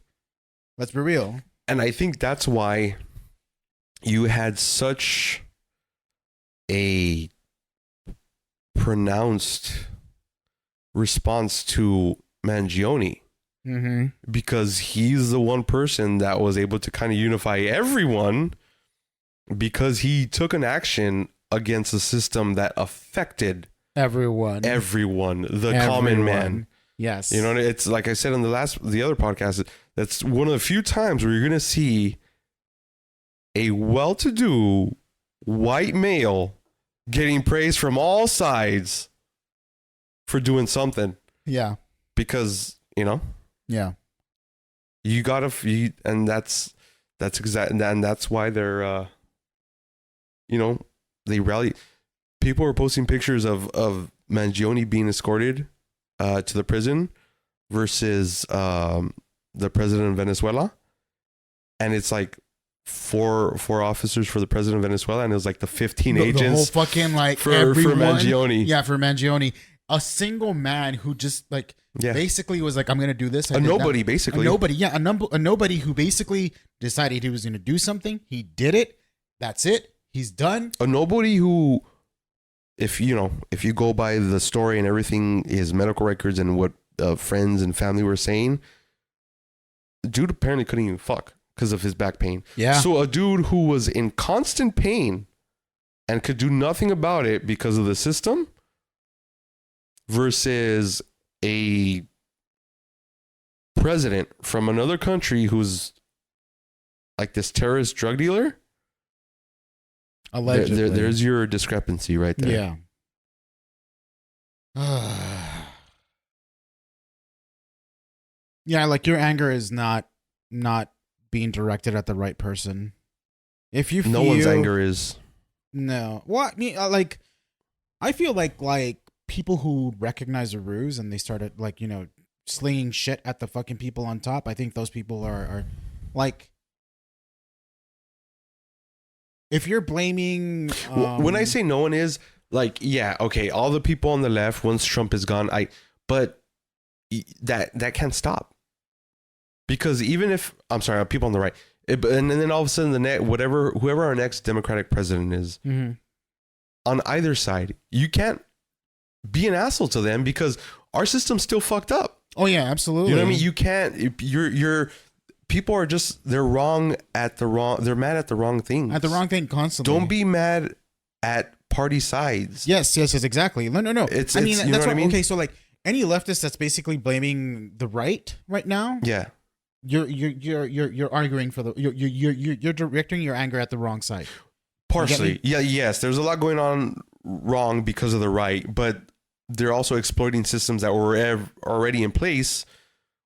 Let's be real. And I think that's why you had such a pronounced response to Mangione, because he's the one person that was able to kind of unify everyone, because he took an action against a system that affected everyone, the common man. Yes. It's like I said on the other podcast, that's one of the few times where you're going to see a well-to-do white male getting praise from all sides for doing something. Yeah. Because, yeah. You got to, and that's exactly, and that's why they're, they rally. people were posting pictures of Mangione being escorted to the prison versus the president of Venezuela, and it's like four officers for the president of Venezuela, and it was like the 15 agents, the whole fucking like for everyone, Mangione. Yeah, for Mangione, a single man who just like basically was like, I'm gonna do this. A nobody, basically. A nobody, yeah, a nobody who basically decided he was gonna do something. He did it. That's it. He's done. A nobody who, if you go by the story and everything, his medical records and what friends and family were saying, dude apparently couldn't even fuck because of his back pain. Yeah. So a dude who was in constant pain and could do nothing about it because of the system versus a president from another country who's like this terrorist drug dealer. Allegedly. There's your discrepancy right there. Yeah. Yeah, like your anger is not being directed at the right person. If you feel, no one's anger is. No. Well, I mean, like, I feel like people who recognize a ruse and they started like, slinging shit at the fucking people on top. I think those people are like, if you're blaming, when I say no one is, like, yeah, okay, all the people on the left once Trump is gone, but that can't stop. Because even if, I'm sorry, people on the right, and then all of a sudden whoever our next Democratic president is, on either side, you can't be an asshole to them because our system's still fucked up. Oh yeah, absolutely. You know what I mean? You can't. You're people are just they're mad at the wrong things. At the wrong thing constantly. Don't be mad at party sides. Yes, exactly. No. It's, I mean, you know that's what I mean? Okay, so like any leftist that's basically blaming the right now. Yeah. You're arguing for the you're directing your anger at the wrong side. Partially. Yeah, yes. There's a lot going on wrong because of the right, but they're also exploiting systems that were already in place.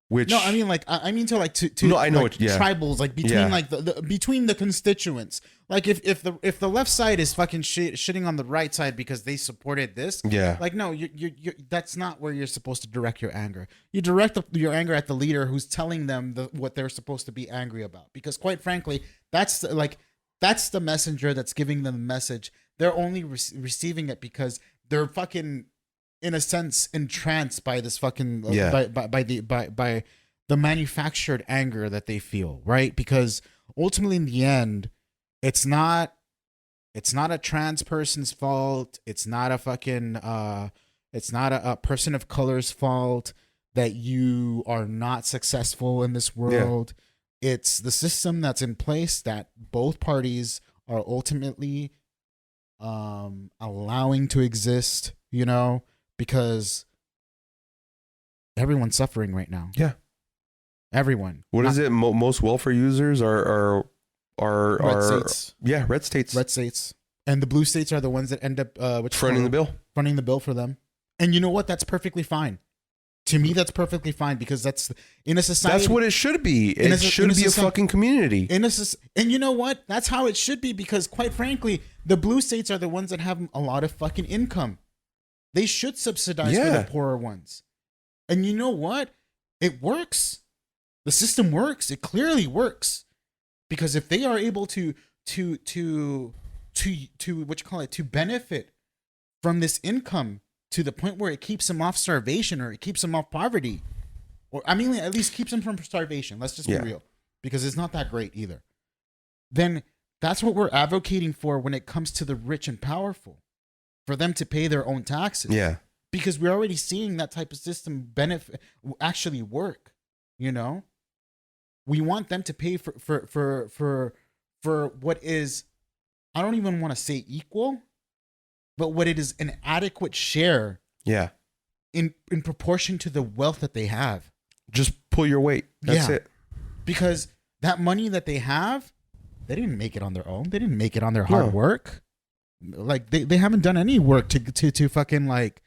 Which no, I mean like I mean to no, I know like, it, yeah. tribals like between like the between the constituents. Like if the left side is fucking shitting on the right side because they supported this, yeah, like no, you that's not where you're supposed to direct your anger. You direct your anger at the leader who's telling them what they're supposed to be angry about. Because quite frankly, that's the messenger that's giving them the message. They're only receiving it because they're fucking, in a sense, entranced by this fucking by the manufactured anger that they feel, right? Because ultimately, in the end, it's not a trans person's fault. It's not a fucking it's not a person of color's fault that you are not successful in this world. Yeah. It's the system that's in place that both parties are ultimately allowing to exist, because everyone's suffering right now. Yeah. Everyone. What is it? Most welfare users are red states. Yeah, red states. Red states. And the blue states are the ones that end up fronting the bill. Fronting the bill for them. And you know what? That's perfectly fine. To me, that's perfectly fine because that's in a society. That's what it should be. It should be a fucking community. And you know what? That's how it should be because, quite frankly, the blue states are the ones that have a lot of fucking income. They should subsidize for the poorer ones. And you know what? It works. The system works. It clearly works. Because if they are able to benefit from this income to the point where it keeps them off starvation or it keeps them off poverty, or I mean, at least keeps them from starvation. Let's just be real, because it's not that great either. Then that's what we're advocating for when it comes to the rich and powerful, for them to pay their own taxes. Yeah, because we're already seeing that type of system actually work. We want them to pay for what is, I don't even want to say equal, but what it is an adequate share. Yeah. In proportion to the wealth that they have. Just pull your weight. That's it. Because that money that they have, they didn't make it on their own. They didn't make it on their hard work. Like they haven't done any work to fucking like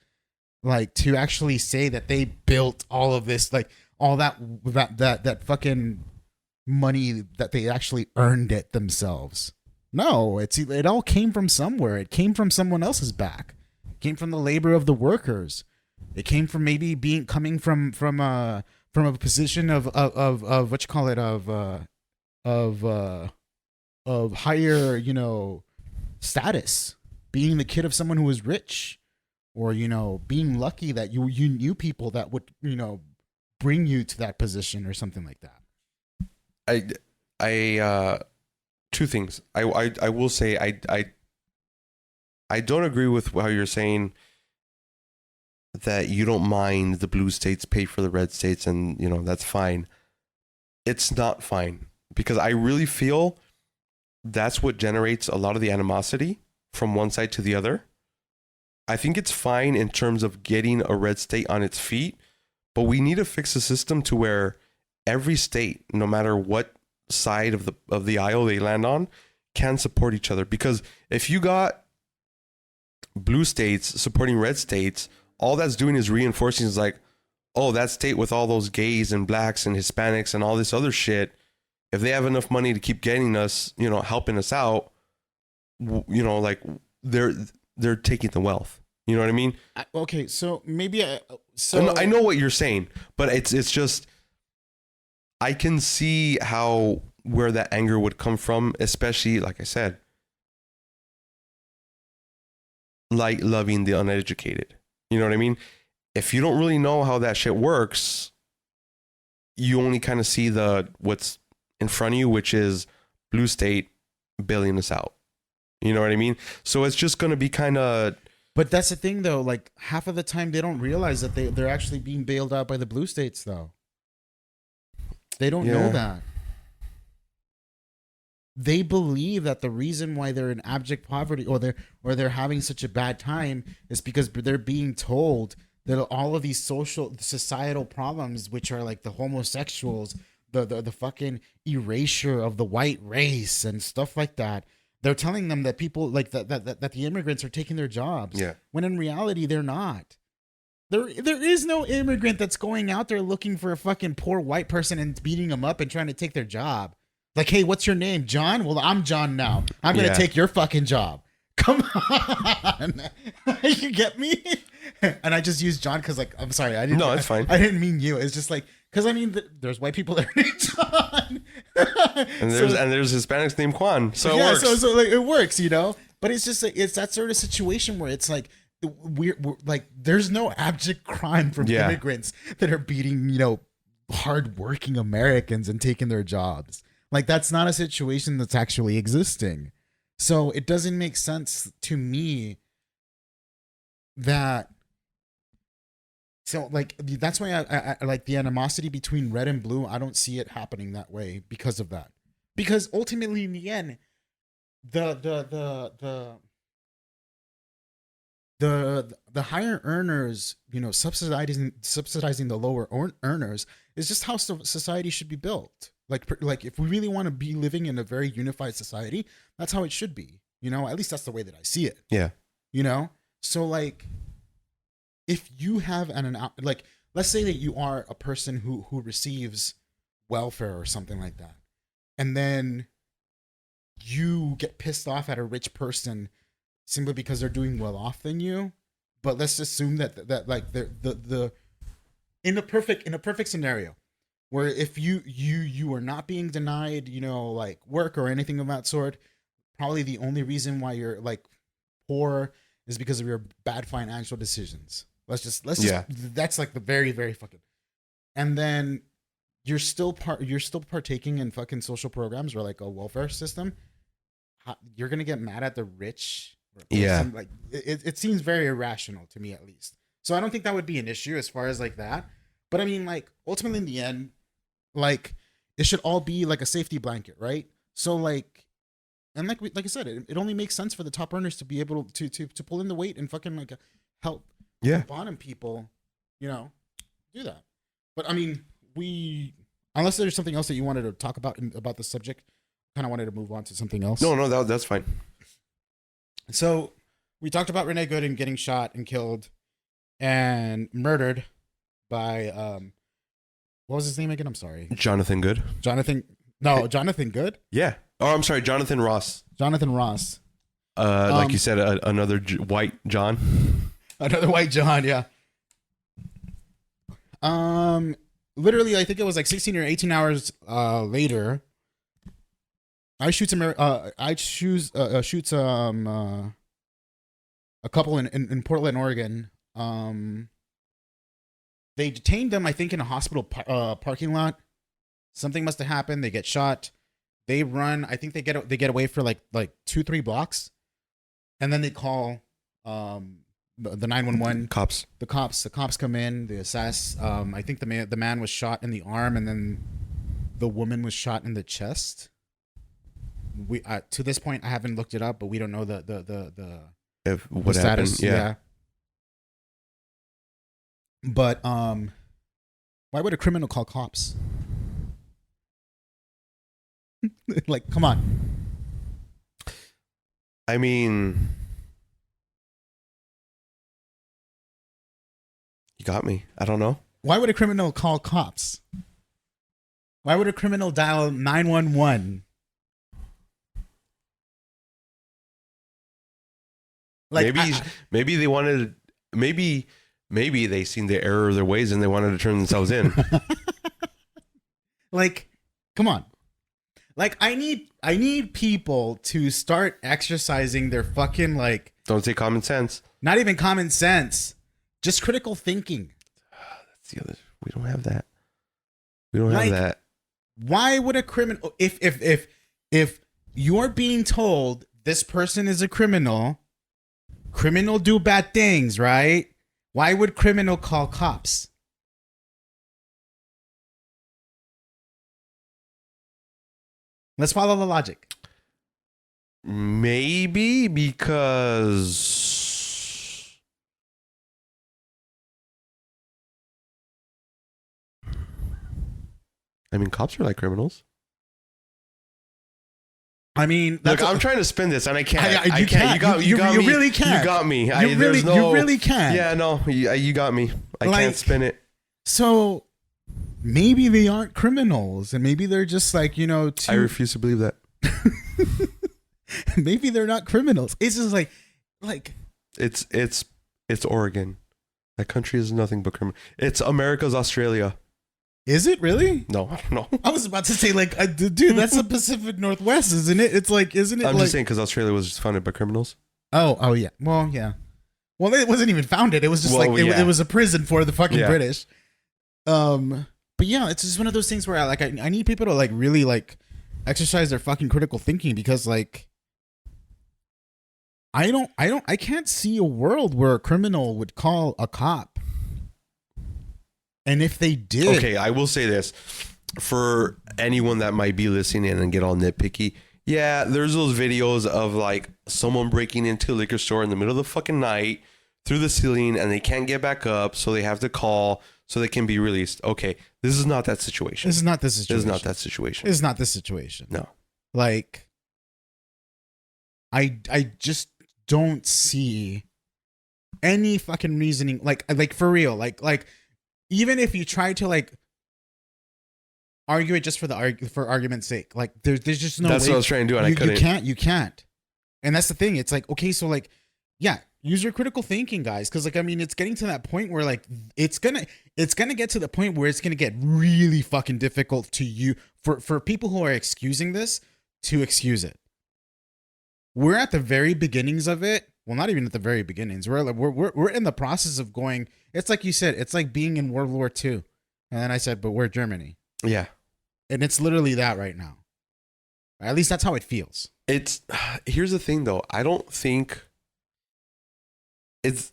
to actually say that they built all of this, like all that fucking money that they actually earned it themselves. No, it all came from somewhere. It came from someone else's back. It came from the labor of the workers. It came from maybe being coming from a position of what you call it of higher, status, being the kid of someone who was rich, or being lucky that you knew people that would bring you to that position or something like that. I two things. I will say I don't agree with how you're saying that you don't mind the blue states pay for the red states, and that's fine. It's not fine, because I really feel that's what generates a lot of the animosity from one side to the other. I think it's fine in terms of getting a red state on its feet, but we need to fix the system to where every state, no matter what side of the aisle they land on, can support each other. Because if you got blue states supporting red states, all that's doing is reinforcing, is like, oh, that state with all those gays and blacks and Hispanics and all this other shit, if they have enough money to keep getting us, helping us out, like they're taking the wealth. You know what I mean? Okay, so maybe I know what you're saying, but it's just, I can see where that anger would come from, especially, like I said, like loving the uneducated. You know what I mean? If you don't really know how that shit works, you only kind of see what's in front of you, which is blue state bailing us out. You know what I mean? So it's just going to be kind of... But that's the thing, though. Like, half of the time, they don't realize that they're actually being bailed out by the blue states, though. They don't know that. They believe that the reason why they're in abject poverty, or they're having such a bad time, is because they're being told that all of these societal problems, which are like the homosexuals, the fucking erasure of the white race and stuff like that, they're telling them that people like that the immigrants are taking their jobs. Yeah. When in reality, they're not. There is no immigrant that's going out there looking for a fucking poor white person and beating them up and trying to take their job. Like, hey, what's your name? John? Well, I'm John now. I'm going to take your fucking job. Come on. You get me? And I just used John because, like, I'm sorry. No, it's fine. I didn't mean you. It's just like, because I mean, there's white people that are named John. and there's Hispanics named Juan. So it works. So like, it works, But it's just like, it's that sort of situation where it's like, we're like, there's no abject crime from immigrants that are beating, hardworking Americans and taking their jobs. Like, that's not a situation that's actually existing. So it doesn't make sense to me that. So, like, that's why I like the animosity between red and blue. I don't see it happening that way because of that. Because ultimately, in the end, the higher earners, subsidizing the lower earners is just how society should be built. Like if we really want to be living in a very unified society, that's how it should be. At least that's the way that I see it. Yeah. So like, if you have like, let's say that you are a person who receives welfare or something like that, and then you get pissed off at a rich person simply because they're doing well off than you. But let's assume that like the in a perfect scenario where if you are not being denied, like work or anything of that sort, probably the only reason why you're like poor is because of your bad financial decisions. Let's just that's like the very, very fucking, and then you're still partaking in fucking social programs or like a welfare system. You're gonna get mad at the rich. Like it seems very irrational to me, at least. So I don't think that would be an issue as far as like that. But I mean, like, ultimately in the end, like, it should all be like a safety blanket, right? So like, and like I said, it only makes sense for the top earners to be able to pull in the weight and fucking like help the bottom people, do that. But I mean, unless there's something else that you wanted to talk about the subject, kind of wanted to move on to something else. No, that's fine. So we talked about Renee Gooden getting shot and killed and murdered by what was his name again? I'm sorry. Jonathan Good. Jonathan Good? Yeah. Oh, I'm sorry, Jonathan Ross. Jonathan Ross. Like you said, another white John. Another white John, yeah. Literally, I think it was like 16 or 18 hours later. I shoot a couple in Portland, Oregon. They detained them, I think, in a hospital parking lot. Something must have happened. They get shot. They run. I think they get away for like 2-3 blocks, and then they call the 911 Cops. The cops come in. They assess. I think the man was shot in the arm, and then the woman was shot in the chest. We to this point, I haven't looked it up, but we don't know If what the happened? status. Yeah. But why would a criminal call cops? Like, come on. I mean, you got me. I don't know. Why would a criminal call cops? Why would a criminal dial 911? Like, maybe they wanted. Maybe they seen the error of their ways and they wanted to turn themselves in. Like, come on. Like, I need people to start exercising their fucking, like, Don't say common sense. not even common sense, just critical thinking. That's the other. We don't have that. We don't have Like, that. Why would a criminal, if you're being told this person is a criminal do bad things, right? Why would criminal call cops? Let's follow the logic. Maybe because I mean, cops are like criminals. I mean, look, I'm trying to spin this and I can't. I can't. You got me. You really can't. You got me. You really can't. Yeah, no, you got me. I can't spin it. So maybe they aren't criminals, and maybe they're just like, I refuse to believe that. Maybe they're not criminals. It's just like it's Oregon. That country is nothing but criminal. It's America's Australia. Is it really? No, I don't know. I was about to say, like, dude, that's the Pacific Northwest, isn't it? It's like, isn't it? I'm just saying because Australia was just founded by criminals. Oh yeah. Well, yeah. Well, it wasn't even founded. It was just it was a prison for the fucking British. But yeah, it's just one of those things where I need people to like really like exercise their fucking critical thinking, because like I can't see a world where a criminal would call a cop. And if they did, okay, I will say this for anyone that might be listening in and get all nitpicky. Yeah, there's those videos of like someone breaking into a liquor store in the middle of the fucking night through the ceiling and they can't get back up, so they have to call so they can be released. Okay, this is not that situation. This is not the situation. This is not that situation. This is not the situation. No. Like, I just don't see any fucking reasoning. Like for real. Like even if you try to like argue it just for argument's sake, like there's just no. That's way. what I was trying to do, and I couldn't. You can't. And that's the thing. It's like, okay, so like, yeah, use your critical thinking, guys, because like, I mean, it's getting to that point where like it's gonna get to the point where it's gonna get really fucking difficult for people who are excusing this to excuse it. We're at the very beginnings of it. Well, not even at the very beginnings. We're in the process of going. It's like you said. It's like being in World War II, and then I said, but we're Germany. Yeah, and it's literally that right now. At least that's how it feels. Here's the thing, though. I don't think it's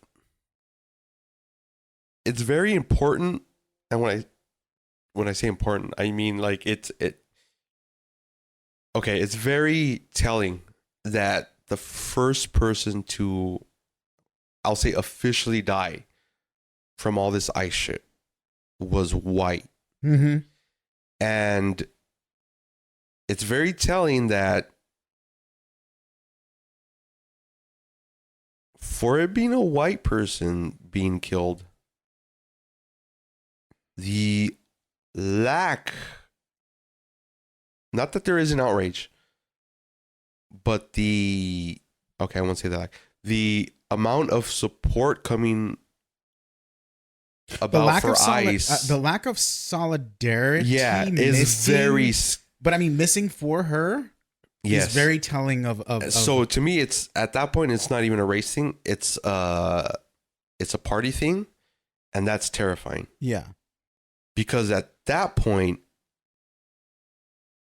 very important, and when I say important, I mean like okay, it's very telling that the first person to, I'll say, officially die from all this ICE shit was white. Mm-hmm. And it's very telling that for it being a white person being killed, the lack, not that there is an outrage, but I won't say that. Like, the amount of support coming about for ICE, the lack of solidarity, is missing, very. But I mean, missing for her Yes. is very telling of So to me, it's at that point, it's not even a race thing. It's a party thing, and that's terrifying. Yeah. Because at that point,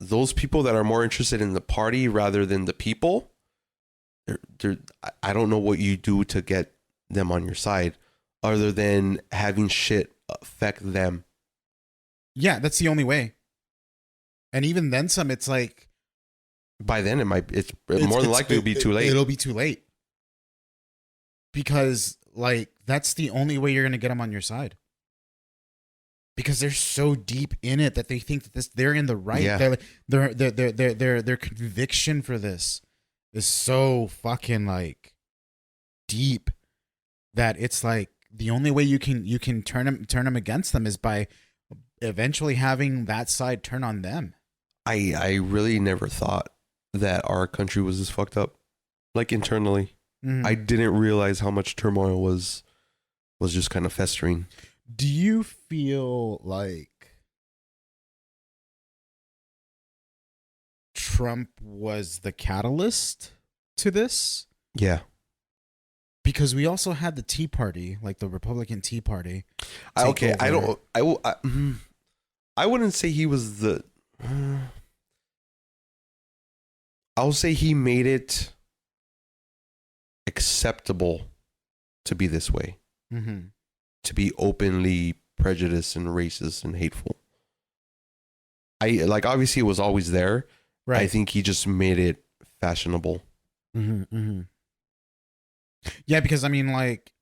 those people that are more interested in the party rather than the people, I don't know what you do to get them on your side other than having shit affect them. Yeah, that's the only way. And even then some, it's like, by then it's more than likely it'll be too late. It'll be too late. Because like that's the only way you're going to get them on your side. Because they're so deep in it that they think that they're in the right. Yeah. Their conviction for this is so fucking like deep that it's like the only way you can turn them against them is by eventually having that side turn on them. I really never thought that our country was this fucked up, like internally. I didn't realize how much turmoil was just kind of festering. Do you feel like Trump was the catalyst to this? Yeah. Because we also had the Tea Party, like the Republican Tea Party. I wouldn't say he was the. I'll say he made it acceptable to be this way, to be openly prejudiced and racist and hateful. Obviously it was always there. Right. I think he just made it fashionable. Yeah, because I mean, like,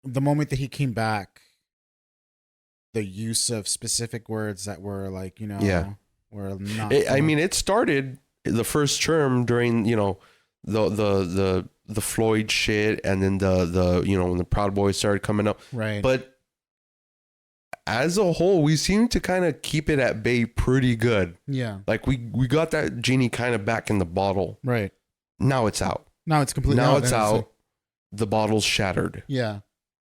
the moment that he came back, the use of specific words that were like, you know, were not. It started the first term during, you know, the Floyd shit, and then the you know, when the Proud Boys started coming up. Right. But as a whole, we seem to kind of keep it at bay pretty good. Yeah. Like we got that genie kind of back in the bottle. Right. Now it's out. Now it's completely out. Now it's out. The bottle's shattered. Yeah.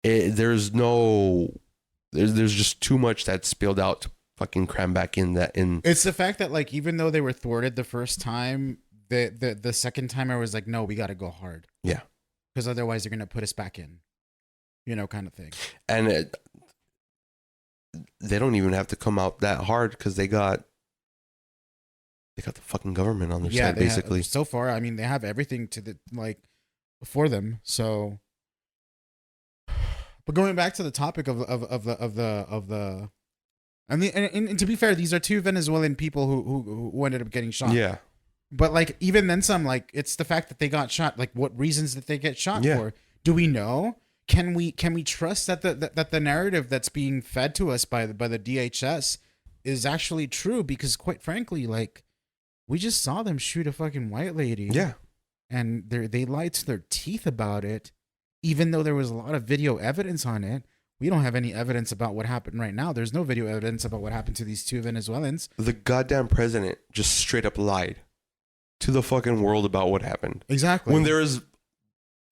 There's just too much that's spilled out to fucking cram back in that. It's the fact that, like, even though they were thwarted the first time, the second time I was like, no, we got to go hard. Yeah. Because otherwise they're going to put us back in, you know, kind of thing. And they don't even have to come out that hard because they got the fucking government on their side, basically. So far, I mean, they have everything for them. So, but going back to the topic of the, I mean, and to be fair, these are two Venezuelan people who ended up getting shot. Yeah. But like, even then some, like, it's the fact that they got shot. Like, what reasons did they get shot for? Do we know? Can we trust that the narrative that's being fed to us by the DHS is actually true? Because quite frankly, like, we just saw them shoot a fucking white lady. Yeah. And they lied to their teeth about it, even though there was a lot of video evidence on it. We don't have any evidence about what happened right now. There's no video evidence about what happened to these two Venezuelans. The goddamn president just straight up lied to the fucking world about what happened. Exactly. When there is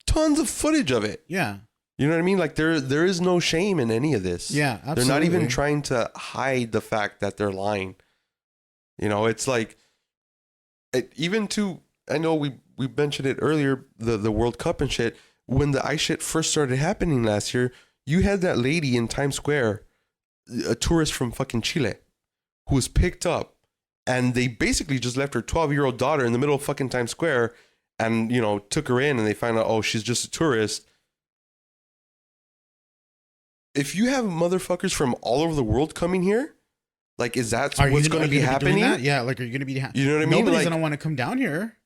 tons of footage of it. Yeah. You know what I mean? Like, there is no shame in any of this. Yeah, absolutely. They're not even trying to hide the fact that they're lying. You know, it's like, I know we mentioned it earlier, the World Cup and shit. When the ice shit first started happening last year, you had that lady in Times Square, a tourist from fucking Chile, who was picked up, and they basically just left her 12-year-old daughter in the middle of fucking Times Square, and, you know, took her in, and they found out, oh, she's just a tourist. If you have motherfuckers from all over the world coming here, like, is that what's going to be happening? Yeah, like, are you going to be? You know what I mean? Nobody's going to want to come down here.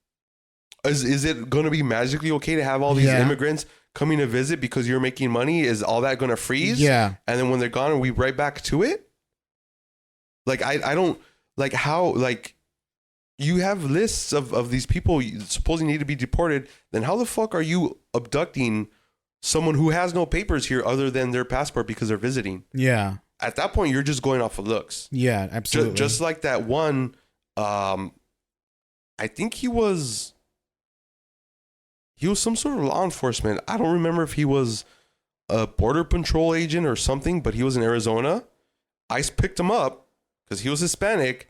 Is it going to be magically okay to have all these immigrants coming to visit because you're making money? Is all that going to freeze? Yeah. And then when they're gone, are we right back to it? Like, I don't, like, how, like, you have lists of these people supposedly need to be deported. Then how the fuck are you abducting someone who has no papers here other than their passport because they're visiting? Yeah. At that point, you're just going off of looks. Yeah, absolutely. Just like that one, I I think he was some sort of law enforcement. I don't remember if he was a border patrol agent or something, but he was in Arizona. ICE picked him up because he was Hispanic.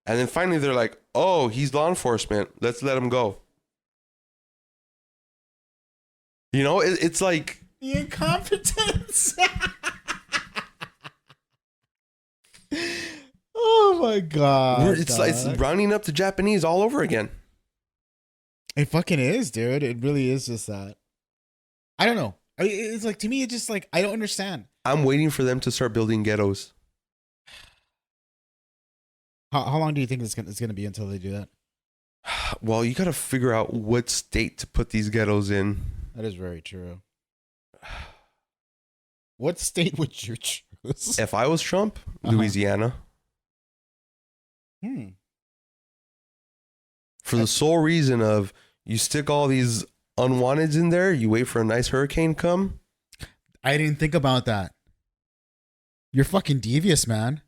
And then finally they're like, oh, he's law enforcement. Let's let him go. You know, it's like... The incompetence. Oh my God. It's rounding up the Japanese all over again. It fucking is, dude. It really is just that. I don't know. It's like, to me, it's just like, I don't understand. I'm waiting for them to start building ghettos. How long do you think it's gonna be until they do that? Well, you got to figure out what state to put these ghettos in. That is very true. What state would you choose? If I was Trump, Louisiana. For the sole reason of you stick all these unwanteds in there, you wait for a nice hurricane come. I didn't think about that. You're fucking devious, man.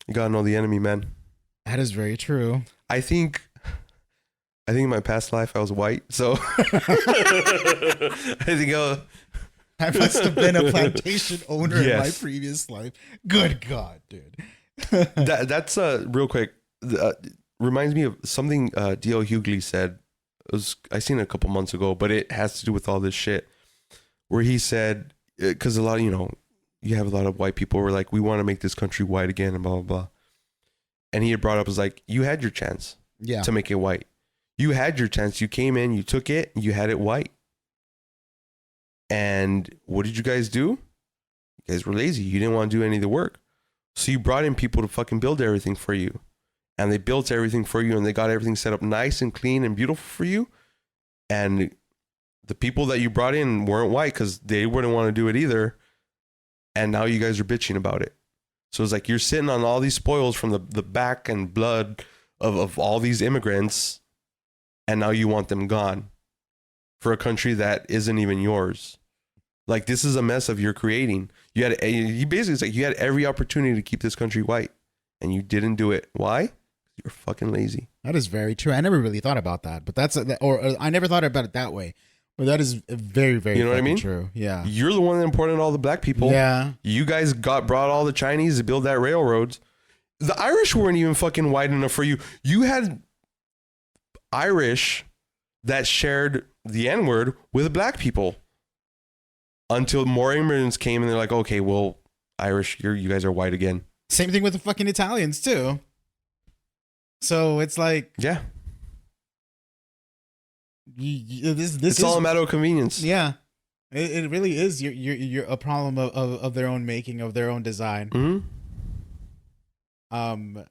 You gotta know the enemy, man. That is very true. I think in my past life I was white, so I think I must have been a plantation owner in my Yes. previous life. Good God, dude. that's real quick. Reminds me of something D.L. Hughley said. I seen it a couple months ago, but it has to do with all this shit. Where he said, because a lot of, you have a lot of white people who are like, we want to make this country white again and blah, blah, blah. And he had brought up, was like, you had your chance to make it white. You had your chance. You came in, you took it, you had it white. And what did you guys do? You guys were lazy. You didn't want to do any of the work. So you brought in people to fucking build everything for you. And they built everything for you and they got everything set up nice and clean and beautiful for you. And the people that you brought in weren't white because they wouldn't want to do it either. And now you guys are bitching about it. So it's like you're sitting on all these spoils from the back and blood of all these immigrants. And now you want them gone for a country that isn't even yours. Like, this is a mess of your creating. You basically, it's like you had every opportunity to keep this country white and you didn't do it. Why? You're fucking lazy. That is very true. I never really thought about that, but I never thought about it that way. But that is very, very, you know what I mean? True. Yeah. You're the one that imported all the black people. Yeah. You guys brought all the Chinese to build that railroads. The Irish weren't even fucking white enough for you. You had Irish that shared the N-word with black people until more immigrants came and they're like, okay, well, Irish, you guys are white again. Same thing with the fucking Italians too. So it's like, yeah, this it's all a matter of convenience. Yeah, it really is. You're a problem of their own making, of their own design. Mm-hmm.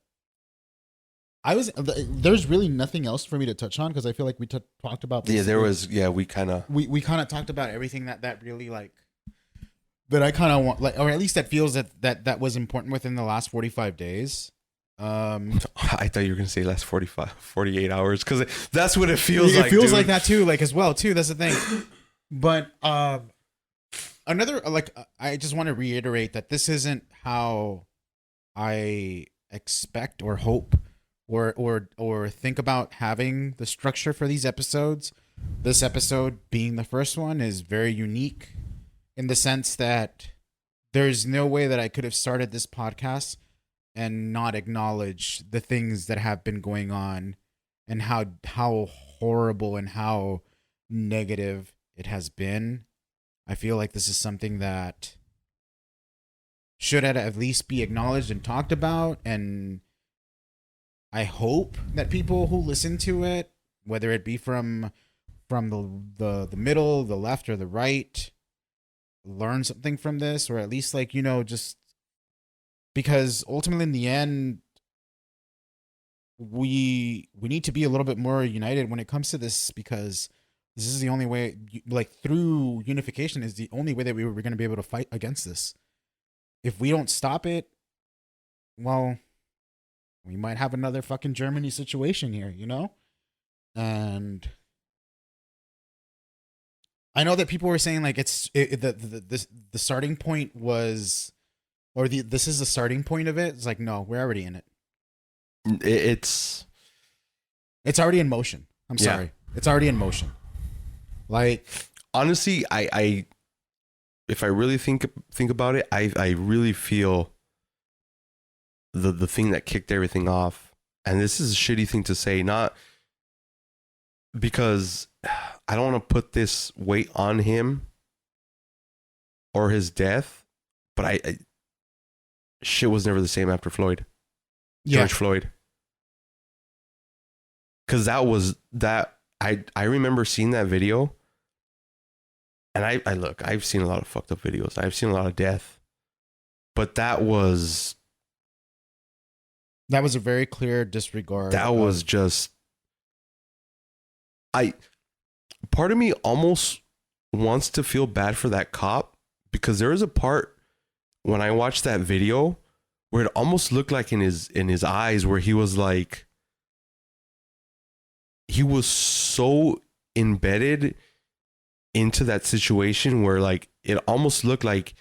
There's really nothing else for me to touch on because I feel like we talked about this. Yeah, there was. Yeah, we kind of talked about everything that really like that I kind of want, like, or at least that feels that was important within the last 45 days. I thought you were gonna say last 48 hours because that's what it feels like. It feels dude. like that too, like as well too. That's the thing. But another, like, I just want to reiterate that this isn't how I expect or hope or think about having the structure for these episodes. This episode being the first one is very unique in the sense that there's no way that I could have started this podcast and not acknowledge the things that have been going on and how horrible and how negative it has been. I feel like this is something that should at least be acknowledged and talked about, and I hope that people who listen to it, whether it be from the middle, the left, or the right, learn something from this, or at least, like, just because ultimately in the end we need to be a little bit more united when it comes to this, because this is the only way, like, through unification is the only way that we're going to be able to fight against this. If we don't stop it, well, we might have another fucking Germany situation here, And I know that people were saying, like, the starting point was, or this is the starting point of it. It's like, no, we're already in it. It's It's already in motion. I'm Yeah. sorry. It's already in motion. Like, honestly, I if I really think about it, I really feel the thing that kicked everything off, and this is a shitty thing to say, not because I don't want to put this weight on him or his death, but I shit was never the same after Floyd. George Floyd. Because I remember seeing that video, and I look, I've seen a lot of fucked up videos. I've seen a lot of death, but that was a very clear disregard. That was just, part of me almost wants to feel bad for that cop, because there was a part when I watched that video where it almost looked like in his eyes where he was like, he was so embedded into that situation where like it almost looked like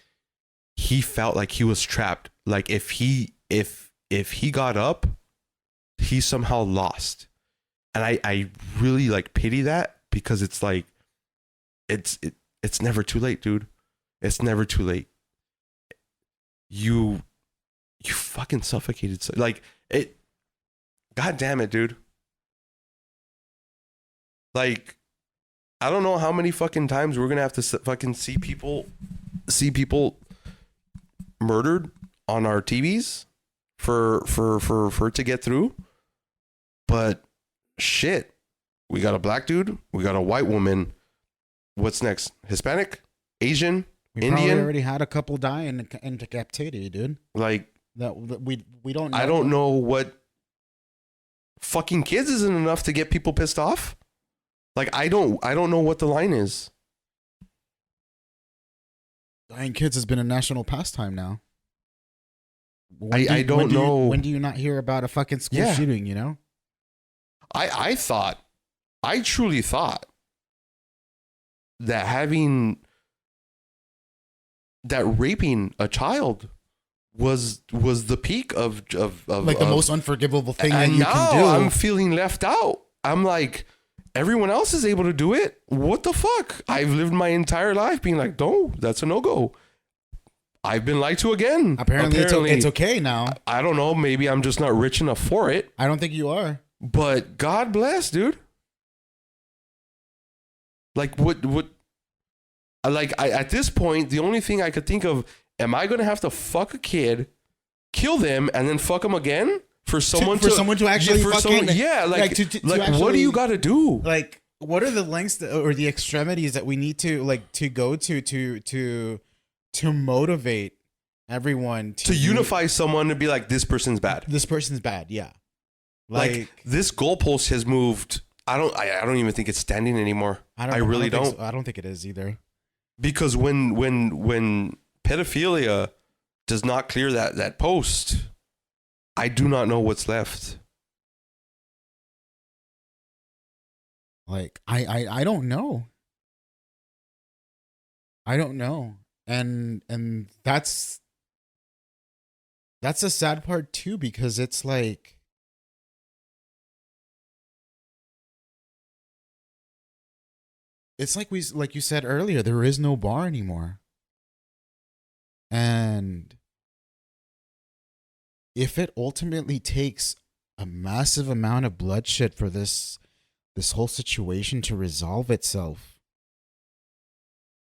he felt like he was trapped. Like if he got up, he somehow lost. And I really like pity that, because it's like it's never too late, dude. It's never too late. You fucking suffocated. Like it. God damn it, dude. Like, I don't know how many fucking times we're gonna have to fucking see people murdered on our TVs for it to get through. But shit, we got a black dude, we got a white woman. What's next? Hispanic, Asian, Indian. Indian. Already had a couple die into captivity, dude. Like that we don't know. I don't know what fucking kids isn't enough to get people pissed off. Like I don't know what the line is. Dying kids has been a national pastime now. I don't know. When do you not hear about a fucking school shooting, you know? I truly thought that raping a child was the peak of like the most unforgivable thing that and you now can do. I'm feeling left out. I'm like, everyone else is able to do it. What the fuck? I've lived my entire life being like, no, that's a no-go. I've been lied to again. Apparently it's okay now. I don't know. Maybe I'm just not rich enough for it. I don't think you are. But God bless, dude. Like what at this point, the only thing I could think of, am I going to have to fuck a kid, kill them, and then fuck them again? For someone to actually fucking what do you got to do? Like, what are the lengths or the extremities that we need to like to go to motivate everyone to unify someone to be like, this person's bad. This person's bad, yeah. Like this goalpost has moved. I don't even think it's standing anymore. I really don't. I don't think it is either. Because when pedophilia does not clear that post, I do not know what's left. Like I don't know. I don't know. And that's a sad part too, because it's like like you said earlier, there is no bar anymore. And if it ultimately takes a massive amount of bloodshed for this whole situation to resolve itself,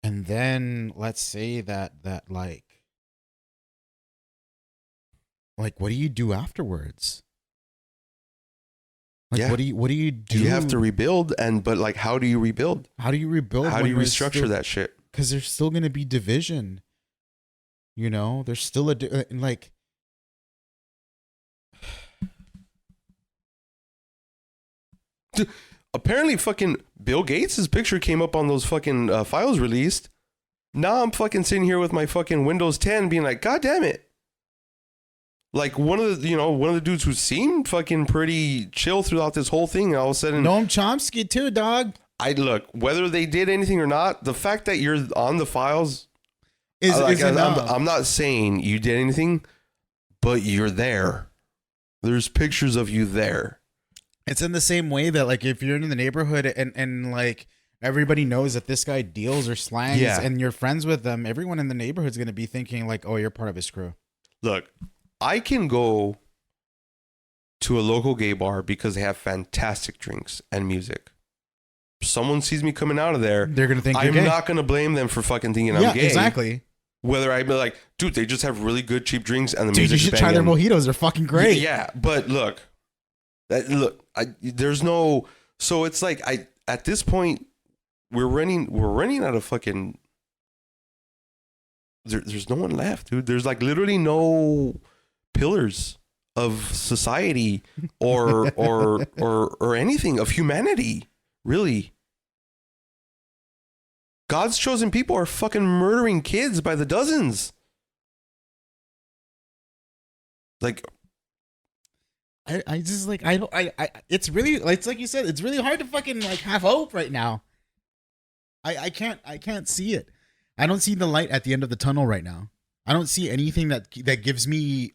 and then let's say that like what do you do afterwards? Like, what do you do? You have to rebuild, but like, how do you rebuild? How do you rebuild? How do you restructure that shit? Because there's still going to be division. You know, there's still like. Dude, apparently, fucking Bill Gates' picture came up on those fucking files released. Now I'm fucking sitting here with my fucking Windows 10, being like, God damn it! Like one of the dudes who seemed fucking pretty chill throughout this whole thing, all of a sudden, Noam Chomsky too, dog. I look, whether they did anything or not, the fact that you're on the files is enough. I'm not saying you did anything, but you're there. There's pictures of you there. It's in the same way that like if you're in the neighborhood and like everybody knows that this guy deals or slangs Yeah. and you're friends with them, everyone in the neighborhood's gonna be thinking like, oh, you're part of his crew. Look, I can go to a local gay bar because they have fantastic drinks and music. Someone sees me coming out of there, They're gonna think you're I'm gay. not gonna blame them for fucking thinking Yeah, I'm gay. exactly. Whether I be like, dude, they just have really good cheap drinks and the Dude, you music's should try their banging. mojitos. They're fucking great. Yeah, but look, there's no. So it's like at this point we're running out of fucking. There's no one left, dude. There's like literally no pillars of society or anything of humanity, really. God's chosen people are fucking murdering kids by the dozens. Like, I just like I don't I it's really it's like you said, it's really hard to fucking like have hope right now. I can't see it. I don't see the light at the end of the tunnel right now. I don't see anything that gives me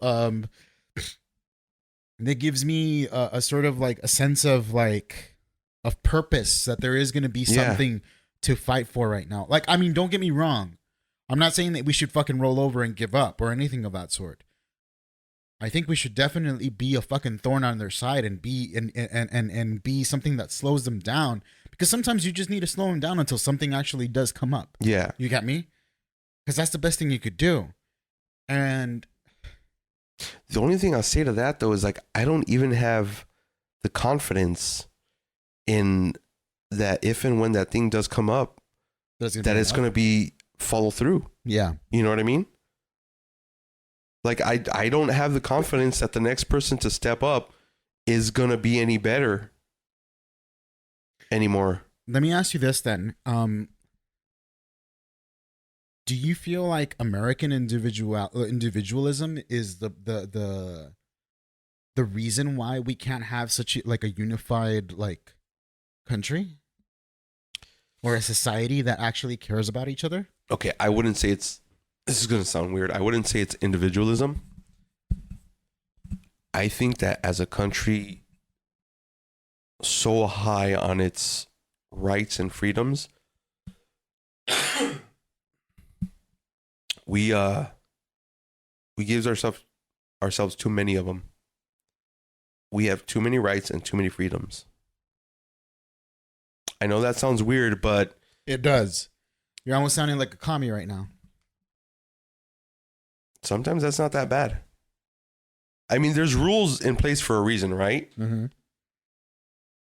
a sort of like a sense of like of purpose that there is going to be Yeah. something to fight for right now. Like I mean, don't get me wrong. I'm not saying that we should fucking roll over and give up or anything of that sort. I think we should definitely be a fucking thorn on their side and be and be something that slows them down, because sometimes you just need to slow them down until something actually does come up. yeah. You got me? Because that's the best thing you could do. And The only thing I'll say to that though is like I don't even have the confidence in that if and when that thing does come up, that it's going to be follow through. yeah. You know what I mean? Like I don't have the confidence that the next person to step up is going to be any better anymore. Let me ask you this then. Do you feel like American individualism is the reason why we can't have such like a unified like country or a society that actually cares about each other? Okay, I wouldn't say it's this is going to sound weird. I wouldn't say it's individualism. I think that as a country so high on its rights and freedoms, we give ourselves too many of them. We have too many rights and too many freedoms. I know that sounds weird, but It does. You're almost sounding like a commie right now. sometimes that's not that bad. I mean, there's rules in place for a reason, right? Mm-hmm.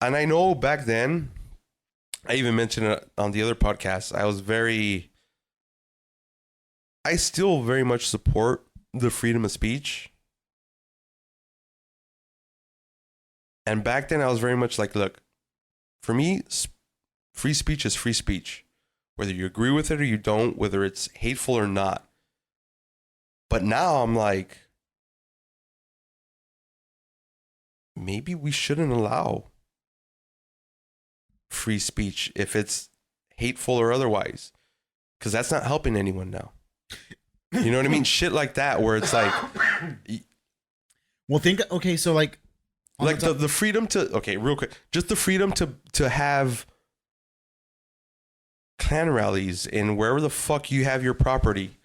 And I know back then, I even mentioned it on the other podcast, I still very much support the freedom of speech. And back then I was very much like, look, for me, free speech is free speech. Whether you agree with it or you don't, whether it's hateful or not. But now I'm like, maybe we shouldn't allow free speech if it's hateful or otherwise, because that's not helping anyone now. You know what I mean? Shit like that, where it's like, Well, okay, so like on the freedom to, okay, real quick, just the freedom to have clan rallies in wherever the fuck you have your property.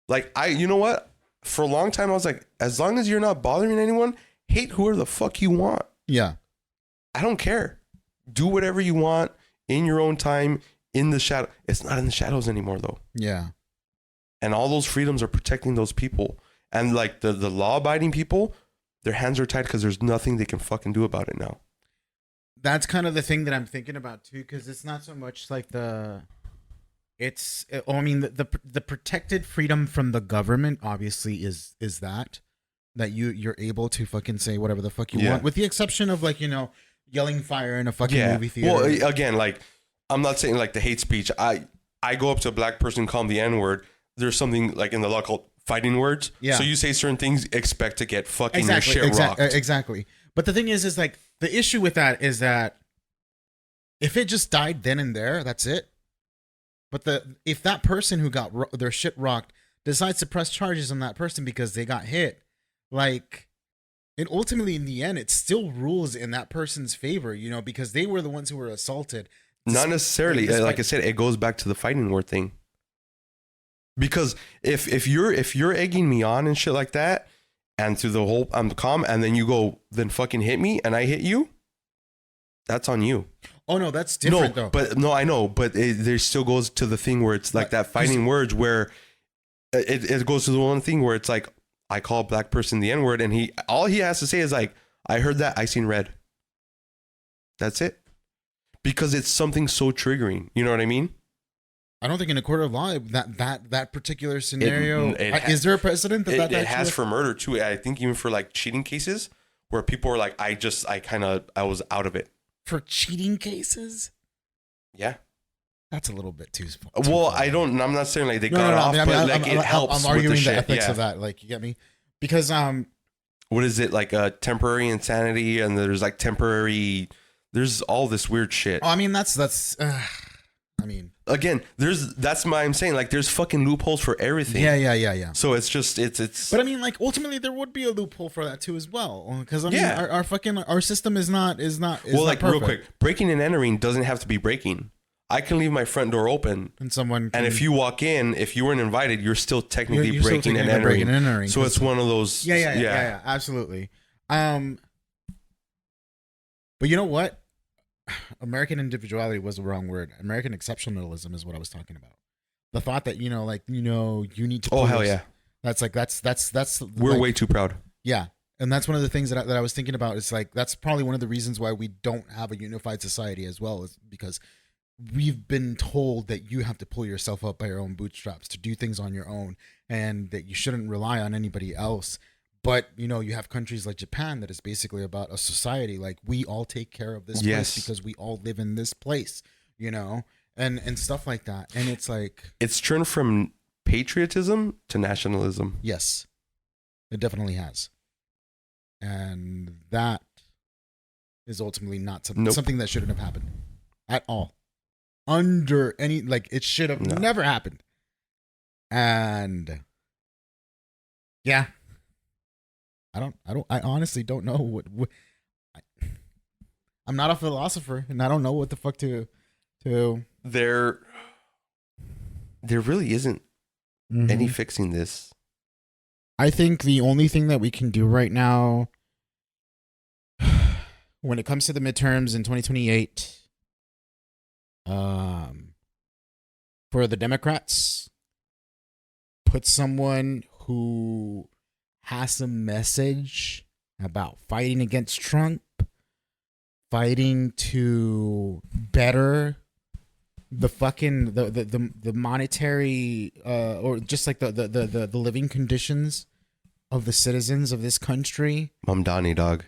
Like you know what? For a long time I was like, as long as you're not bothering anyone, hate whoever the fuck you want. yeah. I don't care. Do whatever you want in your own time, in the shadow. It's not in the shadows anymore though. Yeah. And all those freedoms are protecting those people. And like the law abiding people, their hands are tied because there's nothing they can fucking do about it now. That's kind of the thing that I'm thinking about too, because it's not so much like I mean the protected freedom from the government obviously is that you're able to fucking say whatever the fuck you Yeah. want, with the exception of like, you know, yelling fire in a fucking movie theater. Well, again, like I'm not saying like the hate speech. I go up to a black person, call them the N-word. There's something like in the law called fighting words. Yeah. So you say certain things, expect to get fucking your shit rocked. Exactly. But the thing is like the issue with that is that if it just died then and there, that's it. But if that person who got their shit rocked decides to press charges on that person because they got hit, like And ultimately, in the end, it still rules in that person's favor, you know, because they were the ones who were assaulted. Not necessarily. despite- Like I said, it goes back to the fighting word thing. Because if you're egging me on and shit like that, and through the whole I'm calm, and then you go then fucking hit me, and I hit you, that's on you. Oh no, that's different though. But no, I know, but there still goes to the thing where it's like that fighting words where it goes to the one thing where it's like I call a black person the N word, and all he has to say is like, I heard that, I seen red. That's it. Because it's something so triggering. You know what I mean? I don't think in a court of law that particular scenario It is there a precedent that it has for murder too. I think even for like cheating cases where people are like, I was out of it. For cheating cases? Yeah. That's a little bit too. Well, I'm not saying like they got off, but like it helps. I'm arguing with the the ethics shit. of that. Like, you get me? Because what is it, like a temporary insanity, and there's like temporary. There's all this weird shit. I mean that's. I mean, again, that's why I'm saying like there's fucking loopholes for everything. Yeah. So it's just it's. But I mean, like ultimately, there would be a loophole for that too as well, because I mean, Yeah. our system is not well, not like perfect. real quick, breaking and entering doesn't have to be breaking. I can leave my front door open, And someone and if you walk in, if you weren't invited, you're still technically you're still breaking and technically entering. breaking and entering, So it's one of those. yeah, absolutely. But you know what? American individuality was the wrong word. American exceptionalism is what I was talking about. The thought that you need to. Oh hell yeah! That's We're like, way too proud. Yeah, and that's one of the things that I was thinking about. It's like that's probably one of the reasons why we don't have a unified society as well, is because we've been told that you have to pull yourself up by your own bootstraps to do things on your own, and that you shouldn't rely on anybody else. But you have countries like Japan that is basically about a society like we all take care of this place because we all live in this place, and stuff like that. And it's like it's turned from patriotism to nationalism. Yes, it definitely has, and that is ultimately not something that shouldn't have happened at all. Under any it should have never happened. And yeah. I honestly don't know what I'm not a philosopher, and I don't know what the fuck to There really isn't any fixing this. I think the only thing that we can do right now when it comes to the midterms in 2028 for the Democrats, put someone who has a message about fighting against Trump, fighting to better the fucking the monetary or just like the living conditions of the citizens of this country. Mamdani, dog.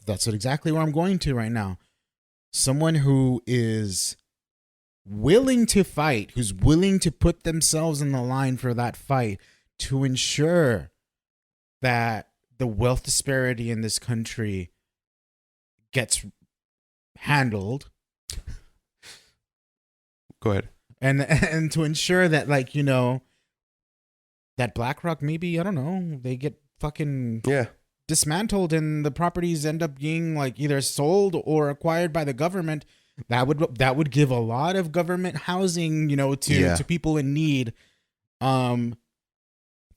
That's exactly where I'm going to right now. Someone who is willing to fight, who's willing to put themselves in the line for that fight to ensure that the wealth disparity in this country gets handled. Go ahead. And to ensure that that BlackRock, maybe, I don't know, they get fucking dismantled and the properties end up being either sold or acquired by the government. That would give a lot of government housing, to people in need.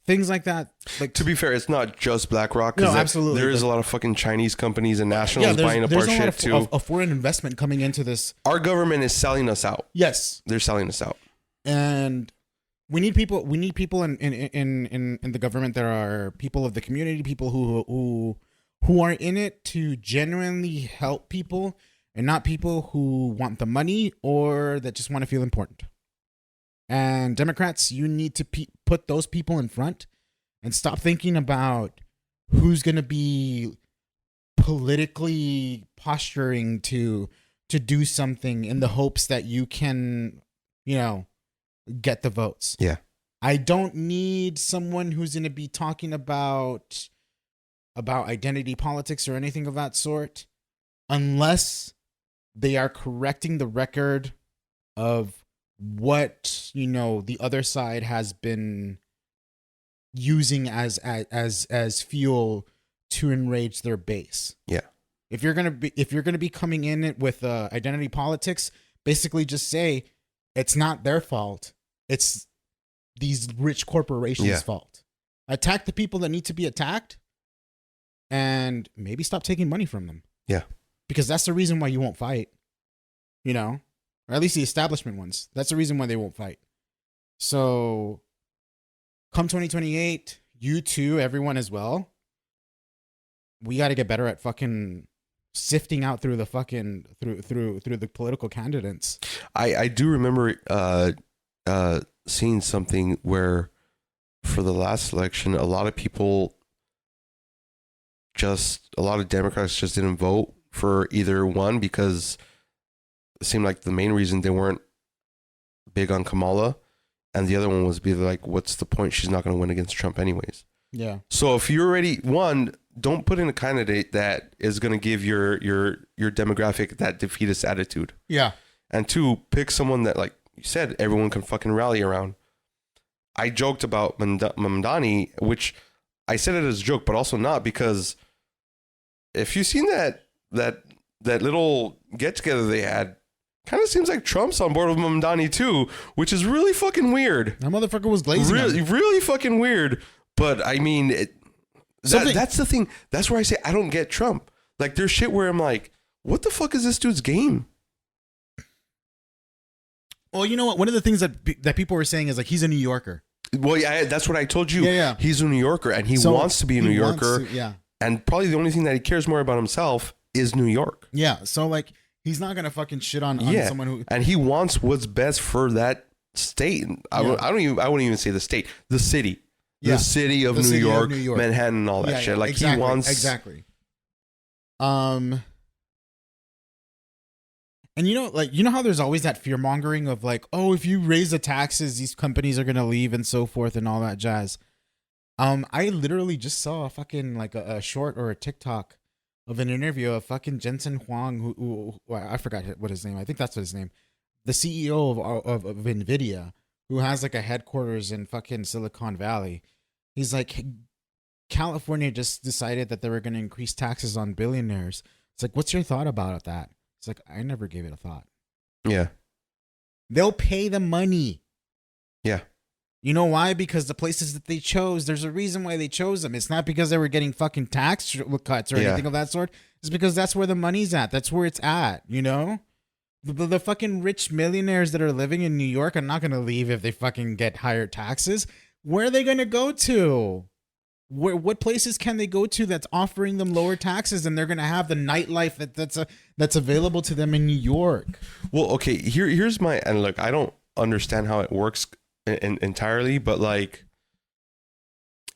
Things like that. To be fair, it's not just BlackRock. No, absolutely. There is a lot of fucking Chinese companies and nationals buying up our shit too. There's a foreign investment coming into this. Our government is selling us out. Yes, they're selling us out. And we need people. We need people in the government that are people of the community, people who are in it to genuinely help people, and not people who want the money or that just want to feel important. And Democrats, you need to put those people in front and stop thinking about who's going to be politically posturing to do something in the hopes that you can, get the votes. Yeah. I don't need someone who's going to be talking about identity politics or anything of that sort unless they are correcting the record of what the other side has been using as fuel to enrage their base. Yeah. If you're gonna be coming in it with identity politics, basically just say it's not their fault. It's these rich corporations' fault. Attack the people that need to be attacked, and maybe stop taking money from them. Yeah. Because that's the reason why you won't fight. You know? Or at least the establishment ones. That's the reason why they won't fight. So come 2028, you too, everyone as well. We got to get better at fucking sifting out through the fucking through the political candidates. I do remember seeing something where for the last election, a lot of Democrats just didn't vote for either one because it seemed like the main reason they weren't big on Kamala, and the other one was be like, what's the point? She's not going to win against Trump anyways. Yeah. So if you're already, one, don't put in a candidate that is going to give your demographic that defeatist attitude. Yeah. And two, pick someone that, like you said, everyone can fucking rally around. I joked about Mamdani, which I said it as a joke, but also not, because if you've seen that little get together they had, kind of seems like Trump's on board with Mamdani too, which is really fucking weird. That motherfucker was glazing. Really fucking weird. But I mean, that's the thing. That's where I say I don't get Trump. Like, there's shit where I'm like, what the fuck is this dude's game? Well, you know what? One of the things that people were saying is like he's a New Yorker. Well, yeah, that's what I told you. Yeah. He's a New Yorker, and he wants to be a New Yorker. Yeah. And probably the only thing that he cares more about himself is New York. Yeah. So like, he's not gonna fucking shit on someone who. And he wants what's best for that state. I wouldn't even say the state, the city. The city of New York, Manhattan, and all that shit. Like, exactly, he wants exactly. And you know how there's always that fear mongering of like, oh, if you raise the taxes, these companies are gonna leave and so forth and all that jazz. I literally just saw a fucking like a short or a TikTok of an interview of fucking Jensen Huang, who I forgot what his name. I think that's what his name. The CEO of NVIDIA, who has like a headquarters in fucking Silicon Valley. He's like, California just decided that they were going to increase taxes on billionaires. It's like, what's your thought about that? It's like, I never gave it a thought. Yeah. They'll pay the money. Yeah. You know why? Because the places that they chose, there's a reason why they chose them. It's not because they were getting fucking tax cuts or anything of that sort. It's because that's where the money's at. That's where it's at, you know? The fucking rich millionaires that are living in New York are not going to leave if they fucking get higher taxes. Where are they going to go to? What places can they go to that's offering them lower taxes, and they're going to have the nightlife that's available to them in New York? Well, okay, here's my, and look, I don't understand how it works entirely, but like,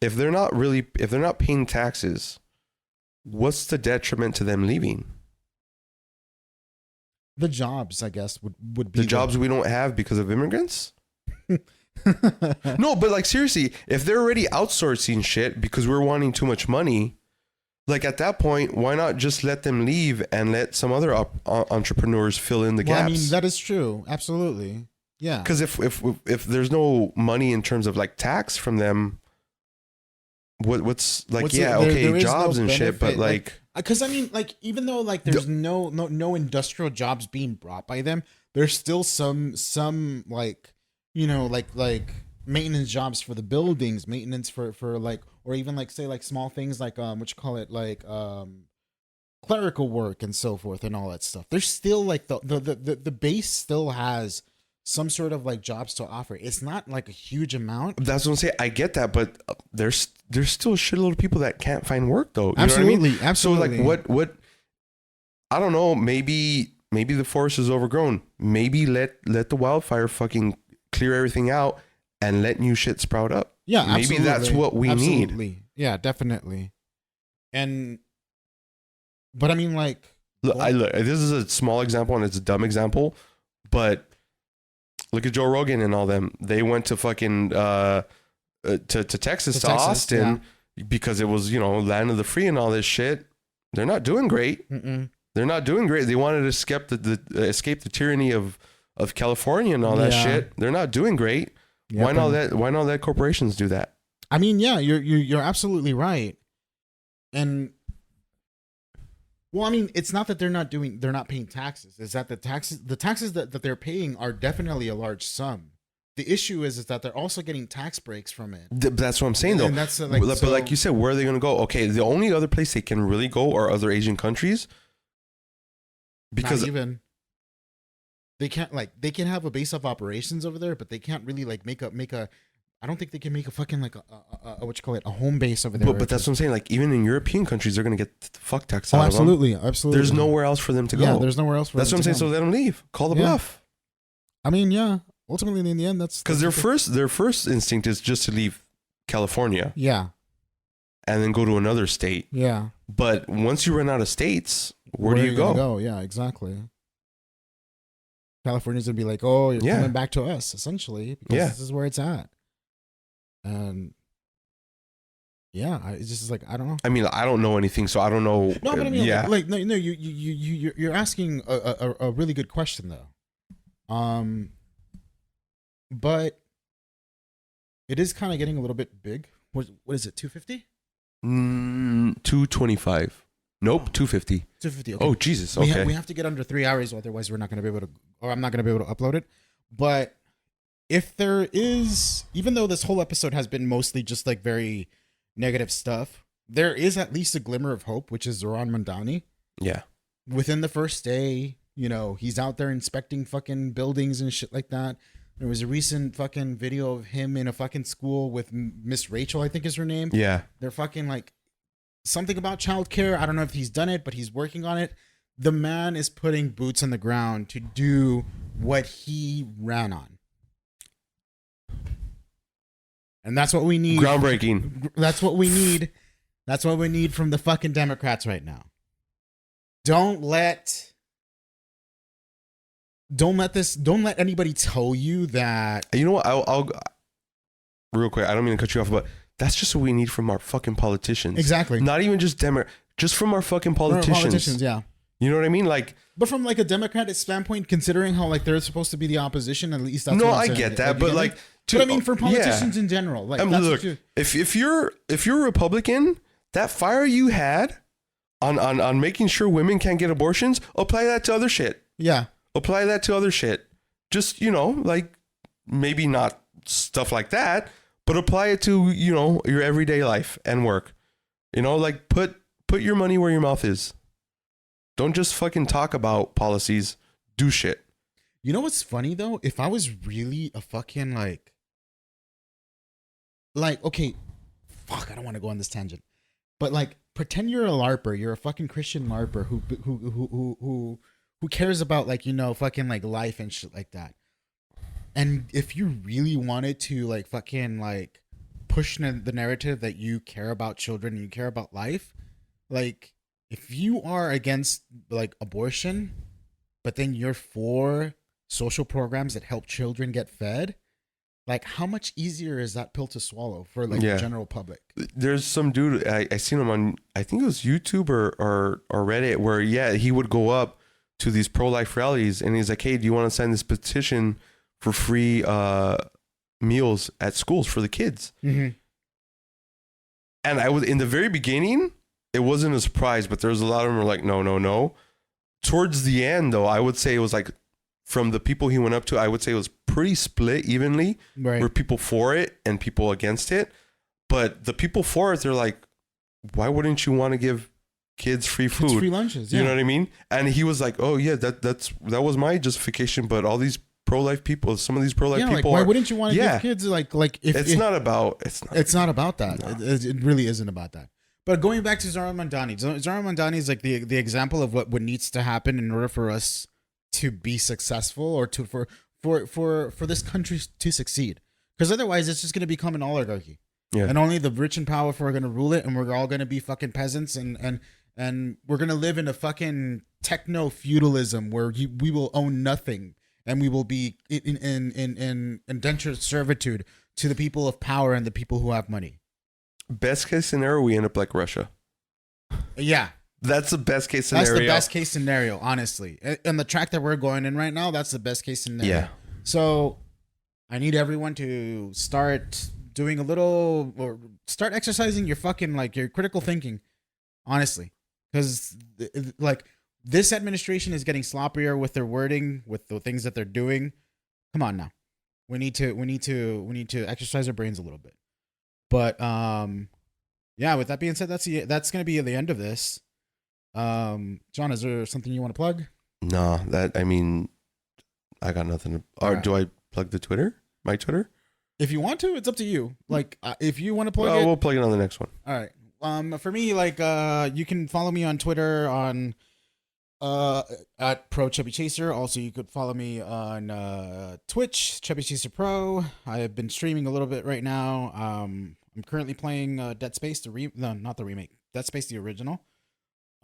if they're not paying taxes, what's the detriment to them leaving? The jobs, I guess, would be the jobs we don't have because of immigrants. No, but like, seriously, if they're already outsourcing shit because we're wanting too much money, like, at that point, why not just let them leave and let some other entrepreneurs fill in the gaps? I mean, that is true. Absolutely. Yeah. Because if there's no money in terms of like tax from them, what's like, there jobs no and shit, but like, because I mean, like, even though like there's no industrial jobs being brought by them, there's still some like, you know, like maintenance jobs for the buildings, maintenance for like, or even like, say, like small things like what you call it, like clerical work and so forth and all that stuff. There's still like the base still has some sort of like jobs to offer. It's not like a huge amount. That's what I'm saying. I get that, but there's still a shitload of people that can't find work though. You absolutely, know what I mean? absolutely. So like, what? I don't know. Maybe the forest is overgrown. Maybe let the wildfire fucking clear everything out and let new shit sprout up. Yeah, maybe absolutely. that's what we need. Yeah, definitely. But I mean, like, look, this is a small example and it's a dumb example, but look at Joe Rogan and all them. They went to fucking to Texas, to Austin, because it was, you know, land of the free and all this shit. They're not doing great. Mm-mm. They're not doing great. They wanted to escape the tyranny of California and all that shit. They're not doing great. Yep. Why not let corporations do that? I mean, yeah, you're absolutely right. And well, I mean, it's not that they're not paying taxes. It's that the taxes that they're paying are definitely a large sum. The issue is that they're also getting tax breaks from it. That's what I'm saying though. And that's But like you said, where are they going to go? Okay, the only other place they can really go are other Asian countries. Because not even they can't they can have a base of operations over there, but they can't really make a. I don't think they can make a fucking a what you call it, a home base over there. But that's what I'm saying. Like even in European countries, they're gonna get fuck tax. Oh, out of them. absolutely. There's nowhere else for them to go. Yeah, there's nowhere else for that's them what I'm to saying. go. So let them leave. Call the Yeah. bluff. I mean, yeah. Ultimately, in the end, that's Because their first instinct is just to leave California Yeah, and then go to another state. yeah. But once you run out of states, where do are you gonna go? Yeah, exactly. California's gonna be like, oh, you're Yeah. coming back to us, essentially, because Yeah. this is where it's at. And yeah, it's just like I don't know. I mean, I don't know anything, so I don't know. No, but I mean, yeah. no, you're asking a really good question though. But it is kind of getting a little bit big. What is it? 250? 225. Nope, 250. 250. Okay. Oh Jesus. We, Okay. we have to get under 3 hours, otherwise we're not going to be able to, or I'm not going to be able to upload it. But if there is, even though this whole episode has been mostly just very negative stuff, there is at least a glimmer of hope, which is Zoran Mandani. Yeah. Within the first day, he's out there inspecting fucking buildings and shit like that. There was a recent fucking video of him in a fucking school with Miss Rachel, I think is her name. Yeah. They're fucking something about childcare. I don't know if he's done it, but he's working on it. The man is putting boots on the ground to do what he ran on. And that's what we need. Groundbreaking. That's what we need. That's what we need from the fucking Democrats right now. Don't let anybody tell you that. You know what? I'll real quick. I don't mean to cut you off, but that's just what we need from our fucking politicians. Exactly. Not even just just from our fucking politicians. Yeah. You know what I mean? But from a Democratic standpoint, considering how they're supposed to be the opposition, at least that's no, what I'm I saying. get that, but but I mean for politicians in general, that's look, if you're a Republican, that fire you had on making sure women can't get abortions, apply that to other shit. Yeah. Apply that to other shit. Just, maybe not stuff like that, but apply it to, your everyday life and work. Put your money where your mouth is. Don't just fucking talk about policies. Do shit. You know what's funny though? If I was really a fucking okay, fuck, I don't want to go on this tangent. But pretend you're a LARPer, you're a fucking Christian LARPer who cares about fucking life and shit like that. And if you really wanted to fucking push the narrative that you care about children and you care about life, if you are against abortion, but then you're for social programs that help children get fed, how much easier is that pill to swallow for the general public? There's some dude I seen him on, I think it was YouTube or Reddit, where he would go up to these pro-life rallies and he's like, hey, do you want to sign this petition for free meals at schools for the kids? Mm-hmm. And I was in the very beginning, it wasn't a surprise, but there was a lot of them were like, no. Towards the end, though, I would say it was from the people he went up to, I would say it was pretty split evenly. Right. Were people for it and people against it. But the people for it, they're like, why wouldn't you want to give kids free food? It's free lunches. Yeah. You know what I mean? And he was like, oh yeah, that was my justification. But all these pro-life people, some of these pro-life people, why wouldn't you want to give kids it's not about that. No. It really isn't about that. But going back to Zoran Mandani, Zoran Mandani is the example of what needs to happen in order for us to be successful or for this country to succeed. Because otherwise, it's just going to become an oligarchy. Yeah. And only the rich and powerful are going to rule it, and we're all going to be fucking peasants, and we're going to live in a fucking techno feudalism where we will own nothing, and we will be in indentured servitude to the people of power and the people who have money. Best case scenario, we end up like Russia. Yeah. That's the best case scenario. That's the best case scenario, honestly. And the track that we're going in right now, that's the best case scenario. Yeah. So I need everyone to start doing start exercising your fucking your critical thinking. honestly, because like this administration is getting sloppier with their wording, with the things that they're doing. Come on now, we need to exercise our brains a little bit. But yeah. With that being said, that's gonna be the end of this. John, is there something you want to plug? No, I mean, I got nothing. Or Alright. do I plug the Twitter? My Twitter? If you want to, it's up to you. Like, if you want to plug Well, it, we'll plug it on the next one. all right. For me, like, you can follow me on Twitter on at Pro Chubby Chaser. Also, you could follow me on Twitch, Chubby Chaser Pro. I have been streaming a little bit right now. I'm currently playing Dead Space, no, not the remake, Dead Space, the original.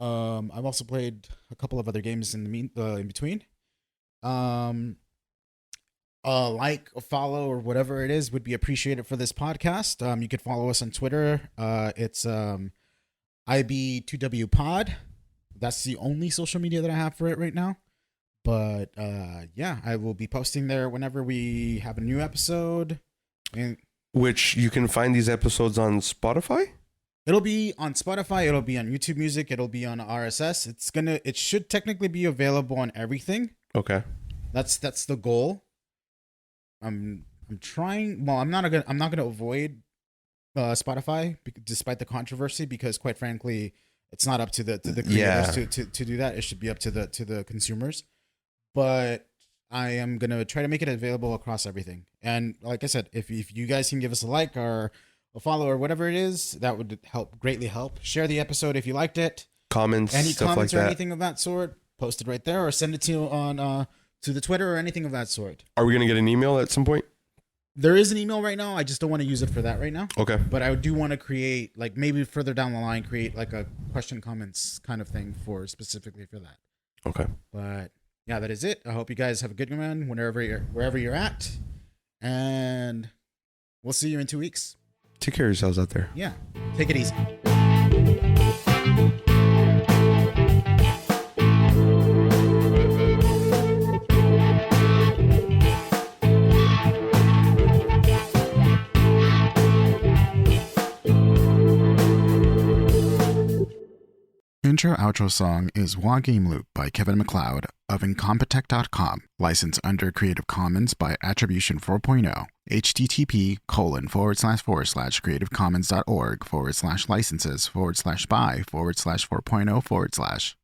I've also played a couple of other games in between. Like, a follow, or whatever it is would be appreciated for this podcast. You could follow us on Twitter. It's IB2W Pod. That's the only social media that I have for it right now. But yeah, I will be posting there whenever we have a new episode. And Which you can find these episodes on Spotify? it'll be on Spotify, it'll be on YouTube Music, it'll be on RSS. It should technically be available on everything. Okay. That's the goal. I'm trying. Well, I'm not gonna avoid Spotify despite the controversy, because quite frankly, it's not up to the creators to do that. It should be up to the consumers. But I am gonna try to make it available across everything. And like I said, if you guys can give us a like or a follow or whatever it is, that would greatly help. Share the episode if you liked it. Comments, Any stuff comments like or that. anything of that sort, post it right there, or send it to on to the Twitter or anything of that sort. Are we going to get an email at some point? There is an email right now. I just don't want to use it for that right now. Okay. But I do want to create, like, maybe further down the line, create like a question comments kind of thing specifically for that. Okay. But yeah, that is it. I hope you guys have a good one wherever you're at, and we'll see you in 2 weeks. Take care of yourselves out there. Yeah, take it easy. Intro-outro song is Wa Game Loop by Kevin MacLeod of Incompetech.com, licensed under Creative Commons by Attribution 4.0, http://creativecommons.org/licenses/by/4.0/.